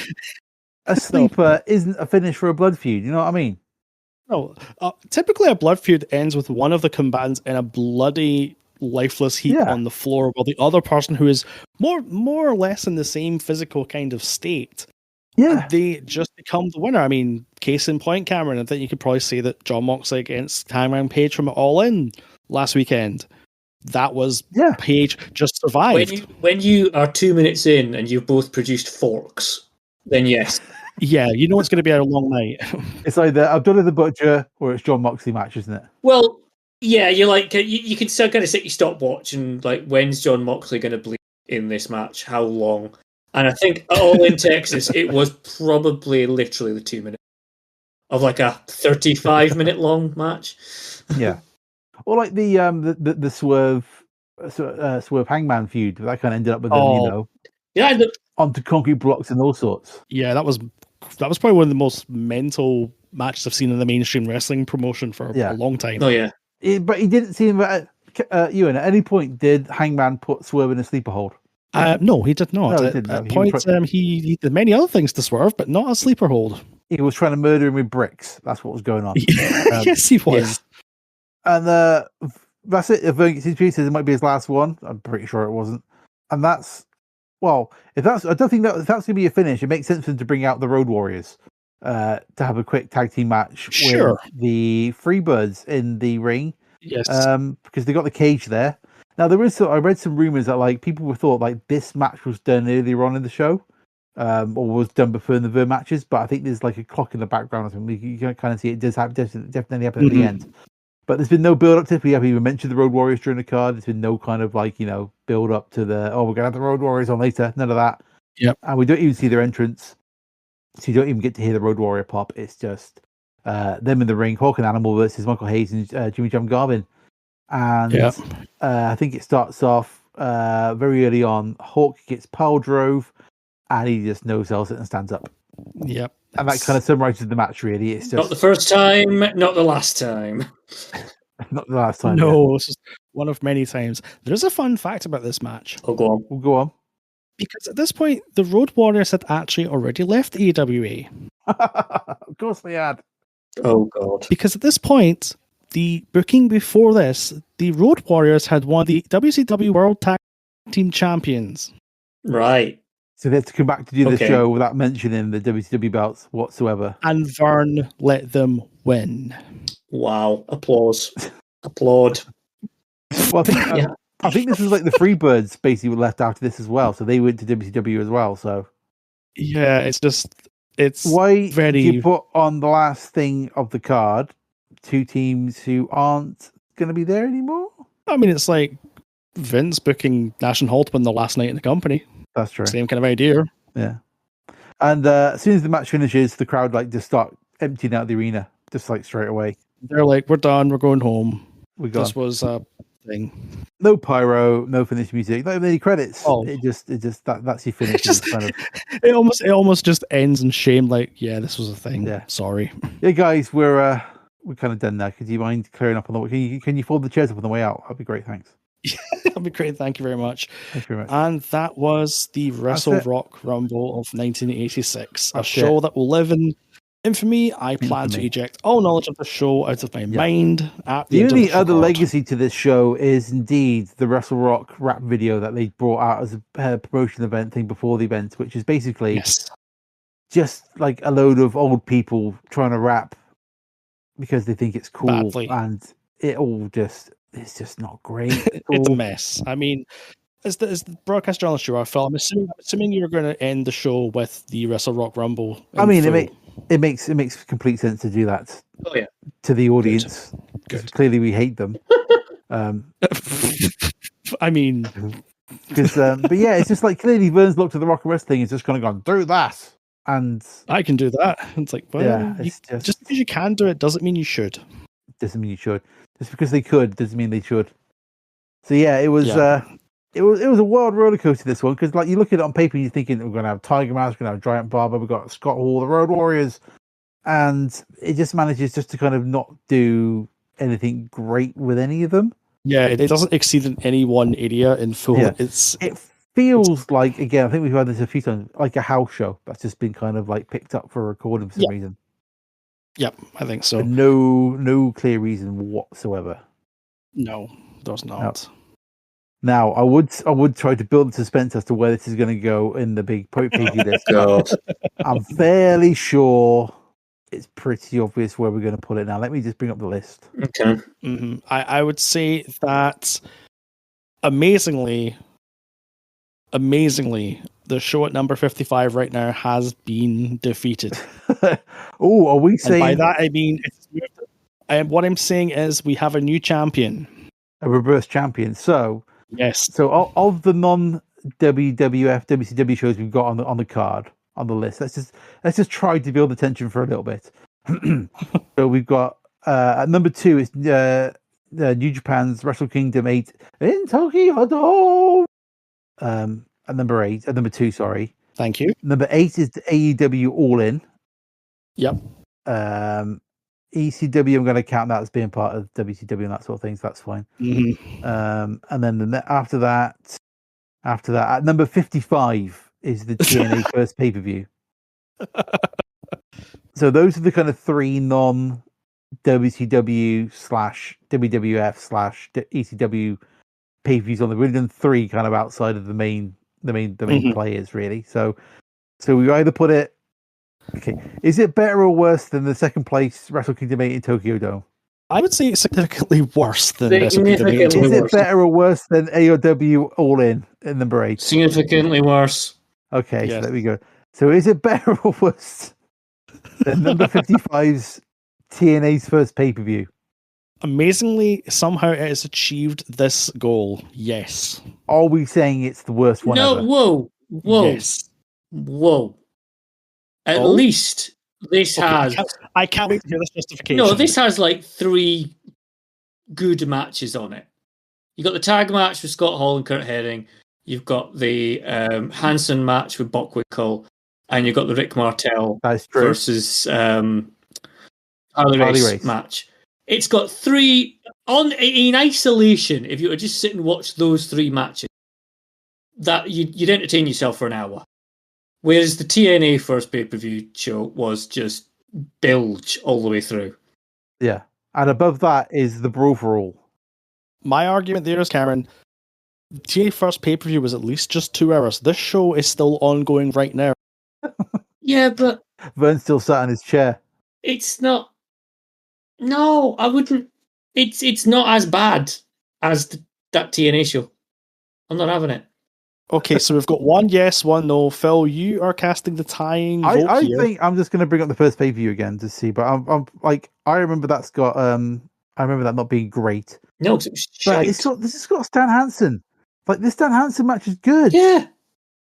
a sleeper isn't a finish for a blood feud. You know what I mean? No. Typically, a blood feud ends with one of the combatants in a bloody, lifeless heap on the floor, while the other person who is more or less in the same physical kind of state, they just become the winner. I mean, case in point, Cameron, I think you could probably say that John Moxley against Hangman Page from All In last weekend. That was Page just survived. When you are 2 minutes in and you've both produced forks, then yes. Yeah, you know it's going to be a long night. It's either Abdullah the Butcher or it's John Moxley match, isn't it? Well, yeah, you're like, you can still kind of set your stopwatch and, like, when's John Moxley going to bleed in this match? How long? And I think All in Texas, it was probably literally the 2 minutes of like a 35-minute long match. Yeah. Or like the Swerve Hangman feud that kind of ended up with them, onto concrete blocks and all sorts. Yeah, that was probably one of the most mental matches I've seen in the mainstream wrestling promotion for a long time. Oh yeah, but he didn't seem Euan. At any point, did Hangman put Swerve in a sleeper hold? No, he did not. No, at points, he did many other things to Swerve, but not a sleeper hold. He was trying to murder him with bricks. That's what was going on. Yes, he was. And that's it. If his piece says it might be his last one, I'm pretty sure it wasn't. And that's I don't think if that's going to be a finish, it makes sense for them to bring out the Road Warriors to have a quick tag team match with the Freebirds in the ring. Yes, because they got the cage there. Now I read some rumors that like people thought like this match was done earlier on in the show, or was done before the Ver matches. But I think there's like a clock in the background or something. You can kind of see it does definitely happen at the end. But there's been no build up to it. We haven't even mentioned the Road Warriors during the card. There's been no kind of like, build up to we're going to have the Road Warriors on later. None of that. Yep. And we don't even see their entrance, so you don't even get to hear the Road Warrior pop. It's just them in the ring, Hawk and Animal versus Michael Hayes and Jimmy Jam Garvin. And I think it starts off very early on. Hawk gets power drove, and he just no-sells it and stands up. Yep. And that kind of summarizes the match, really. It's just not the first time, not the last time. Not the last time. No, it's just one of many times. There's a fun fact about this match. Oh, go on. We'll go on. Because at this point, the Road Warriors had actually already left AWA. Of course they had. Oh, God. Because at this point, the booking before this, the Road Warriors had won the WCW World Tag Team Champions. Right. So they had to come back to do the show without mentioning the WCW belts whatsoever. And Vern let them win. Wow. Applause. Applaud. Well, I think this was like the Freebirds basically were left after this as well. So they went to WCW as well. So yeah, it's why very... do you put on the last thing of the card two teams who aren't going to be there anymore? I mean, it's like Vince booking Nash and Holt when the last night in the company. That's true. Same kind of idea. Yeah. And as soon as the match finishes, the crowd like just start emptying out the arena, just like straight away. They're like, "We're done. We're going home." This was a thing. No pyro, no finished music, not even any credits. Oh. It just that's your finish. It almost just ends in shame. Like, yeah, this was a thing. Yeah. Sorry. Yeah, guys, we're kind of done now. Could you mind clearing up on the? Can you fold the chairs up on the way out? That'd be great. Thanks. That'd be great. Thank you very much. Thank you very much. And that was the WrestleRock Rumble of 1986, a show that will live in infamy. I plan to eject all knowledge of the show out of my mind. At The only other record. legacy to this show is indeed the WrestleRock rap video that they brought out as a promotion event thing before the event, which is basically just like a load of old people trying to rap because they think it's cool. Badly. And it's just not great. It's a mess. I mean, as the broadcast journalist you are, Phil, I'm assuming you're going to end the show with the WrestleRock Rumble. I mean, it makes complete sense to do that. Oh yeah, to the audience. Good. Clearly, we hate them. I mean, because but yeah, it's just like clearly Vern's looked at the Rock and Wrestling. It's just kind of gone do that, and I can do that. It's like, well, yeah, it's just because you can do it doesn't mean you should. Doesn't mean you should. Just because they could doesn't mean they should. So yeah, it was it was a wild roller coaster, this one, because like you look at it on paper and you're thinking we're going to have Tiger Mask, we're going to have Giant Barber, we've got Scott Hall, the Road Warriors, and it just manages just to kind of not do anything great with any of them. Yeah, it doesn't exceed in any one area in full. Yeah. It feels like, again, I think we've had this a few times, like a house show that's just been kind of like picked up for recording for some reason. Yep, I think so. But no clear reason whatsoever. No, there's not. Now, I would try to build the suspense as to where this is going to go in the big preview list. God. I'm fairly sure it's pretty obvious where we're going to put it now. Let me just bring up the list. Okay. Mm-hmm. I would say that amazingly, the show at number 55 right now has been defeated. Oh, are we saying... And by that, I mean... what I'm saying is we have a new champion. A reverse champion. So... Yes. So of the non-WWF, WCW shows we've got on the card, on the list, let's just try to build the tension for a little bit. So we've got... at number 2 is New Japan's Wrestle Kingdom 8 in Tokyo Dome. At number 2, sorry. Thank you. Number 8 is the AEW All In. Yep. ECW, I'm going to count that as being part of WCW and that sort of thing, so that's fine. Mm-hmm. And then after that, at number 55 is the TNA first pay-per-view. So those are the kind of 3 non-WCW / WWF / ECW pay-per-views on the. We've done 3 kind of outside of the main players, really. So we either put it. Okay, is it better or worse than the second place Wrestle Kingdom 8 in Tokyo Dome? I would say it's significantly worse than Is it better or worse than AOW All In number 8? Significantly worse. Okay, so there we go. So is it better or worse than number 55's TNA's first pay-per-view? Amazingly, somehow it has achieved this goal. Yes. Are we saying it's the worst one ever? Whoa. Yes. whoa. At least this has... I can't wait to hear this justification. No, this has like 3 good matches on it. You got the tag match with Scott Hall and Kurt Herring. You've got the Hansen match with Bockwinkel, and you've got the Rick Martel versus Harley Race match. It's got 3 in isolation. If you were just sit and watch those 3 matches, that you'd entertain yourself for an hour. Whereas the TNA first pay-per-view show was just bilge all the way through. Yeah, and above that is the Brawl for All. My argument there is, Cameron, TNA first pay-per-view was at least just 2 hours. This show is still ongoing right now. Yeah, but... Vern's still sat in his chair. It's not... No, I wouldn't... It's not as bad as that TNA show. I'm not having it. Okay, so we've got 1 yes, 1 no. Phil, you are casting the tying vote I here. think I'm just going to bring up the first pay-per-view again to see, but I'm like, I remember that's got I remember that not being great. No, because it was shite. This has got Stan Hansen. Like, this Stan Hansen match is good. Yeah,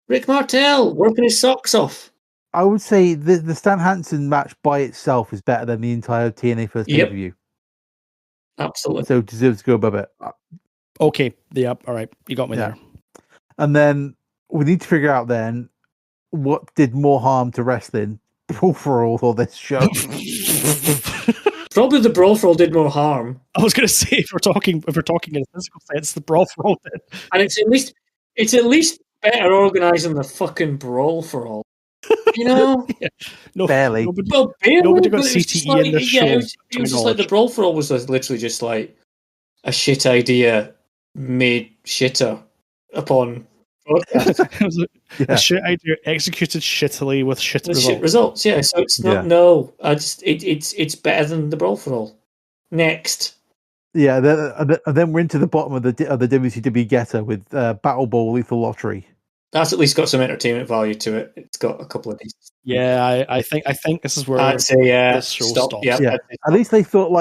Rick Martel working his socks off. I would say the Stan Hansen match by itself is better than the entire TNA first pay-per-view. Absolutely. So it deserves to go above it. Okay, yep, all right, you got me there. And then we need to figure out then what did more harm to wrestling, Brawl for All or this show. Probably the Brawl for All did more harm. I was going to say, if we're talking in a physical sense, the Brawl for All did. And it's at least better organised than the fucking Brawl for All. You know? Yeah. No, barely. Nobody got CTE in this show. It was just like the Brawl for All was literally just like a shit idea made shitter upon broadcast. It was a shit idea executed shittily with shit results. Shit results, yeah. So it's not it's better than the Brawl for All. Next. Yeah, then we're into the bottom of the WCW getter with Battle Bowl Lethal Lottery. That's at least got some entertainment value to it. It's got a couple of these. Yeah, I think this is where I'd say this show stops. Yeah. At least they thought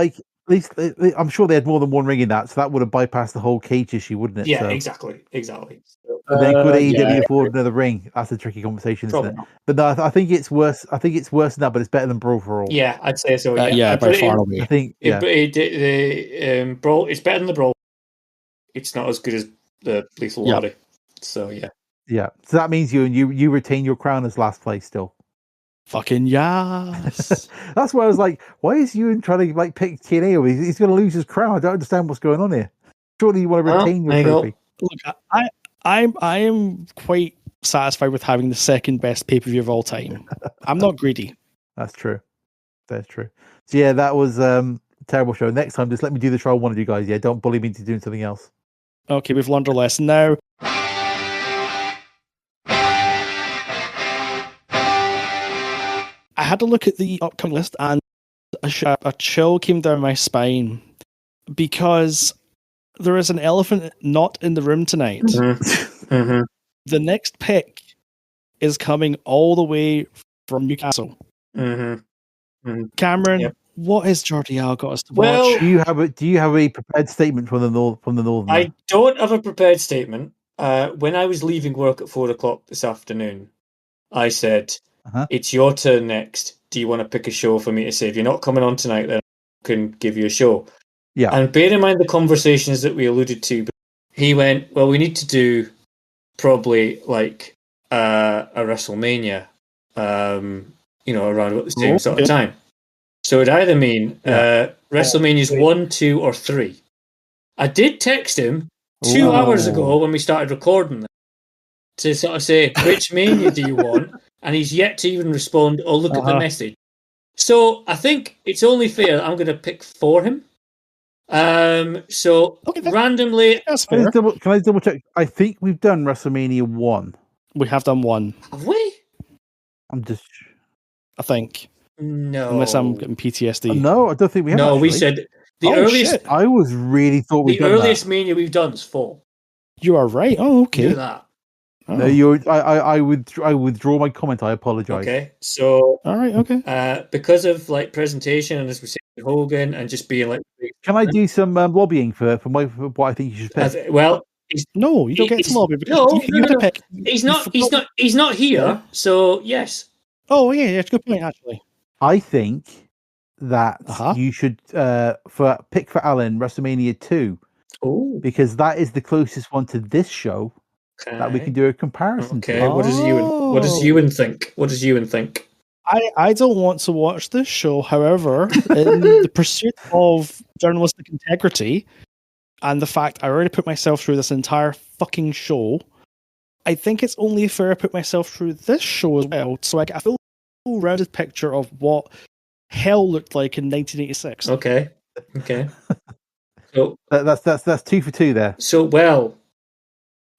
I'm sure they had more than one ring in that, so that would have bypassed the whole cage issue, wouldn't it? Yeah, so. exactly. And then could AEW afford another ring? That's a tricky conversation, isn't it? But no, I think it's worse. I think it's worse than that, but it's better than Brawl for All. Yeah, I'd say so. Yeah, by far away. I think the Brawl. It's better than the Brawl. It's not as good as the Lethal Lottery. So yeah. Yeah. So that means you retain your crown as last place still. Fucking yes. That's why I was like, why is Euan trying to pick TNA over? He's going to lose his crown. I don't understand what's going on here. Surely you want to retain your trophy. Look, I am quite satisfied with having the second best pay-per-view of all time. I'm not greedy. That's true. That's true. So yeah, that was a terrible show. Next time, just let me do the trial one of you guys. Yeah, don't bully me into doing something else. Okay, we've learned our lesson now. I had to look at the upcoming list and a chill came down my spine because there is an elephant not in the room tonight. Mm-hmm. The next pick is coming all the way from Newcastle. Mm-hmm. Cameron, what has Jordi Al got us to watch? Do you have a prepared statement from the north? I don't have a prepared statement. When I was leaving work at 4:00 this afternoon, I said, it's your turn next. Do you want to pick a show for me to say? If you're not coming on tonight, then I can give you a show. Yeah. And bear in mind the conversations that we alluded to. He went, well, we need to do probably like a WrestleMania, around about the same sort of time. So it either mean WrestleMania's 1, 2, or 3. I did text him 2 hours ago when we started recording to sort of say, which Mania do you want? And he's yet to even respond or look at the message. So I think it's only fair that I'm going to pick for him. Randomly... That's fair. Can I double check? I think we've done WrestleMania 1. We have done 1. Have we? I think. No. Unless I'm getting PTSD. No, I don't think we have. No, actually. we said the earliest... Shit. I was really thought we The earliest Mania we've done is 4. You are right. Oh, okay. Do that. No, I withdraw my comment. I apologize. Okay, so all right, okay. Because of presentation and as we said, Hogan and just being can I do some lobbying for what I think you should pick? Well, No, you don't get to lobby because no, you had to pick. He's not here. Yeah. So yes. Oh yeah, it's a good point actually. I think that you should pick for Alan WrestleMania 2. Oh. Because that is the closest one to this show that we can do a comparison to. Okay, what does Euan think? What does Euan think? I don't want to watch this show. However, in the pursuit of journalistic integrity and the fact I already put myself through this entire fucking show, I think it's only fair I put myself through this show as well, so I get a full rounded picture of what hell looked like in 1986. Okay. So that's 2 for 2 there. So well,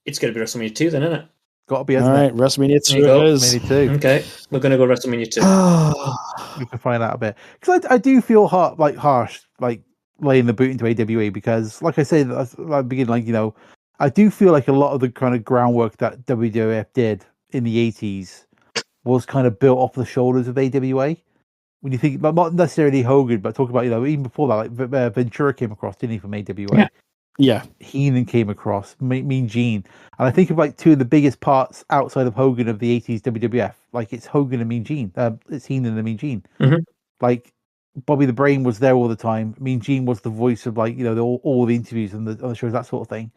it's going to be WrestleMania 2 then, isn't it? Got to be. All right, WrestleMania 2 it is. WrestleMania 2. Okay, we're going to go WrestleMania 2. We can find out a bit because I do feel harsh, like laying the boot into AWA because, like I said at the beginning, I do feel like a lot of the kind of groundwork that WWF did in the 80s was kind of built off the shoulders of AWA. When you think, not necessarily Hogan, but talk about, even before that, like Ventura came across, didn't he, from AWA? Yeah. Heenan came across, Mean Gene. And I think of like two of the biggest parts outside of Hogan of the 80s WWF. Like it's Hogan and Mean Gene. It's Heenan and Mean Gene. Mm-hmm. Like Bobby the Brain was there all the time. Mean Gene was the voice of like, all the interviews and on the shows, that sort of thing.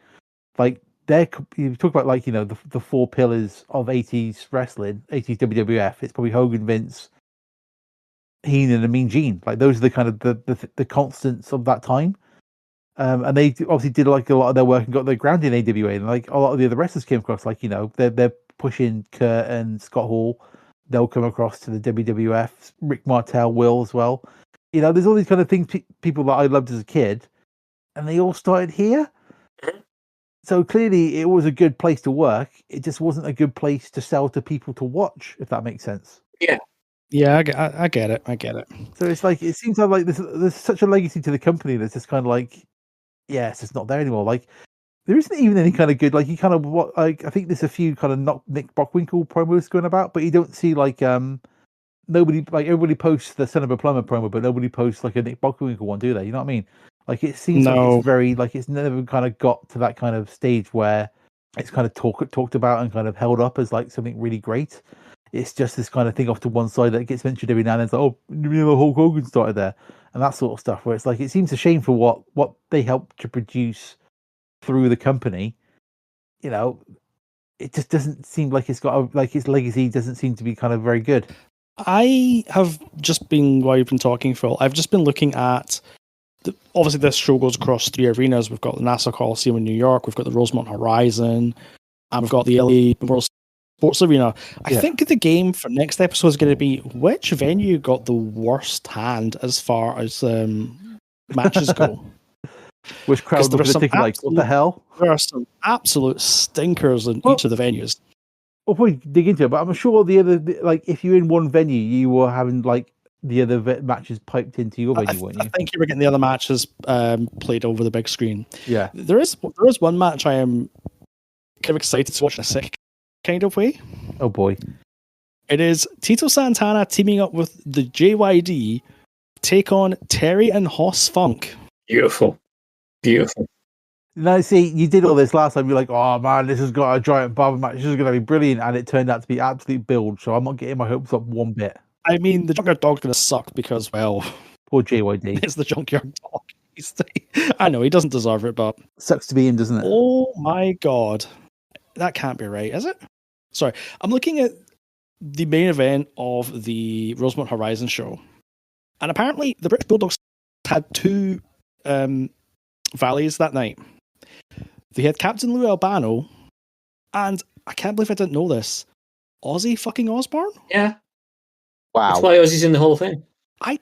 Like you talk about like, the 4 pillars of 80s wrestling, 80s WWF. It's probably Hogan, Vince, Heenan and Mean Gene. Like those are the kind of the constants of that time. And they obviously did like a lot of their work and got their ground in AWA. And like a lot of the other wrestlers came across, like they're pushing Kurt and Scott Hall. They'll come across to the WWF. Rick Martel will as well. There's all these kind of things, people that I loved as a kid, and they all started here. So clearly, it was a good place to work. It just wasn't a good place to sell to people to watch, if that makes sense. Yeah. Yeah, I get it. So it's like it seems like there's such a legacy to the company that's just kind of like, it's just not there anymore. Like there isn't even any kind of good, like you kind of I think there's a few kind of not Nick Bockwinkel promos going about, but you don't see like nobody, like everybody posts the Son of a Plumber promo, but nobody posts like a Nick Bockwinkel one, do they? You know what I mean? Like it seems like it's very like it's never kind of got to that kind of stage where it's kind of talked about and kind of held up as like something really great. It's just this kind of thing off to one side that gets mentioned every now and then. It's like, Hulk Hogan started there and that sort of stuff. Where it's like it seems a shame for what they helped to produce through the company. It just doesn't seem like it's got like its legacy doesn't seem to be kind of very good. I have just been, while you've been talking, Phil, I've just been looking at, obviously this show goes across 3 arenas. We've got the Nassau Coliseum in New York, we've got the Rosemont Horizon, and we've got the LA Memorial Sports Arena. I think the game for next episode is going to be which venue got the worst hand as far as matches go. Which crowd was thinking like, what the hell? There are some absolute stinkers in each of the venues. We'll probably dig into it, but I'm sure the other, like, if you're in one venue, you were having like the other matches piped into your venue, weren't you? I think you were getting the other matches played over the big screen. Yeah, there is one match I am kind of excited to watch in a sick kind of way. Oh boy! It is Tito Santana teaming up with the JYD take on Terry and Hoss Funk. Beautiful. Now, see, you did all this last time. You're like, oh man, this has got a giant barber match. This is going to be brilliant, and it turned out to be absolute build. So I'm not getting my hopes up one bit. I mean, the Junkyard Dog's going to suck because, well, poor JYD. It's the Junkyard Dog. I know he doesn't deserve it, but sucks to be him, doesn't it? Oh my god, that can't be right, is it? Sorry, I'm looking at the main event of the Rosemont Horizon show, and apparently the British Bulldogs had 2 valleys that night. They had Captain Lou Albano, and I can't believe I didn't know this, Ozzy fucking Osbourne? Yeah. Wow. That's why Ozzy's in the Hall of Fame. I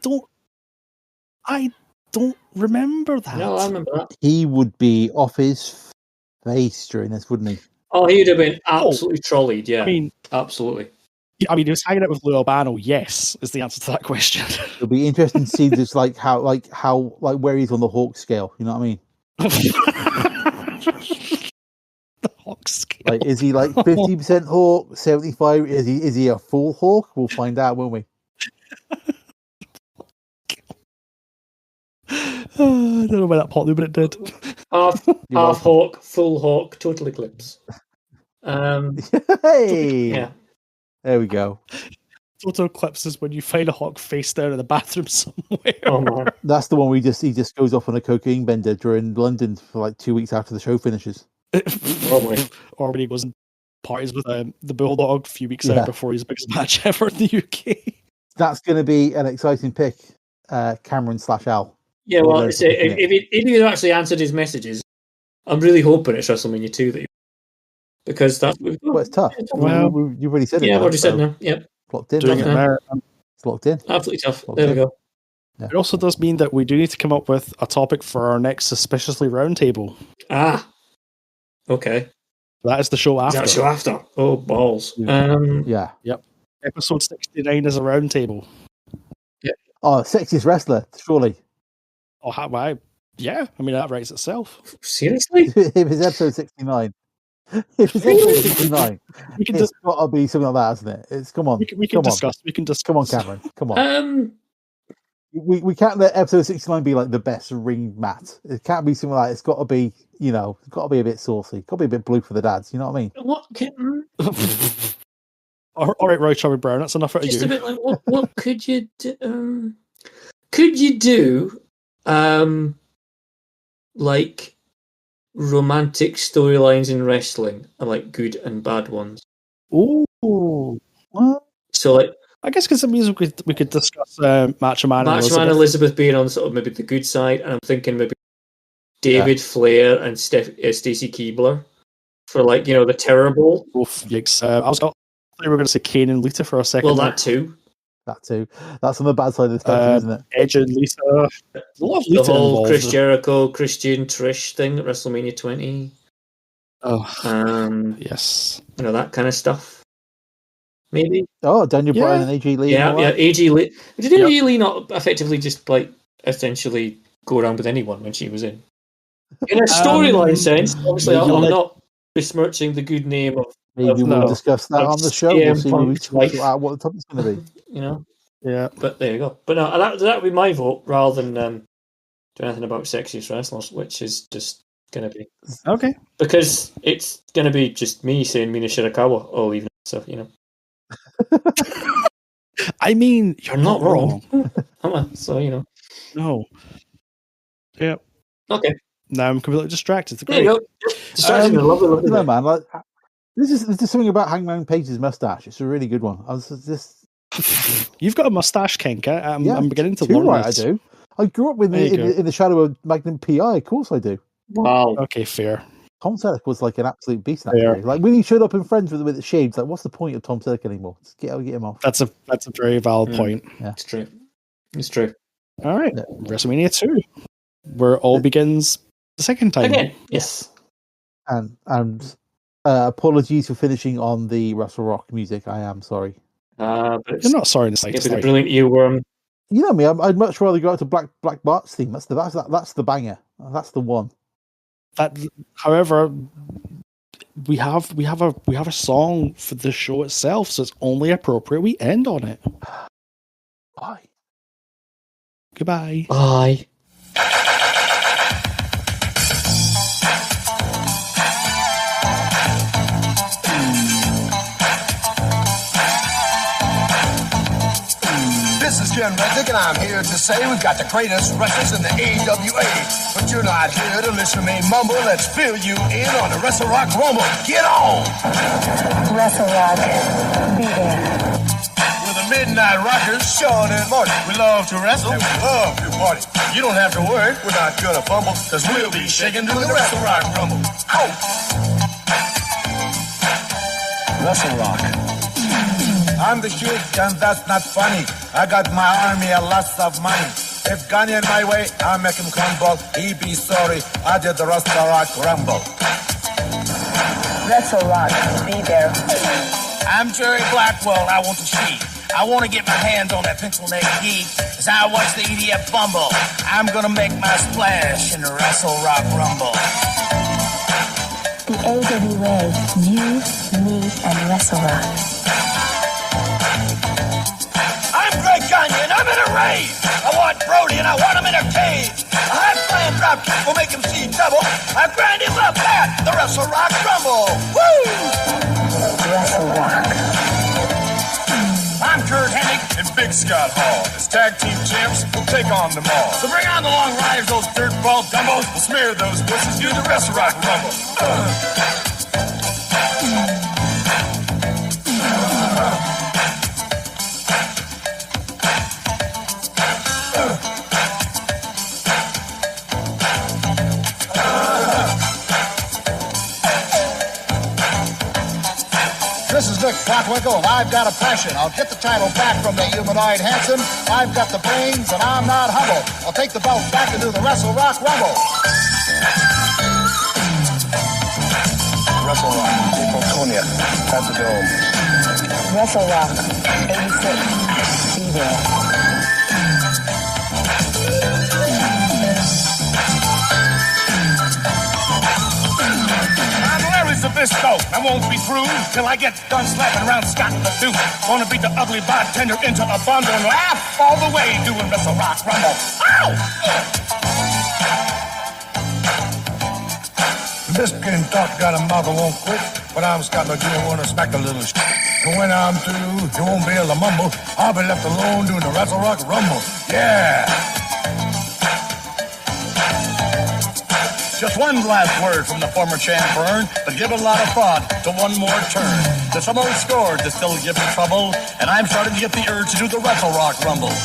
don't remember that. No, I remember that. He would be off his face during this, wouldn't he? Oh, he would have been absolutely trolleyed, yeah. I mean, absolutely. I mean, he was hanging out with Lou Albano, yes, is the answer to that question. It'll be interesting to see just like how where he's on the Hawk scale, you know what I mean? The Hawk scale. Like, is he like 50% Hawk, 75? Is he a full Hawk? We'll find out, won't we? I don't know where that popped, but it did. Half hawk, full hawk, total eclipse. Hey, Yeah. There we go. Total eclipse is when you find a hawk face down in the bathroom somewhere. Oh man. That's the one where he just goes off on a cocaine bender during London for like 2 weeks after the show finishes. Probably. Or when he goes and parties with the Bulldog a few weeks out before his biggest match ever in the UK. That's going to be an exciting pick, Cameron/Al. Yeah, well, if he had actually answered his messages, I'm really hoping it's WrestleMania 2 because that's well, it's tough. Well, you've already said it. Yeah, now, I've already said now. Yep. Locked in. It's locked in. Absolutely tough. There we go. Yeah. It also does mean that we do need to come up with a topic for our next Suspiciously Roundtable. Okay. That is the show after. Is that the show after? Oh, balls. Yeah. Yep. Episode 69 is a roundtable. Yeah. Oh, sexiest wrestler, surely. Oh, yeah. I mean, that writes itself. Seriously? If it's episode 69. If it's episode 69, it's got to be something like that, hasn't it? It's come on. We can discuss. Come on, Cameron. Come on. We can't let episode 69 be like the best ring mat. It can't be something like that. It's got to be, it's got to be a bit saucy. It's got to be a bit blue for the dads. You know what I mean? What can... All right, Roy Chubby Brown. That's enough out of you. Just a bit like what could you do? Could you do like romantic storylines in wrestling, and like good and bad ones? Ooh. So like, I guess because it means we could discuss Macho Man and Elizabeth being on sort of maybe the good side, and I'm thinking maybe David Flair and Stacey Keibler for like the terrible. Oof, yikes! I thought we were going to say Kane and Lita for a second. Well, that too. That's on the bad side of the spectrum, isn't it? Edge and Lita. The whole Chris Jericho, Christian, Trish thing at WrestleMania 20. Oh, yes. That kind of stuff. Maybe. Oh, Daniel Bryan and AJ Lee. Yeah, AJ Lee. Did AJ Lee not effectively just like essentially go around with anyone when she was in a storyline sense? Obviously, I'm not besmirching the good name of. Maybe we'll discuss that on the show. We'll see what the topic's going to be. Yeah. But there you go. But no, that would be my vote rather than do anything about sexiest wrestlers, which is just going to be okay because it's going to be just me saying Mina Shirakawa all evening. So I mean, you're not wrong. So No. Yeah. Okay. Now I'm completely distracted. There you go. Distracted. Lovely. No, man. Like, there's something about Hangman Page's mustache. It's a really good one. I was just. You've got a mustache kink. I'm beginning to learn. Right, I do. I grew up with in the shadow of Magnum PI. Of course, I do. Wow. Okay, fair. Tom Selleck was like an absolute beast. Like when he showed up in Friends with the shades, like what's the point of Tom Selleck anymore? Just get him off. That's a very valid point. Yeah, it's true. It's true. All right, WrestleMania 2, where all begins the second time. Again, yes. And apologies for finishing on the WrestleRock music. I am sorry. But you're not sorry in the slightest. It's a brilliant earworm. You know me. I'd much rather go out to Black Bart's theme. That's the banger. That's the one. However, we have a song for the show itself, so it's only appropriate we end on it. Bye. Goodbye. Bye. This is Ken Reddick, and I'm here to say we've got the greatest wrestlers in the AWA. But you're not here to listen to me mumble. Let's fill you in on the WrestleRock Rumble. Get on! WrestleRock, be there. We're the Midnight Rockers, Sean and Marty. We love to wrestle, and we love to party. You don't have to worry, we're not gonna fumble, because we'll be shaking to the WrestleRock Rumble. Out! WrestleRock. I'm the shit, and that's not funny. I got my army a lots of money. If gone in my way, I'll make him crumble. He be sorry, I did the WrestleRock Rumble. WrestleRock, be there. I'm Jerry Blackwell, I want to see. I want to get my hands on that pencil neck geek. As I watch the EDF Bumble, I'm gonna make my splash in the WrestleRock Rumble. The AWA, you, me, and WrestleRock. I'm Greg Gagne, and I'm in a rave. I want got Brody and I want him in a cage. A high-flying drop kick will make him see double. I grind him up at the WrestleRock Rumble. Woo! WrestleRock. I'm Kurt Hennig and Big Scott Hall. As tag team champs, we'll take on them all. So bring on the long riders, those dirtball dumbos. We'll smear those pussies, do the WrestleRock Rumble. This is Nick Potwinkle, and I've got a passion. I'll get the title back from the humanoid Hanson. I've got the brains, and I'm not humble. I'll take the belt back and do the WrestleRock Rumble. WrestleRock, April 20th, at the Dome. WrestleRock 86. Be there. Zabisco. I won't be through till I get done slapping around Scott the Duke. Gonna beat the ugly bartender into a bundle and laugh all the way doing WrestleRock Rumble. Ow! Biscuit and talk got a mouth that won't quit, but I'm Scott the Duke, wanna smack a little shit. And when I'm through, you won't be able to mumble. I'll be left alone doing the WrestleRock Rumble. Yeah! Just one last word from the former champ Vern, but give a lot of thought to one more turn. There's some old scores that still give me trouble, and I'm starting to get the urge to do the WrestleRock Rumble.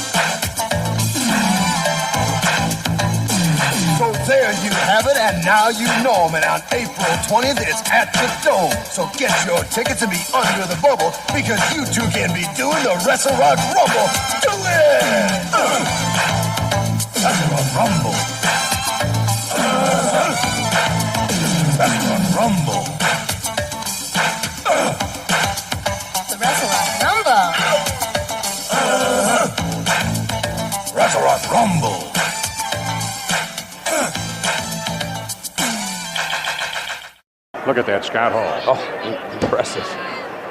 So there you have it, and now you know him. And on April 20th, it's at the Dome. So get your tickets and be under the bubble, because you two can be doing the WrestleRock Rumble. Do it! WrestleRock Rumble. WrestleRock Rumble. The WrestleRock Rumble. WrestleRock Rumble. Look at that, Scott Hall. Oh, impressive.